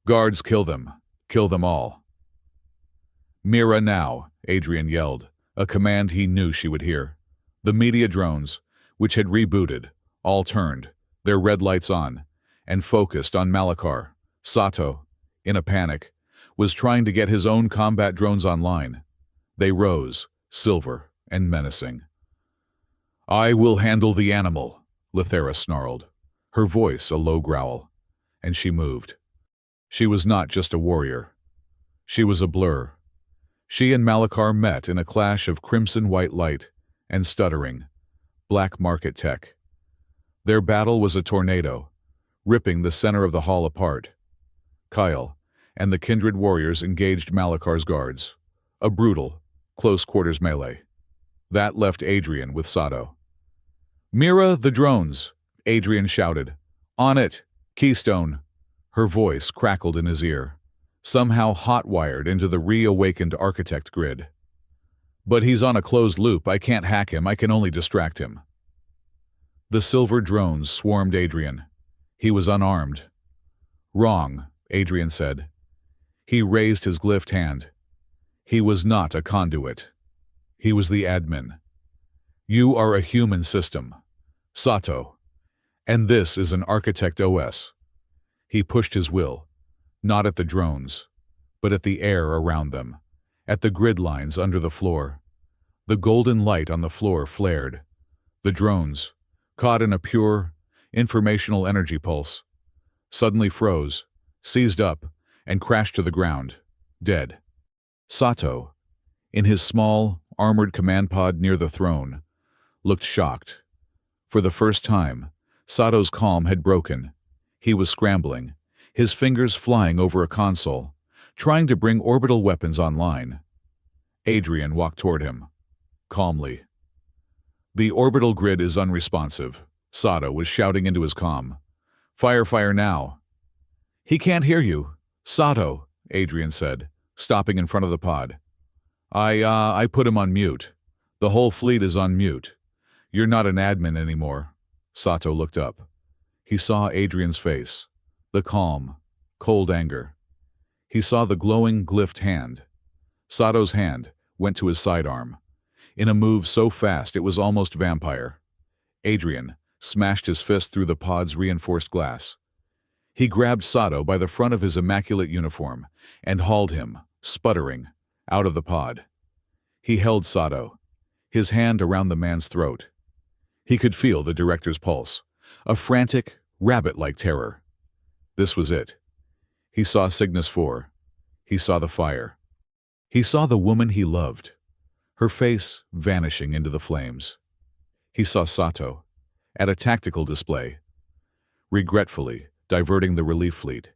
"Guards, kill them all." "Mira now," Adrian yelled, a command he knew she would hear. The media drones, which had rebooted, all turned, their red lights on, and focused on Malachar. Sato, in a panic, was trying to get his own combat drones online. They rose, silver and menacing. I will handle the animal, Lithera snarled, her voice a low growl, and she moved. She was not just a warrior. She was a blur. She and Malachar met in a clash of crimson-white light and stuttering, black market tech. Their battle was a tornado, ripping the center of the hall apart. Kyle and the kindred warriors engaged Malachar's guards. A brutal, close-quarters melee. That left Adrian with Sato. "Mira, the drones!" Adrian shouted. "On it! Keystone!" Her voice crackled in his ear, somehow hot-wired into the reawakened architect grid. "But he's on a closed loop. I can't hack him. I can only distract him." The silver drones swarmed Adrian. He was unarmed. "Wrong," Adrian said. He raised his glyphed hand. He was not a conduit. He was the admin. "You are a human system, Sato, and this is an Architect OS." He pushed his will, not at the drones, but at the air around them, at the grid lines under the floor. The golden light on the floor flared. The drones, caught in a pure, informational energy pulse, suddenly froze, seized up, and crashed to the ground, dead. Sato, in his small, armored command pod near the throne, looked shocked. For the first time, Sato's calm had broken. He was scrambling, his fingers flying over a console, trying to bring orbital weapons online. Adrian walked toward him, calmly. "The orbital grid is unresponsive," Sato was shouting into his comm. Fire now." "He can't hear you." "Sato," Adrian said, stopping in front of the pod. I put him on mute. The whole fleet is on mute. You're not an admin anymore." Sato looked up. He saw Adrian's face, the calm, cold anger. He saw the glowing, glyphed hand. Sato's hand went to his sidearm, in a move so fast it was almost vampire. Adrian smashed his fist through the pod's reinforced glass. He grabbed Sato by the front of his immaculate uniform and hauled him, sputtering, out of the pod. He held Sato, his hand around the man's throat. He could feel the director's pulse, a frantic, rabbit-like terror. This was it. He saw Cygnus 4. He saw the fire. He saw the woman he loved, her face vanishing into the flames. He saw Sato, at a tactical display, regretfully diverting the relief fleet.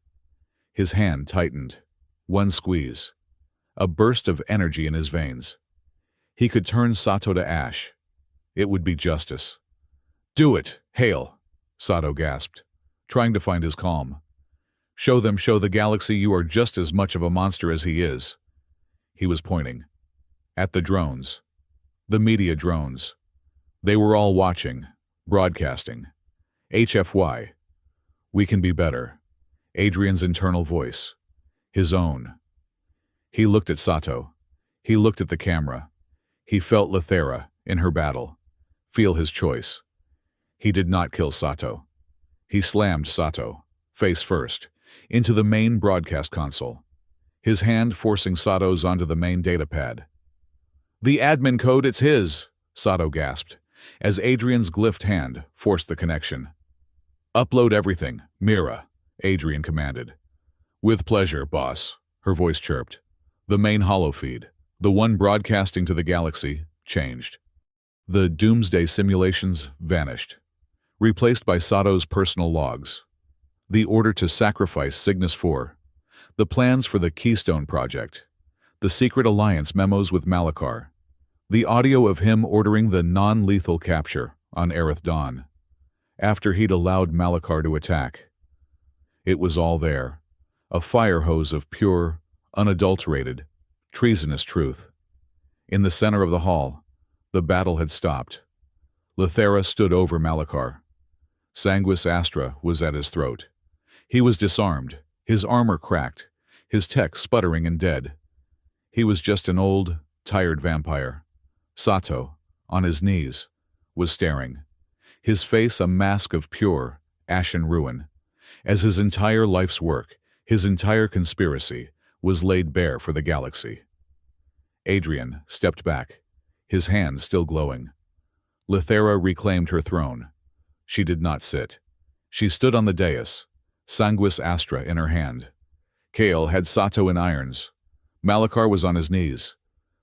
His hand tightened. One squeeze. A burst of energy in his veins. He could turn Sato to ash. It would be justice. "Do it, Hail," Sato gasped, trying to find his calm. Show the galaxy you are just as much of a monster as he is." He was pointing. At the drones. The media drones. They were all watching, broadcasting. HFY. "We can be better." Adrian's internal voice. His own. He looked at Sato. He looked at the camera. He felt Lithera, in her battle, feel his choice. He did not kill Sato. He slammed Sato, face first, into the main broadcast console, his hand forcing Sato's onto the main datapad. "The admin code, it's his," Sato gasped, as Adrian's glyphed hand forced the connection. "Upload everything, Mira," Adrian commanded. "With pleasure, boss," her voice chirped. The main holofeed, the one broadcasting to the galaxy, changed. The doomsday simulations vanished, replaced by Sato's personal logs. The order to sacrifice Cygnus 4, the plans for the Keystone Project, the secret alliance memos with Malachar, the audio of him ordering the non-lethal capture on Aerith Dawn, after he'd allowed Malachar to attack. It was all there, a fire hose of pure, unadulterated, treasonous truth. In the center of the hall, the battle had stopped. Lithera stood over Malachar. Sanguis Astra was at his throat. He was disarmed, his armor cracked, his tech sputtering and dead. He was just an old, tired vampire. Sato, on his knees, was staring, his face a mask of pure, ashen ruin, as his entire life's work, his entire conspiracy, was laid bare for the galaxy. Adrian stepped back, his hand still glowing. Lithera reclaimed her throne. She did not sit. She stood on the dais, Sanguis Astra in her hand. Kale had Sato in irons. Malachar was on his knees.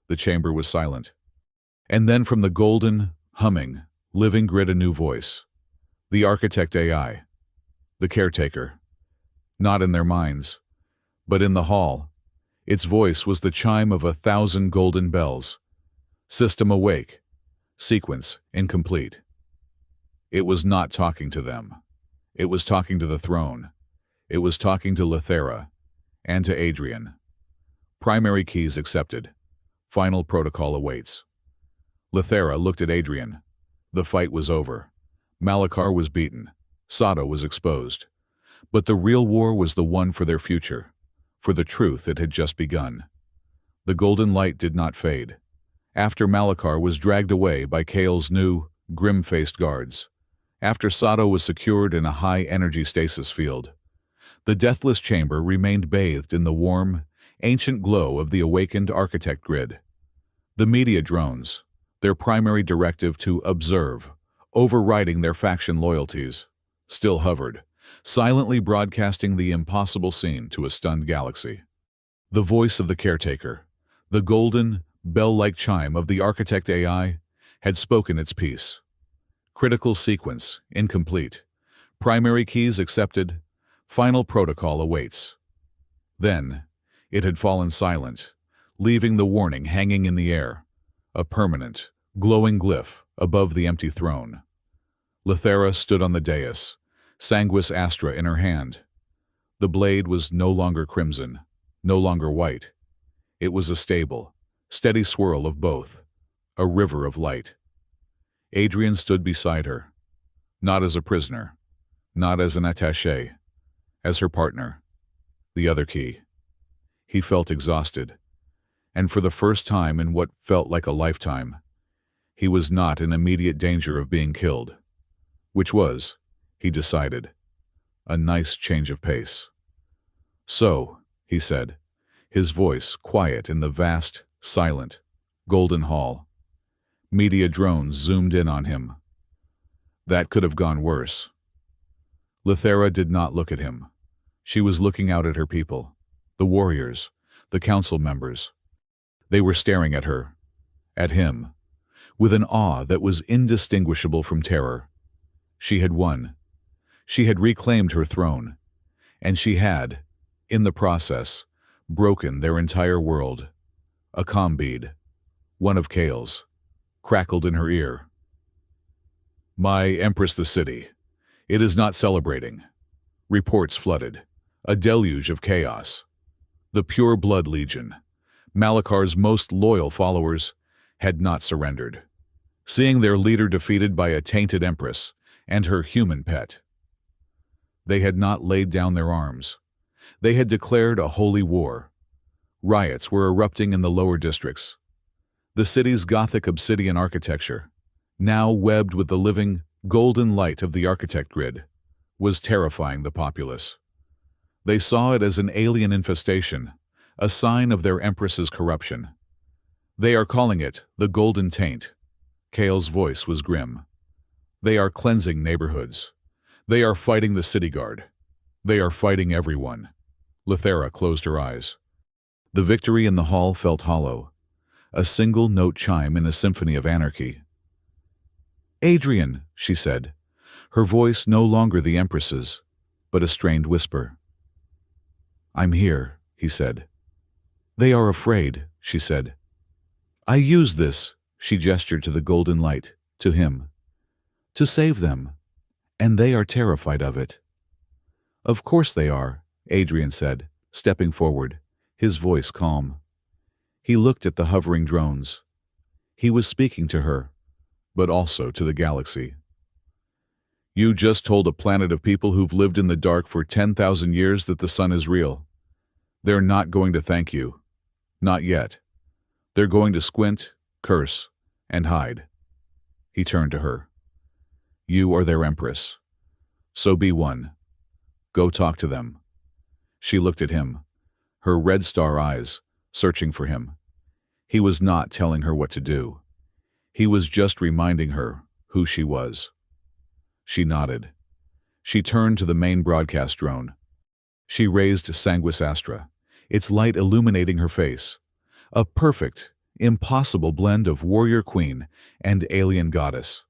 The chamber was silent. And then from the golden, humming, living grid a new voice. The architect AI. The caretaker. Not in their minds, but in the hall. Its voice was the chime of 1,000 golden bells. System awake. Sequence incomplete. It was not talking to them. It was talking to the throne. It was talking to Lithera and to Adrian. Primary keys accepted. Final protocol awaits. Lithera looked at Adrian. The fight was over. Malachar was beaten. Sato was exposed. But the real war was the one for their future. For the truth, it had just begun. The golden light did not fade. After Malachar was dragged away by Kale's new, grim-faced guards. After Sato was secured in a high-energy stasis field. The deathless chamber remained bathed in the warm, ancient glow of the awakened architect grid. The media drones, their primary directive to observe, overriding their faction loyalties, still hovered, silently broadcasting the impossible scene to a stunned galaxy. The voice of the caretaker, the golden, bell-like chime of the architect AI, had spoken its piece. Critical sequence incomplete. Primary keys accepted. Final protocol awaits. Then, it had fallen silent, leaving the warning hanging in the air, a permanent, glowing glyph above the empty throne. Lithera stood on the dais, Sanguis Astra in her hand. The blade was no longer crimson, no longer white. It was a stable, steady swirl of both, a river of light. Adrian stood beside her, not as a prisoner, not as an attaché, as her partner, the other key. He felt exhausted, and for the first time in what felt like a lifetime, he was not in immediate danger of being killed, which was, he decided, a nice change of pace. So, he said, his voice quiet in the vast, silent, golden hall. Media drones zoomed in on him. That could have gone worse. Lithera did not look at him. She was looking out at her people, the warriors, the council members. They were staring at her, at him, with an awe that was indistinguishable from terror. She had won. She had reclaimed her throne, and she had, in the process, broken their entire world. A comm bead, one of Kale's, crackled in her ear. My Empress the city. It is not celebrating. Reports flooded. A deluge of chaos. The Pure Blood Legion, Malachar's most loyal followers, had not surrendered, seeing their leader defeated by a tainted empress and her human pet. They had not laid down their arms. They had declared a holy war. Riots were erupting in the lower districts. The city's Gothic obsidian architecture, now webbed with the living, golden light of the architect grid, was terrifying the populace. They saw it as an alien infestation, a sign of their empress's corruption. They are calling it the Golden Taint. Kale's voice was grim. They are cleansing neighborhoods. They are fighting the city guard. They are fighting everyone. Lithera closed her eyes. The victory in the hall felt hollow, a single note chime in a symphony of anarchy. Adrian, she said, her voice no longer the Empress's, but a strained whisper. I'm here, he said. They are afraid, she said. I use this, she gestured to the golden light, to him, to save them, and they are terrified of it. Of course they are, Adrian said, stepping forward, his voice calm. He looked at the hovering drones. He was speaking to her, but also to the galaxy. You just told a planet of people who've lived in the dark for 10,000 years that the sun is real. They're not going to thank you. Not yet. They're going to squint, curse, and hide. He turned to her. You are their empress. So be one. Go talk to them. She looked at him, her red star eyes, searching for him. He was not telling her what to do. He was just reminding her, who she was. She nodded. She turned to the main broadcast drone. She raised Sanguis Astra, its light illuminating her face. A perfect, impossible blend of warrior queen and alien goddess.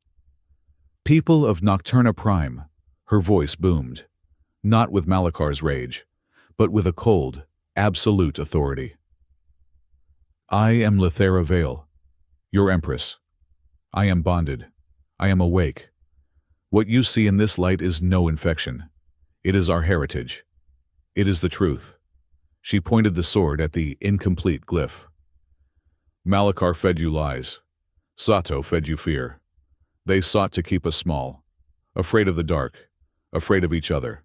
People of Nocturna Prime, her voice boomed, not with Malakar's rage, but with a cold, absolute authority. I am Lithera Vale, your empress. I am bonded. I am awake. What you see in this light is no infection. It is our heritage. It is the truth. She pointed the sword at the incomplete glyph. Malakar fed you lies. Sato fed you fear. They sought to keep us small, afraid of the dark, afraid of each other.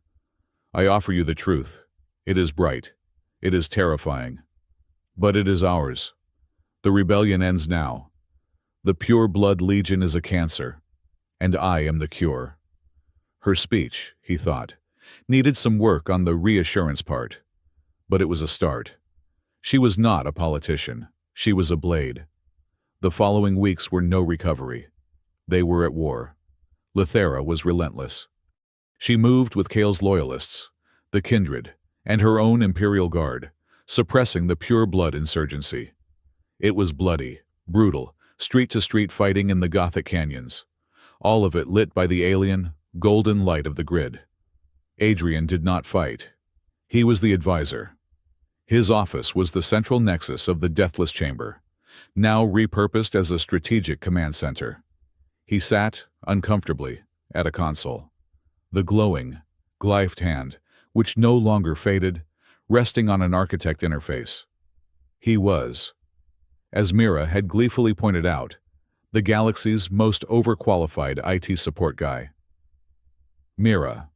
I offer you the truth. It is bright. It is terrifying. But it is ours. The rebellion ends now. The Pure Blood Legion is a cancer, and I am the cure. Her speech, he thought, needed some work on the reassurance part, but it was a start. She was not a politician. She was a blade. The following weeks were no recovery. They were at war. Lithera was relentless. She moved with Kale's loyalists, the Kindred, and her own Imperial Guard, suppressing the Pure Blood insurgency. It was bloody, brutal, street-to-street fighting in the Gothic canyons, all of it lit by the alien, golden light of the grid. Adrian did not fight. He was the advisor. His office was the central nexus of the Deathless Chamber, now repurposed as a strategic command center. He sat, uncomfortably, at a console. The glowing, glyphed hand, which no longer faded, resting on an architect interface. He was, as Mira had gleefully pointed out, the galaxy's most overqualified IT support guy. Mira,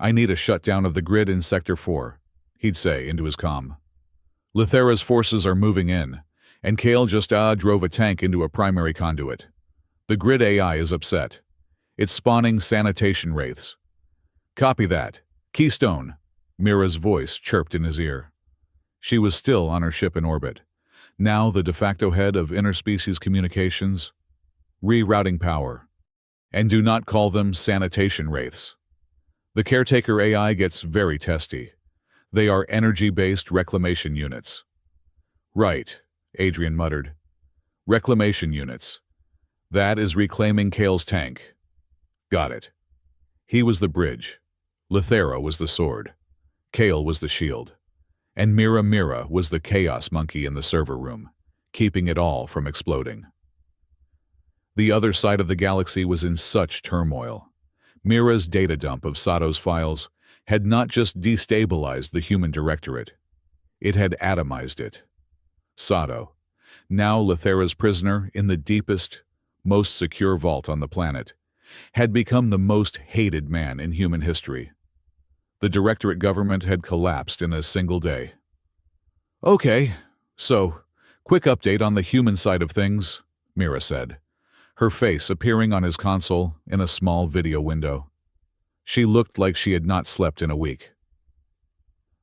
I need a shutdown of the grid in Sector 4, he'd say into his comm. Lithera's forces are moving in, and Kale just drove a tank into a primary conduit. The grid AI is upset. It's spawning sanitation wraiths. Copy that. Keystone, Mira's voice chirped in his ear. She was still on her ship in orbit, now the de facto head of interspecies communications. Rerouting power. And do not call them sanitation wraiths. The caretaker AI gets very testy. They are energy-based reclamation units. Right, Adrian muttered. Reclamation units. That is reclaiming Kale's tank. Got it. He was the bridge. Lithera was the sword. Kale was the shield. And Mira was the chaos monkey in the server room, keeping it all from exploding. The other side of the galaxy was in such turmoil. Mira's data dump of Sato's files had not just destabilized the human directorate. It had atomized it. Sato, now Lithera's prisoner in the deepest, most secure vault on the planet, had become the most hated man in human history. The directorate government had collapsed in a single day. Okay, so, quick update on the human side of things, Mira said, her face appearing on his console in a small video window. She looked like she had not slept in a week.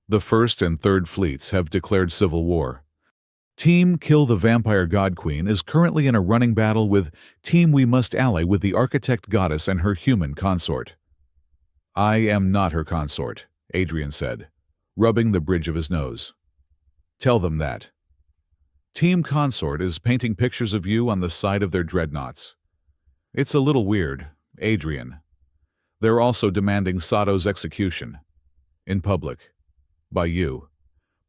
The First and Third Fleets have declared civil war. Team Kill the Vampire God Queen is currently in a running battle with Team We Must Ally with the Architect Goddess and her human consort. I am not her consort, Adrian said, rubbing the bridge of his nose. Tell them that. Team Consort is painting pictures of you on the side of their dreadnoughts. It's a little weird, Adrian. They're also demanding Sato's execution. In public. By you.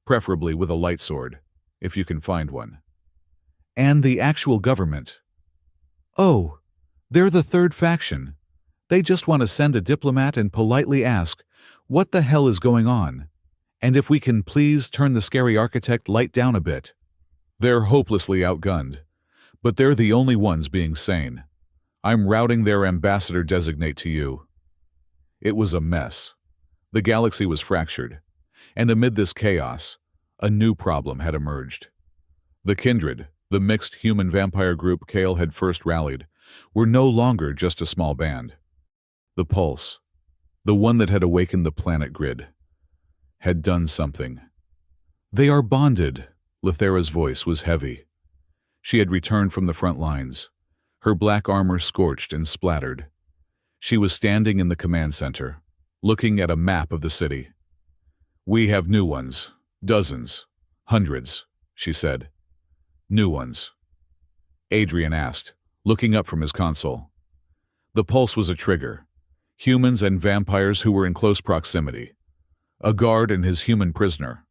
Preferably with a light sword, if you can find one. And the actual government. Oh, they're the third faction. They just want to send a diplomat and politely ask, what the hell is going on? And if we can please turn the scary architect light down a bit. They're hopelessly outgunned, but they're the only ones being sane. I'm routing their ambassador-designate to you. It was a mess. The galaxy was fractured, and amid this chaos, a new problem had emerged. The Kindred, the mixed human-vampire group Kale had first rallied, were no longer just a small band. The Pulse, the one that had awakened the planet grid, had done something. They are bonded. Lithera's voice was heavy. She had returned from the front lines. her black armor scorched and splattered. She was standing in the command center, looking at a map of the city. "We have new ones. Dozens. Hundreds," she said. "New ones?" Adrian asked, looking up from his console. The pulse was a trigger. Humans and vampires who were in close proximity. A guard and his human prisoner.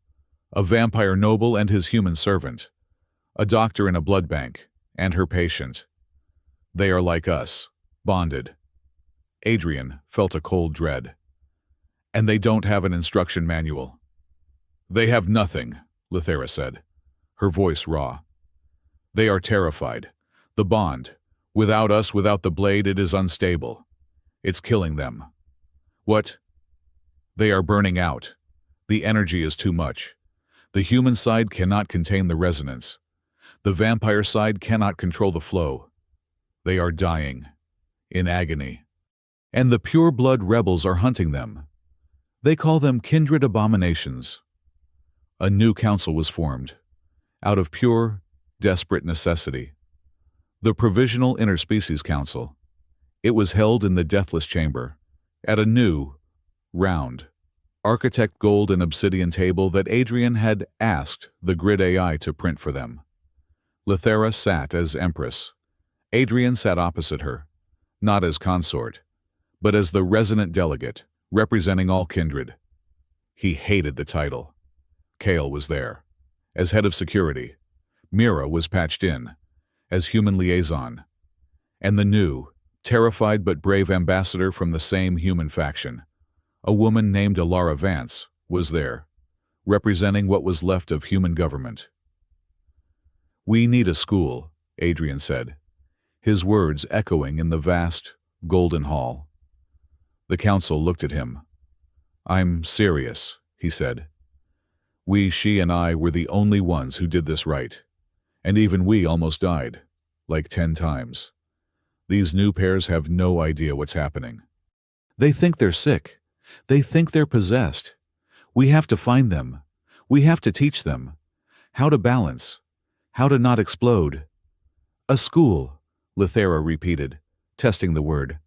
A vampire noble and his human servant. A doctor in a blood bank, and her patient. They are like us, bonded. Adrian felt a cold dread. And they don't have an instruction manual. "They have nothing," Lithera said, her voice raw. "They are terrified. The bond. Without us, without the blade, it is unstable. It's killing them." "What?" "They are burning out. The energy is too much. The human side cannot contain the resonance. The vampire side cannot control the flow. They are dying. In agony. And the pure-blood rebels are hunting them. They call them kindred abominations." A new council was formed, out of pure, desperate necessity. The Provisional Interspecies Council. It was held in the Deathless Chamber, at a new, round, architect gold and obsidian table that Adrian had asked the grid AI to print for them. Lithera sat as Empress. Adrian sat opposite her, not as consort, but as the resonant delegate, representing all kindred. He hated the title. Kale was there, as head of security. Mira was patched in, as human liaison. And the new, terrified but brave ambassador from the same human faction, a woman named Alara Vance, was there, representing what was left of human government. "We need a school," Adrian said, his words echoing in the vast, golden hall. The council looked at him. "I'm serious," he said. She and I were the only ones who did this right. And even we almost died, like 10 times. These new pairs have no idea what's happening. They think they're sick. They think they're possessed. We have to find them. We have to teach them. How to balance. How to not explode. "A school," Lithera repeated, testing the word.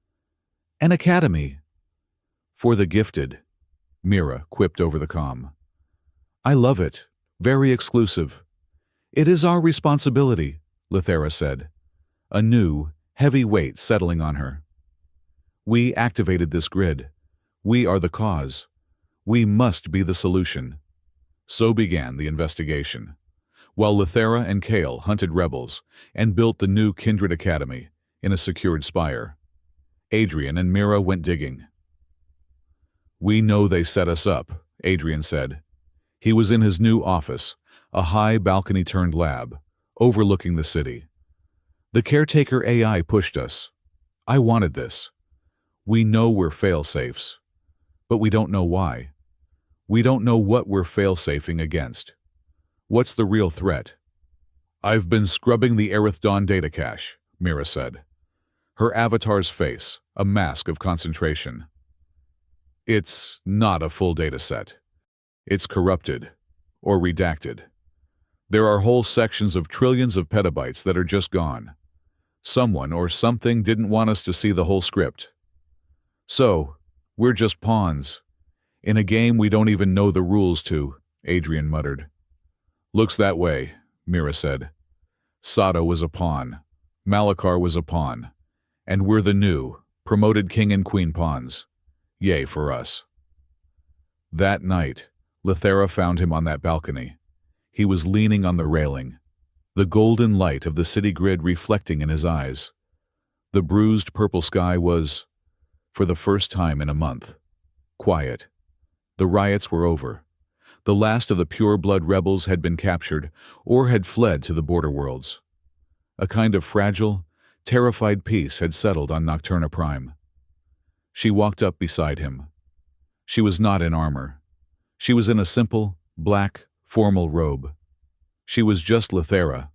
"An academy." "For the gifted," Mira quipped over the comm. "I love it. Very exclusive." "It is our responsibility," Lithera said, a new, heavy weight settling on her. "We activated this grid. We are the cause. We must be the solution." So began the investigation, while Lithera and Kale hunted rebels and built the new Kindred Academy in a secured spire. Adrian and Mira went digging. "We know they set us up," Adrian said. He was in his new office, a high balcony-turned lab, overlooking the city. "The caretaker AI pushed us. I wanted this. We know we're fail-safes, but we don't know why. We don't know what we're fail-safing against. What's the real threat?" "I've been scrubbing the Aerith Dawn data cache," Mira said. Her avatar's face, a mask of concentration. "It's not a full data set. It's corrupted, or redacted. There are whole sections of trillions of petabytes that are just gone. Someone or something didn't want us to see the whole script. So, we're just pawns. In a game we don't even know the rules to," Adrian muttered. "Looks that way," Mira said. "Sato was a pawn. Malachar was a pawn. And we're the new, promoted king and queen pawns. Yay for us." That night, Lithera found him on that balcony. He was leaning on the railing, the golden light of the city grid reflecting in his eyes. The bruised purple sky was, for the first time in a month, quiet. The riots were over. The last of the pure-blood rebels had been captured or had fled to the border worlds. A kind of fragile, terrified peace had settled on Nocturna Prime. She walked up beside him. She was not in armor. She was in a simple, black, formal robe. She was just Lithera.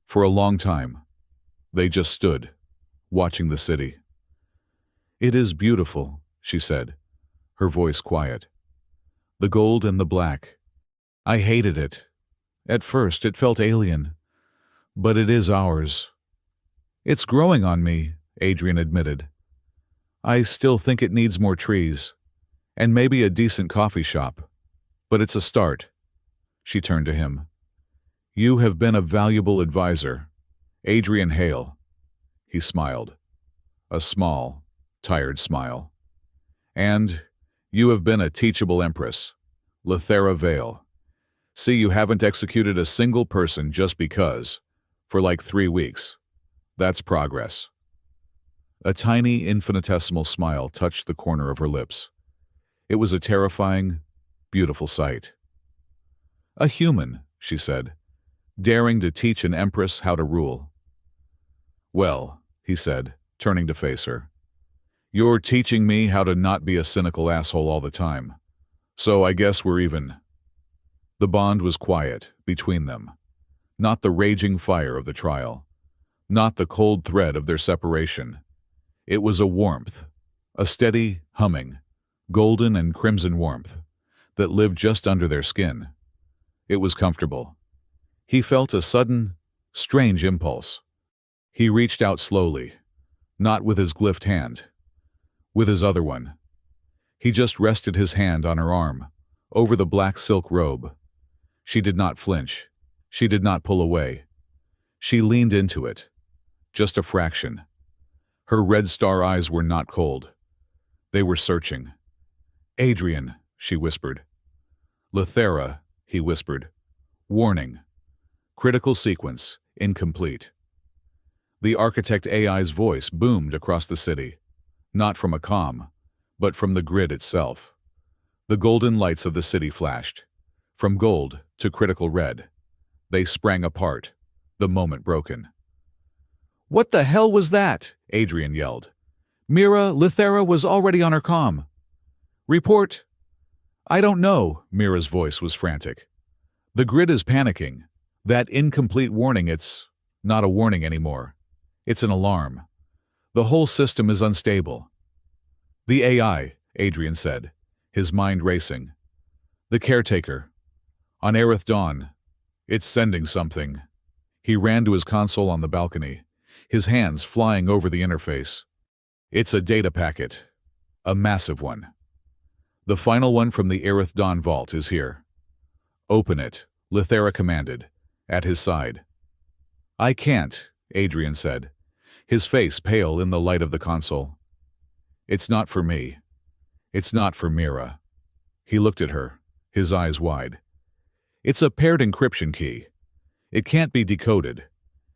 For a long time, they just stood, watching the city. "It is beautiful," she said, her voice quiet. "The gold and the black. I hated it. At first, it felt alien. But it is ours." It's growing on me, Adrian admitted. I still think it needs more trees, and maybe a decent coffee shop. But it's a start. She turned to him. You have been a valuable advisor, Adrian Hale. He smiled. A small, tired smile. And you have been a teachable empress, Lethera Vale. See, you haven't executed a single person just because, for like 3 weeks. That's progress. A tiny, infinitesimal smile touched the corner of her lips. It was a terrifying, beautiful sight. A human, she said, daring to teach an empress how to rule. Well, he said, turning to face her, you're teaching me how to not be a cynical asshole all the time. So I guess we're even. The bond was quiet between them, not the raging fire of the trial, not the cold thread of their separation. It was a warmth, a steady humming, golden and crimson warmth, that lived just under their skin. It was comfortable. He felt a sudden, strange impulse. He reached out slowly, not with his gloved hand, with his other one. He just rested his hand on her arm, over the black silk robe. She did not flinch. She did not pull away. She leaned into it, just a fraction. Her red star eyes were not cold. They were searching. Adrian, she whispered. Lethera, he whispered. Warning. Critical sequence, incomplete. The architect AI's voice boomed across the city, not from a comm, but from the grid itself. The golden lights of the city flashed, from gold to critical red. They sprang apart, the moment broken. What the hell was that? Adrian yelled. Mira, Lethera was already on her comm. Report. I don't know, Mira's voice was frantic. The grid is panicking. That incomplete warning, it's not a warning anymore. It's an alarm. The whole system is unstable. The AI, Adrian said, his mind racing. The caretaker. On Aerith Dawn. It's sending something. He ran to his console on the balcony, his hands flying over the interface. It's a data packet. A massive one. The final one from the Aerith Dawn vault is here. Open it, Lethera commanded, at his side. I can't, Adrian said, his face pale in the light of the console. It's not for me. It's not for Mira. He looked at her, his eyes wide. It's a paired encryption key. It can't be decoded.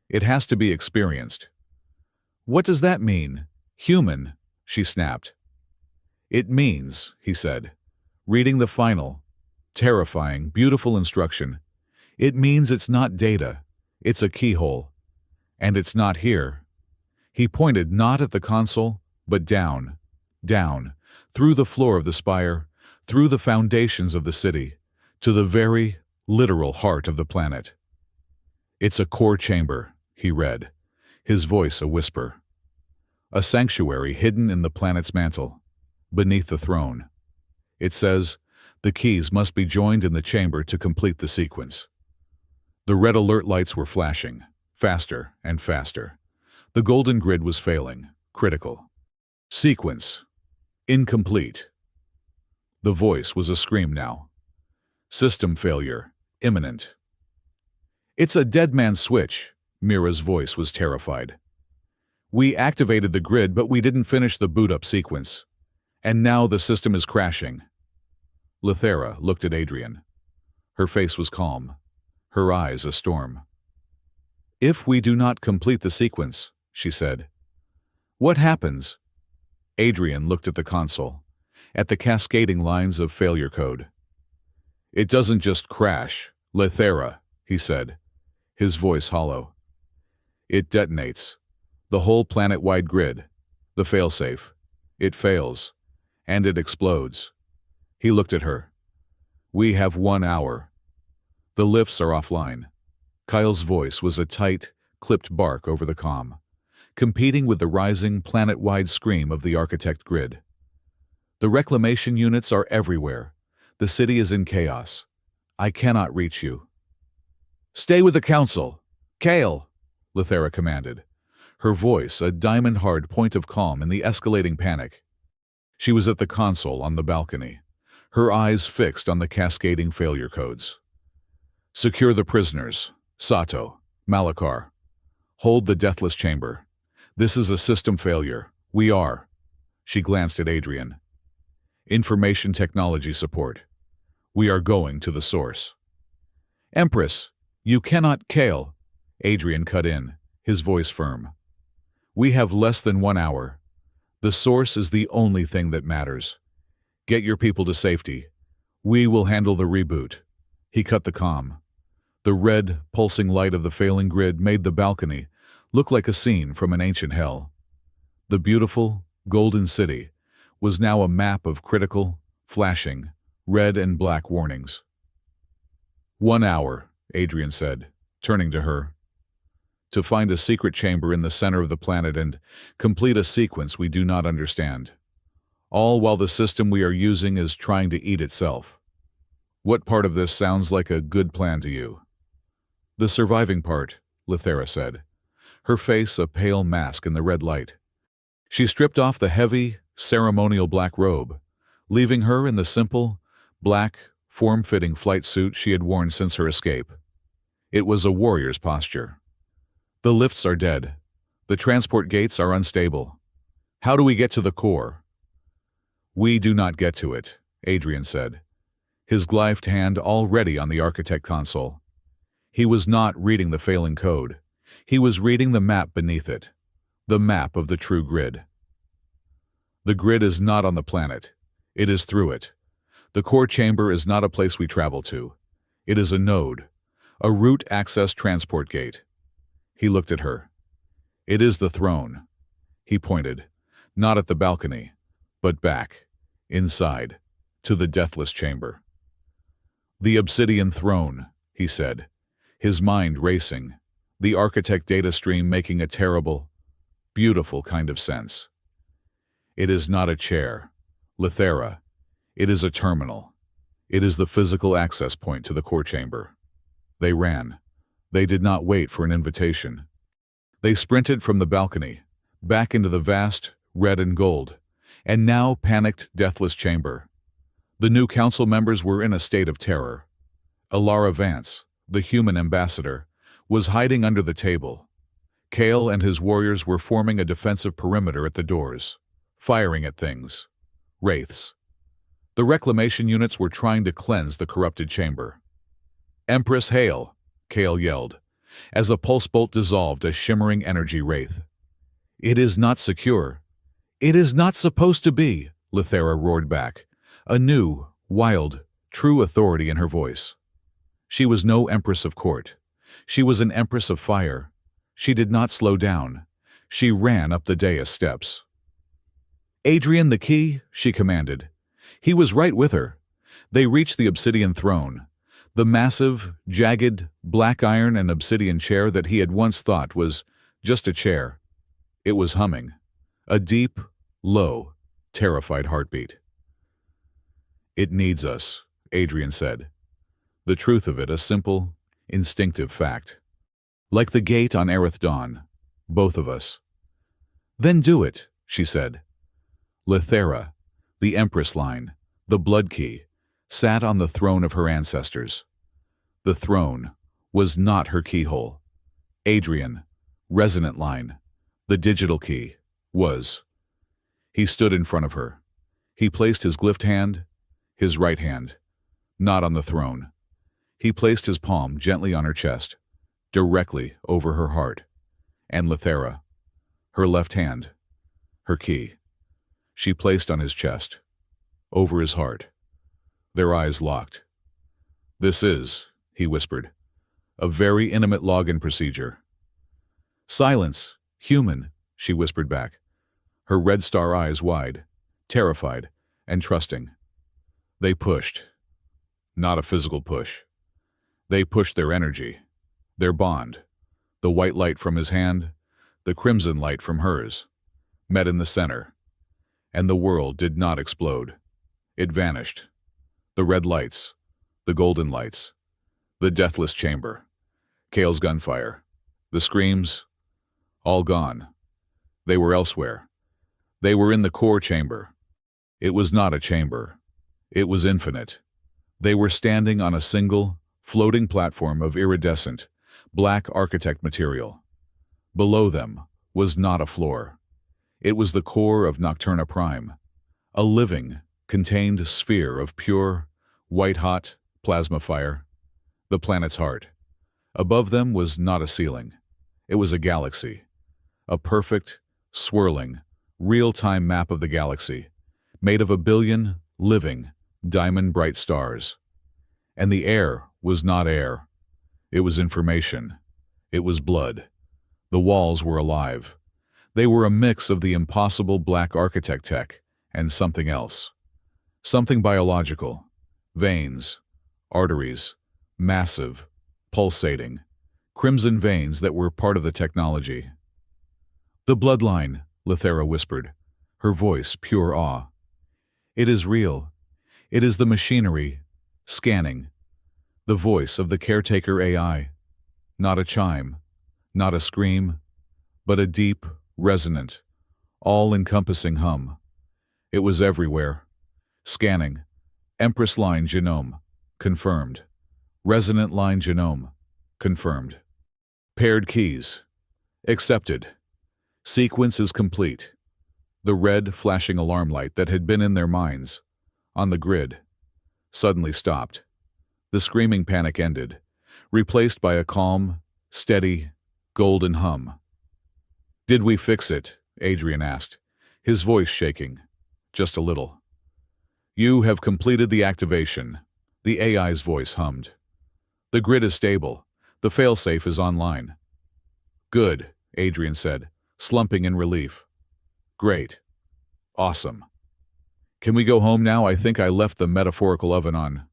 It has to be experienced. What does that mean? Human, she snapped. It means, he said, reading the final, terrifying, beautiful instruction. It means it's not data. It's a keyhole. And it's not here. He pointed not at the console, but down, down, through the floor of the spire, through the foundations of the city, to the very literal heart of the planet. It's a core chamber, he read, his voice a whisper. A sanctuary hidden in the planet's mantle, beneath the throne. It says, the keys must be joined in the chamber to complete the sequence. The red alert lights were flashing, faster and faster. The golden grid was failing, critical. Sequence. Incomplete. The voice was a scream now. System failure. Imminent. It's a dead man's switch. Mira's voice was terrified. We activated the grid, but we didn't finish the boot-up sequence. And now the system is crashing. Lethera looked at Adrian. Her face was calm, her eyes a storm. If we do not complete the sequence, she said. What happens? Adrian looked at the console, at the cascading lines of failure code. It doesn't just crash, Lethera, he said, his voice hollow. It detonates. The whole planet-wide grid, the failsafe. It fails, and it explodes. He looked at her. We have 1 hour. The lifts are offline. Kyle's voice was a tight, clipped bark over the comm, competing with the rising planet-wide scream of the architect grid. The reclamation units are everywhere. The city is in chaos. I cannot reach you. Stay with the council. Kale, Lethera commanded. her voice a diamond-hard point of calm in the escalating panic. She was at the console on the balcony, her eyes fixed on the cascading failure codes. Secure the prisoners, Sato, Malakar. Hold the deathless chamber. This is a system failure. We are. She glanced at Adrian. Information technology support. We are going to the source. Empress, you cannot Kale. Adrian cut in, his voice firm. We have less than 1 hour. The source is the only thing that matters. Get your people to safety. We will handle the reboot. He cut the comm. The red, pulsing light of the failing grid made the balcony look like a scene from an ancient hell. The beautiful, golden city was now a map of critical, flashing, red and black warnings. 1 hour, Adrian said, turning to her. To find a secret chamber in the center of the planet and complete a sequence we do not understand. All while the system we are using is trying to eat itself. What part of this sounds like a good plan to you? The surviving part, Lithera said, her face a pale mask in the red light. She stripped off the heavy, ceremonial black robe, leaving her in the simple, black, form-fitting flight suit she had worn since her escape. It was a warrior's posture. The lifts are dead. The transport gates are unstable. How do we get to the core? We do not get to it, Adrian said, his gloved hand already on the architect console. He was not reading the failing code. He was reading the map beneath it, the map of the true grid. The grid is not on the planet. It is through it. The core chamber is not a place we travel to. It is a node, a root access transport gate. He looked at her. It is the throne. He pointed, not at the balcony, but back, inside, to the deathless chamber. The obsidian throne, he said, his mind racing, the architect data stream making a terrible, beautiful kind of sense. It is not a chair, Lithera. It is a terminal. It is the physical access point to the core chamber. They ran. They did not wait for an invitation. They sprinted from the balcony, back into the vast, red and gold, and now panicked, deathless chamber. The new council members were in a state of terror. Alara Vance, the human ambassador, was hiding under the table. Kale and his warriors were forming a defensive perimeter at the doors, firing at things. Wraiths. The reclamation units were trying to cleanse the corrupted chamber. Empress hail, Kale yelled, as a pulse bolt dissolved a shimmering energy wraith. It is not secure. It is not supposed to be, Lithera roared back, a new, wild, true authority in her voice. She was no empress of court. She was an empress of fire. She did not slow down. She ran up the dais steps. Adrian the key, she commanded. He was right with her. They reached the obsidian throne, the massive, jagged, black iron and obsidian chair that he had once thought was just a chair. It was humming, a deep, low, terrified heartbeat. It needs us, Adrian said. The truth of it, a simple, instinctive fact. Like the gate on Aerith Dawn, both of us. Then do it, she said. Lithera, the Empress line, the blood key, sat on the throne of her ancestors. The throne was not her keyhole. Adrian, resonant line, the digital key, was. He stood in front of her. He placed his glyphed hand, his right hand, not on the throne. He placed his palm gently on her chest, directly over her heart. And Lithera, her left hand, her key, she placed on his chest, over his heart. Their eyes locked. This is, he whispered, a very intimate login procedure. Silence, human, she whispered back, her red star eyes wide, terrified and trusting. They pushed. Not a physical push. They pushed their energy, their bond, the white light from his hand, the crimson light from hers, met in the center, and the world did not explode. It vanished. The red lights, the golden lights, the deathless chamber, Kale's gunfire, the screams, all gone. They were elsewhere. They were in the core chamber. It was not a chamber. It was infinite. They were standing on a single, floating platform of iridescent, black architect material. Below them was not a floor. It was the core of Nocturna Prime, a living, contained sphere of pure, white-hot plasma fire, the planet's heart. Above them was not a ceiling. It was a galaxy, a perfect, swirling, real-time map of the galaxy, made of 1 billion living, diamond-bright stars. And the air was not air. It was information. It was blood. The walls were alive. They were a mix of the impossible black architect tech and something else. Something biological. Veins, arteries, massive, pulsating, crimson veins that were part of the technology. "The bloodline," Lethera whispered, her voice pure awe. "It is real. It is the machinery, scanning. The voice of the caretaker AI. Not a chime, not a scream, but a deep, resonant, all-encompassing hum. It was everywhere. Scanning. Empress line genome. Confirmed. Resonant line genome. Confirmed. Paired keys. Accepted. Sequence is complete." The red, flashing alarm light that had been in their minds, on the grid, suddenly stopped. The screaming panic ended, replaced by a calm, steady, golden hum. "Did we fix it?" Adrian asked, his voice shaking, just a little. "You have completed the activation," the AI's voice hummed. "The grid is stable. The failsafe is online." "Good," Adrian said, slumping in relief. "Great. Awesome. Can we go home now? I think I left the metaphorical oven on."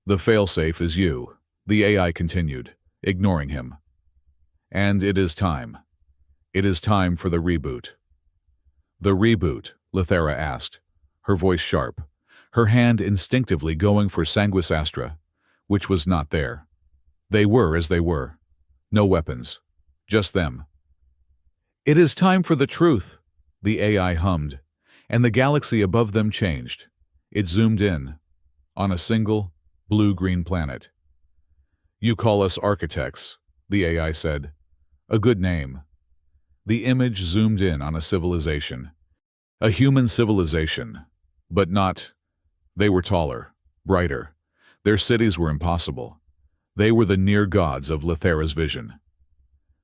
"The failsafe is you," the AI continued, ignoring him. "And it is time. It is time for the reboot." "The reboot?" Lethera asked, her voice sharp, her hand instinctively going for Sanguis Astra, which was not there. They were as they were. No weapons. Just them. "It is time for the truth," the AI hummed, and the galaxy above them changed. It zoomed in, on a single, blue-green planet. "You call us architects," the AI said. "A good name." The image zoomed in on a civilization. A human civilization, but not. They were taller, brighter. Their cities were impossible. They were the near gods of Lethera's vision.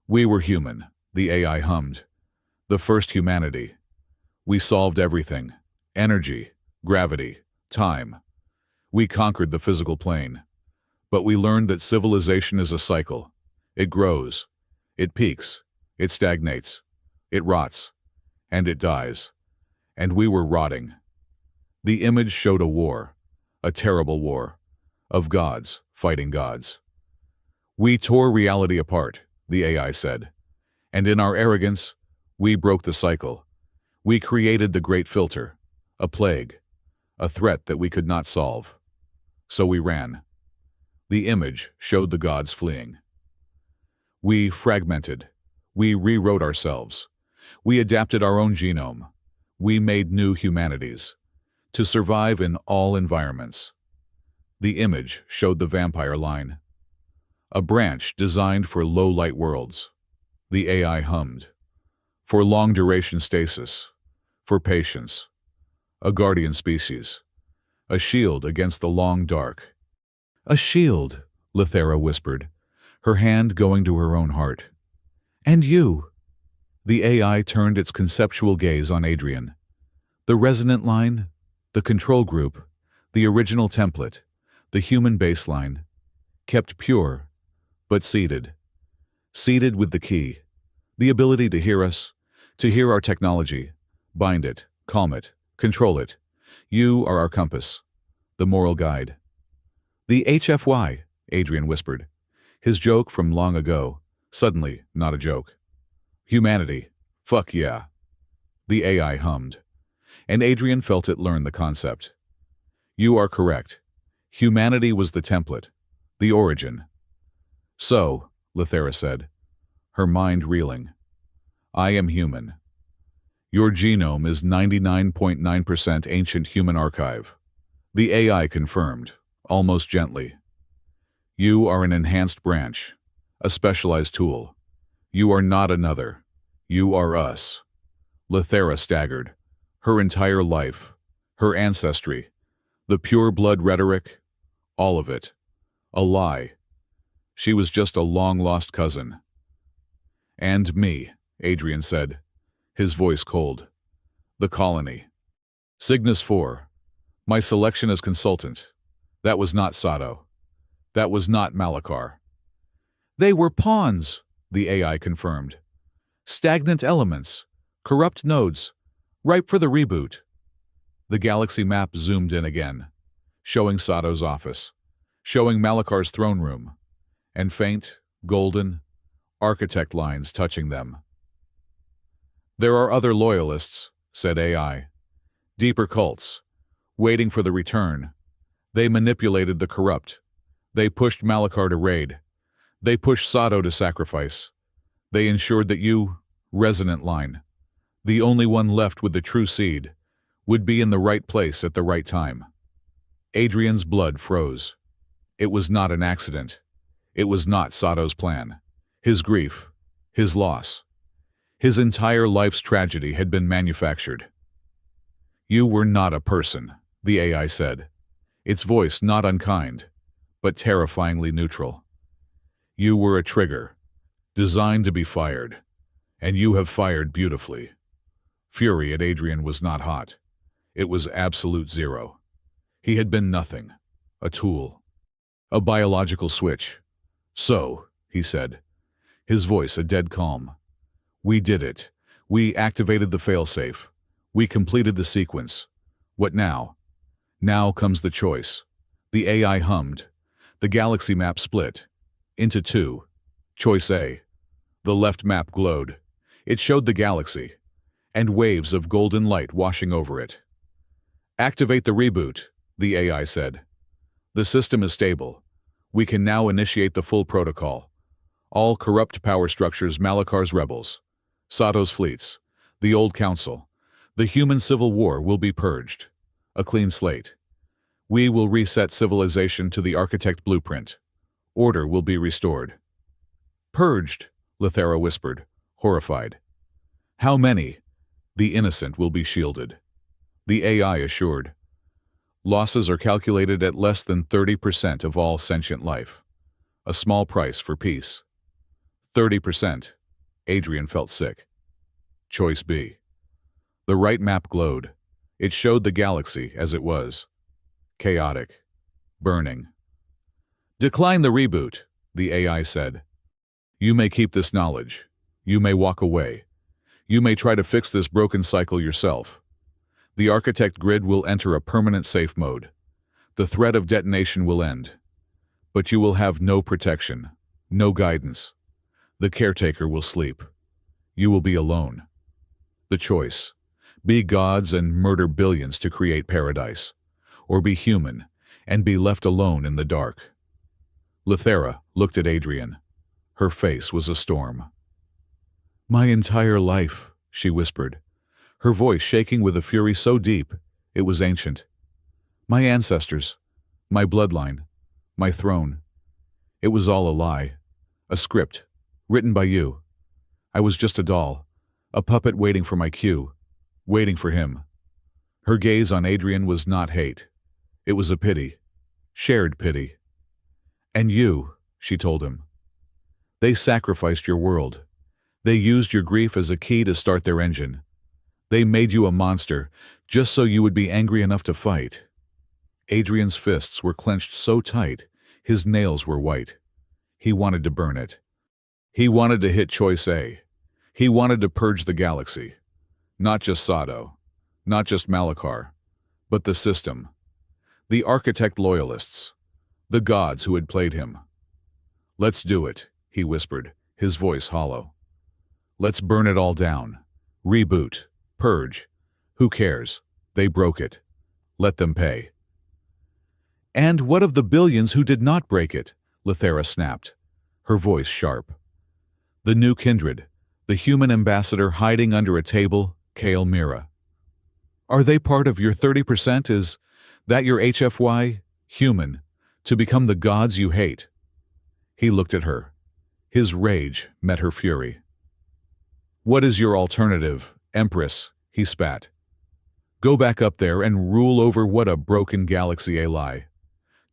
"We were human," the AI hummed. "The first humanity. We solved everything. Energy, gravity, time. We conquered the physical plane. But we learned that civilization is a cycle. It grows. It peaks. It stagnates. It rots. And it dies. And we were rotting." The image showed a war. A terrible war. Of gods fighting gods. "We tore reality apart," the AI said. "And in our arrogance, we broke the cycle. We created the Great Filter. A plague. A threat that we could not solve. So we ran." The image showed the gods fleeing. "We fragmented. We rewrote ourselves. We adapted our own genome. We made new humanities. To survive in all environments." The image showed the vampire line. "A branch designed for low-light worlds." The AI hummed. "For long-duration stasis. For patience. A guardian species. A shield against the long dark." "A shield," Lethera whispered, her hand going to her own heart. "And you?" The AI turned its conceptual gaze on Adrian. "The resonant line, the control group, the original template, the human baseline, kept pure, but seated. Seated with the key, the ability to hear us, to hear our technology, bind it, calm it, control it. You are our compass, the moral guide." "The HFY," Adrian whispered, his joke from long ago, suddenly not a joke. "Humanity. Fuck yeah." The AI hummed, and Adrian felt it learn the concept. "You are correct. Humanity was the template, the origin." "So," Lethera said, her mind reeling, "I am human. Your genome is 99.9% ancient human archive. The AI confirmed, almost gently. You are an enhanced branch, a specialized tool. You are not another. You are us. Lethera staggered. Her entire life, her ancestry, the pure blood rhetoric, all of it. A lie. She was just a long-lost cousin. And me, Adrian said, his voice cold. The colony. Cygnus 4. My selection as consultant. That was not Sato. That was not Malachar. They were pawns, the AI confirmed. Stagnant elements, corrupt nodes, ripe for the reboot. The galaxy map zoomed in again, showing Sato's office, showing Malachar's throne room, and faint, golden, architect lines touching them. There are other loyalists, said AI. Deeper cults, waiting for the return. They manipulated the corrupt. They pushed Malachar to raid. They pushed Sato to sacrifice. They ensured that you, resonant line, the only one left with the true seed, would be in the right place at the right time. Adrian's blood froze. It was not an accident. It was not Sato's plan. His grief, his loss, his entire life's tragedy had been manufactured. You were not a person, the AI said, its voice not unkind, but terrifyingly neutral. You were a trigger, designed to be fired, and you have fired beautifully. Fury at Adrian was not hot. It was absolute zero. He had been nothing, a tool, a biological switch. So, he said, his voice a dead calm. We did it. We activated the failsafe. We completed the sequence. What now? Now comes the choice. The AI hummed. The galaxy map split into two. Choice A. The left map glowed. It showed the galaxy, and waves of golden light washing over it. Activate the reboot, the AI said. The system is stable. We can now initiate the full protocol. All corrupt power structures, Malachar's rebels, Sato's fleets, the old council, the human civil war will be purged. A clean slate. We will reset civilization to the architect blueprint. Order will be restored. Purged, Lethera whispered, horrified. How many? The innocent will be shielded. The AI assured. Losses are calculated at less than 30% of all sentient life. A small price for peace. 30%. Adrian felt sick. Choice B. The right map glowed. It showed the galaxy as it was. Chaotic. Burning. Decline the reboot, the AI said. You may keep this knowledge. You may walk away. You may try to fix this broken cycle yourself. The architect grid will enter a permanent safe mode. The threat of detonation will end. But you will have no protection, no guidance. The caretaker will sleep. You will be alone. The choice. Be gods and murder billions to create paradise. Or be human and be left alone in the dark. Lethera looked at Adrian. Her face was a storm. My entire life, she whispered, her voice shaking with a fury so deep it was ancient. My ancestors, my bloodline, my throne. It was all a lie, a script, written by you. I was just a doll, a puppet waiting for my cue, waiting for him. Her gaze on Adrian was not hate. It was a pity, shared pity. And you, she told him. They sacrificed your world. They used your grief as a key to start their engine. They made you a monster, just so you would be angry enough to fight. Adrian's fists were clenched so tight, his nails were white. He wanted to burn it. He wanted to hit Choice A. He wanted to purge the galaxy. Not just Sato, not just Malachar, but the system. The architect loyalists. The gods who had played him. Let's do it, he whispered, his voice hollow. Let's burn it all down. Reboot. Purge. Who cares? They broke it. Let them pay. And what of the billions who did not break it? Lethera snapped, her voice sharp. The new kindred, the human ambassador hiding under a table, Kale Mira. Are they part of your 30%? Is that your HFY, human, to become the gods you hate? He looked at her. His rage met her fury. What is your alternative, Empress? He spat. Go back up there and rule over what a broken galaxy a lie,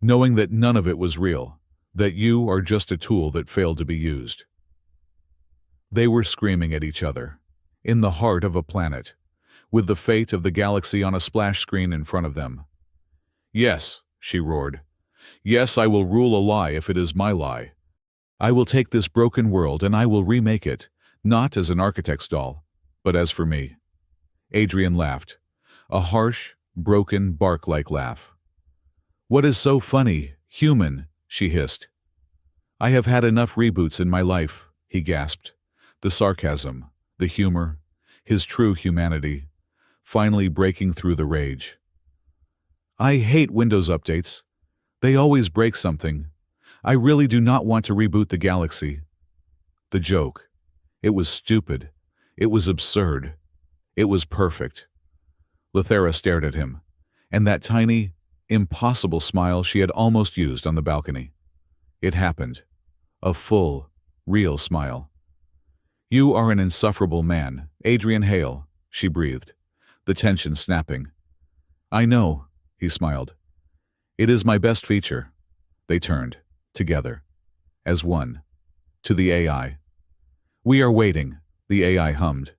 knowing that none of it was real, that you are just a tool that failed to be used. They were screaming at each other, in the heart of a planet, with the fate of the galaxy on a splash screen in front of them. Yes, she roared. Yes, I will rule a lie if it is my lie. I will take this broken world and I will remake it, not as an architect's doll, but as for me. Adrian laughed, a harsh, broken, bark-like laugh. What is so funny, human? She hissed. I have had enough reboots in my life, he gasped. The sarcasm, the humor, his true humanity, finally breaking through the rage. I hate Windows updates. They always break something. I really do not want to reboot the galaxy. The joke. It was stupid. It was absurd. It was perfect. Lethera stared at him, and that tiny, impossible smile she had almost used on the balcony. It happened. A full, real smile. You are an insufferable man, Adrian Hale, she breathed, the tension snapping. I know, he smiled. It is my best feature. They turned, together, as one, to the AI. We are waiting, the AI hummed.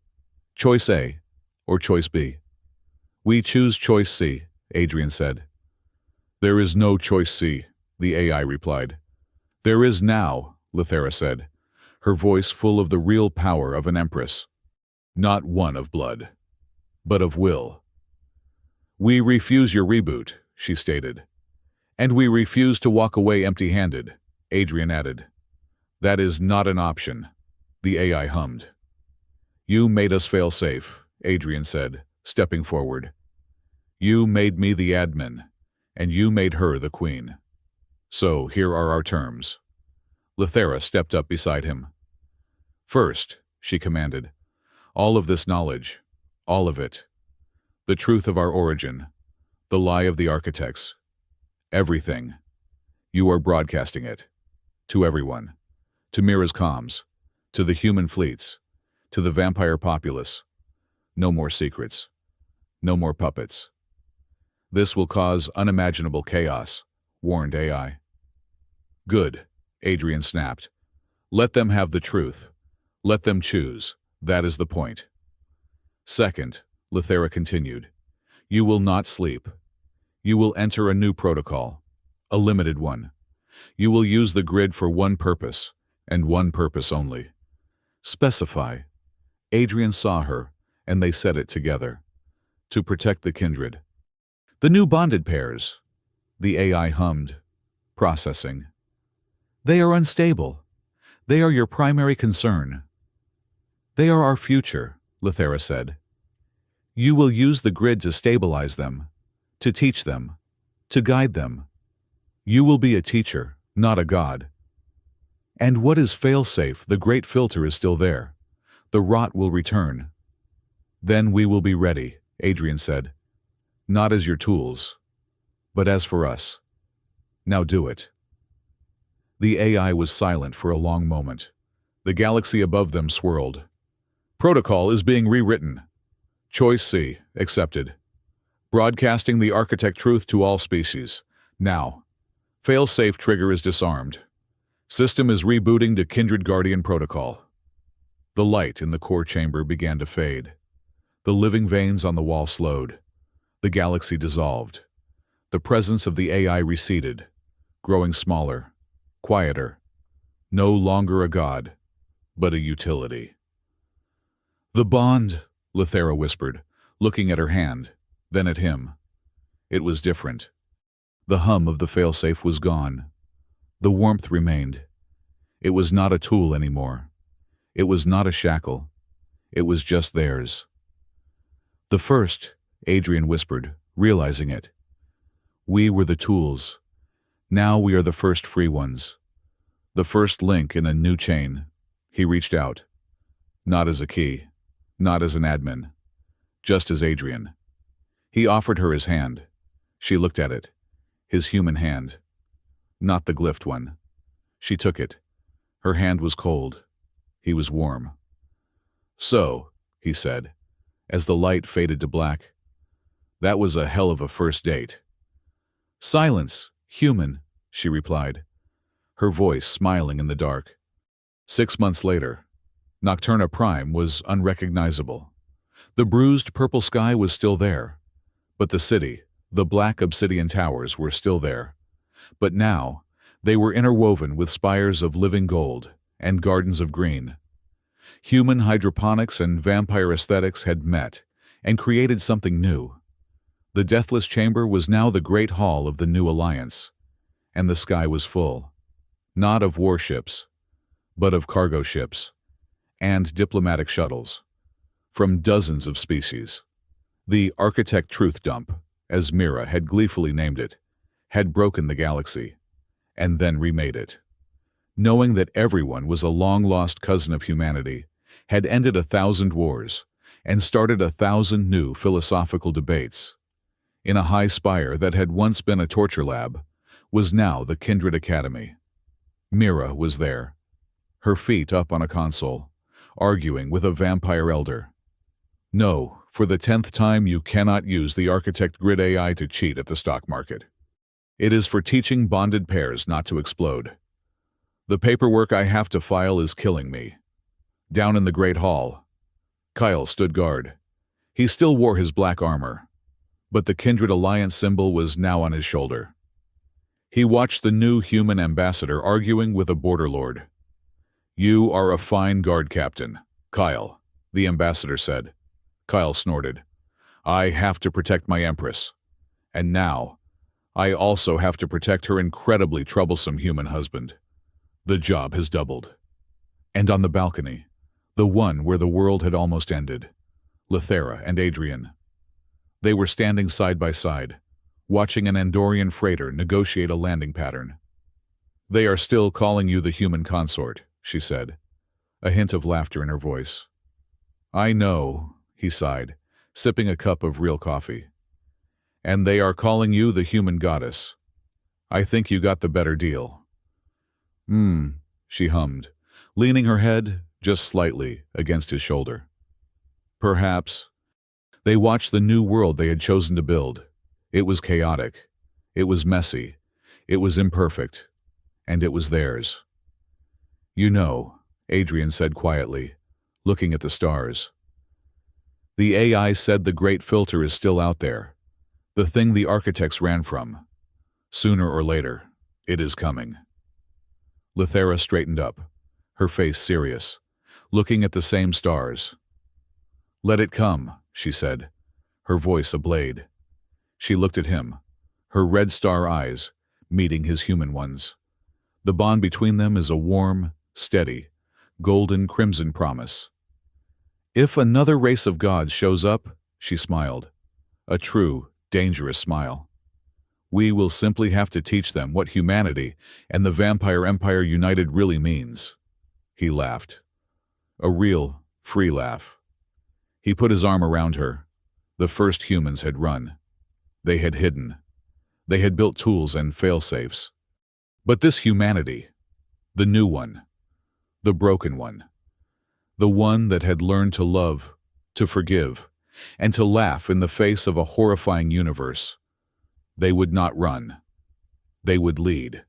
Choice A, or choice B? We choose choice C, Adrian said. There is no choice C, the AI replied. There is now, Lethera said, her voice full of the real power of an empress. Not one of blood, but of will. We refuse your reboot, she stated. And we refuse to walk away empty-handed, Adrian added. That is not an option, the AI hummed. You made us fail safe, Adrian said, stepping forward. You made me the admin, and you made her the queen. So here are our terms. Lethera stepped up beside him. First, she commanded, all of this knowledge, all of it. The truth of our origin, the lie of the architects. Everything. You are broadcasting it. To everyone. To Mira's comms. To the human fleets. To the vampire populace. No more secrets. No more puppets. This will cause unimaginable chaos, warned AI. Good, Adrian snapped. Let them have the truth. Let them choose. That is the point. Second, Lethera continued, you will not sleep. You will enter a new protocol, a limited one. You will use the grid for one purpose, and one purpose only. Specify. Adrian saw her, and they said it together. To protect the kindred. The new bonded pairs. The AI hummed, processing. They are unstable. They are your primary concern. They are our future, Lethera said. You will use the grid to stabilize them, to teach them, to guide them. You will be a teacher, not a god. And what is fail-safe, the great filter is still there. The rot will return. Then we will be ready, Adrian said. Not as your tools, but as for us. Now do it. The AI was silent for a long moment. The galaxy above them swirled. Protocol is being rewritten. Choice C, accepted. Broadcasting the architect truth to all species. Now. Fail-safe trigger is disarmed. System is rebooting to Kindred Guardian Protocol. The light in the core chamber began to fade. The living veins on the wall slowed. The galaxy dissolved. The presence of the AI receded, growing smaller, quieter. No longer a god, but a utility. The bond, Lethera whispered, looking at her hand, then at him. It was different. The hum of the failsafe was gone. The warmth remained. It was not a tool anymore. It was not a shackle. It was just theirs. The first, Adrian whispered, realizing it. We were the tools. Now we are the first free ones. The first link in a new chain. He reached out. Not as a key. Not as an admin. just as Adrian. He offered her his hand. She looked at it. His human hand. Not the glyphed one. She took it. Her hand was cold. He was warm. "So," he said, as the light faded to black, "that was a hell of a first date." "Silence, human," she replied, her voice smiling in the dark. 6 months later, Nocturna Prime was unrecognizable. The bruised purple sky was still there, but the city, the black obsidian towers, were still there. But now, they were interwoven with spires of living gold and gardens of green. Human hydroponics and vampire aesthetics had met and created something new. The Deathless Chamber was now the great hall of the new alliance, and the sky was full, not of warships, but of cargo ships and diplomatic shuttles, from dozens of species. The Architect Truth Dump, as Mira had gleefully named it, had broken the galaxy, and then remade it. Knowing that everyone was a long-lost cousin of humanity, had ended 1,000 wars, and started 1,000 new philosophical debates. In a high spire that had once been a torture lab, was now the Kindred Academy. Mira was there, her feet up on a console, arguing with a vampire elder. "No, for the 10th time you cannot use the Architect Grid AI to cheat at the stock market. It is for teaching bonded pairs not to explode. The paperwork I have to file is killing me." Down in the Great Hall, Kyle stood guard. He still wore his black armor, but the Kindred Alliance symbol was now on his shoulder. He watched the new human ambassador arguing with a border lord. "You are a fine guard captain, Kyle," the ambassador said. Kyle snorted. "I have to protect my empress. And now, I also have to protect her incredibly troublesome human husband. The job has doubled." And on the balcony, the one where the world had almost ended, Lithera and Adrian. They were standing side by side, watching an Andorian freighter negotiate a landing pattern. "They are still calling you the human consort," she said, a hint of laughter in her voice. "I know," he sighed, sipping a cup of real coffee. "And they are calling you the human goddess. I think you got the better deal." She hummed, leaning her head just slightly against his shoulder. "Perhaps." They watched the new world they had chosen to build. It was chaotic. It was messy. It was imperfect. And it was theirs. "You know," Adrian said quietly, looking at the stars. "The AI said the Great Filter is still out there, the thing the architects ran from. Sooner or later, it is coming." Lithera straightened up, her face serious, looking at the same stars. "Let it come," she said, her voice a blade. She looked at him, her red star eyes meeting his human ones. The bond between them is a warm, steady, golden crimson promise. "If another race of gods shows up," she smiled, a true, dangerous smile, "we will simply have to teach them what humanity and the Vampire Empire United really means." He laughed. A real, free laugh. He put his arm around her. The first humans had run. They had hidden. They had built tools and fail-safes. But this humanity, the new one, the broken one, the one that had learned to love, to forgive, and to laugh in the face of a horrifying universe, they would not run. They would lead.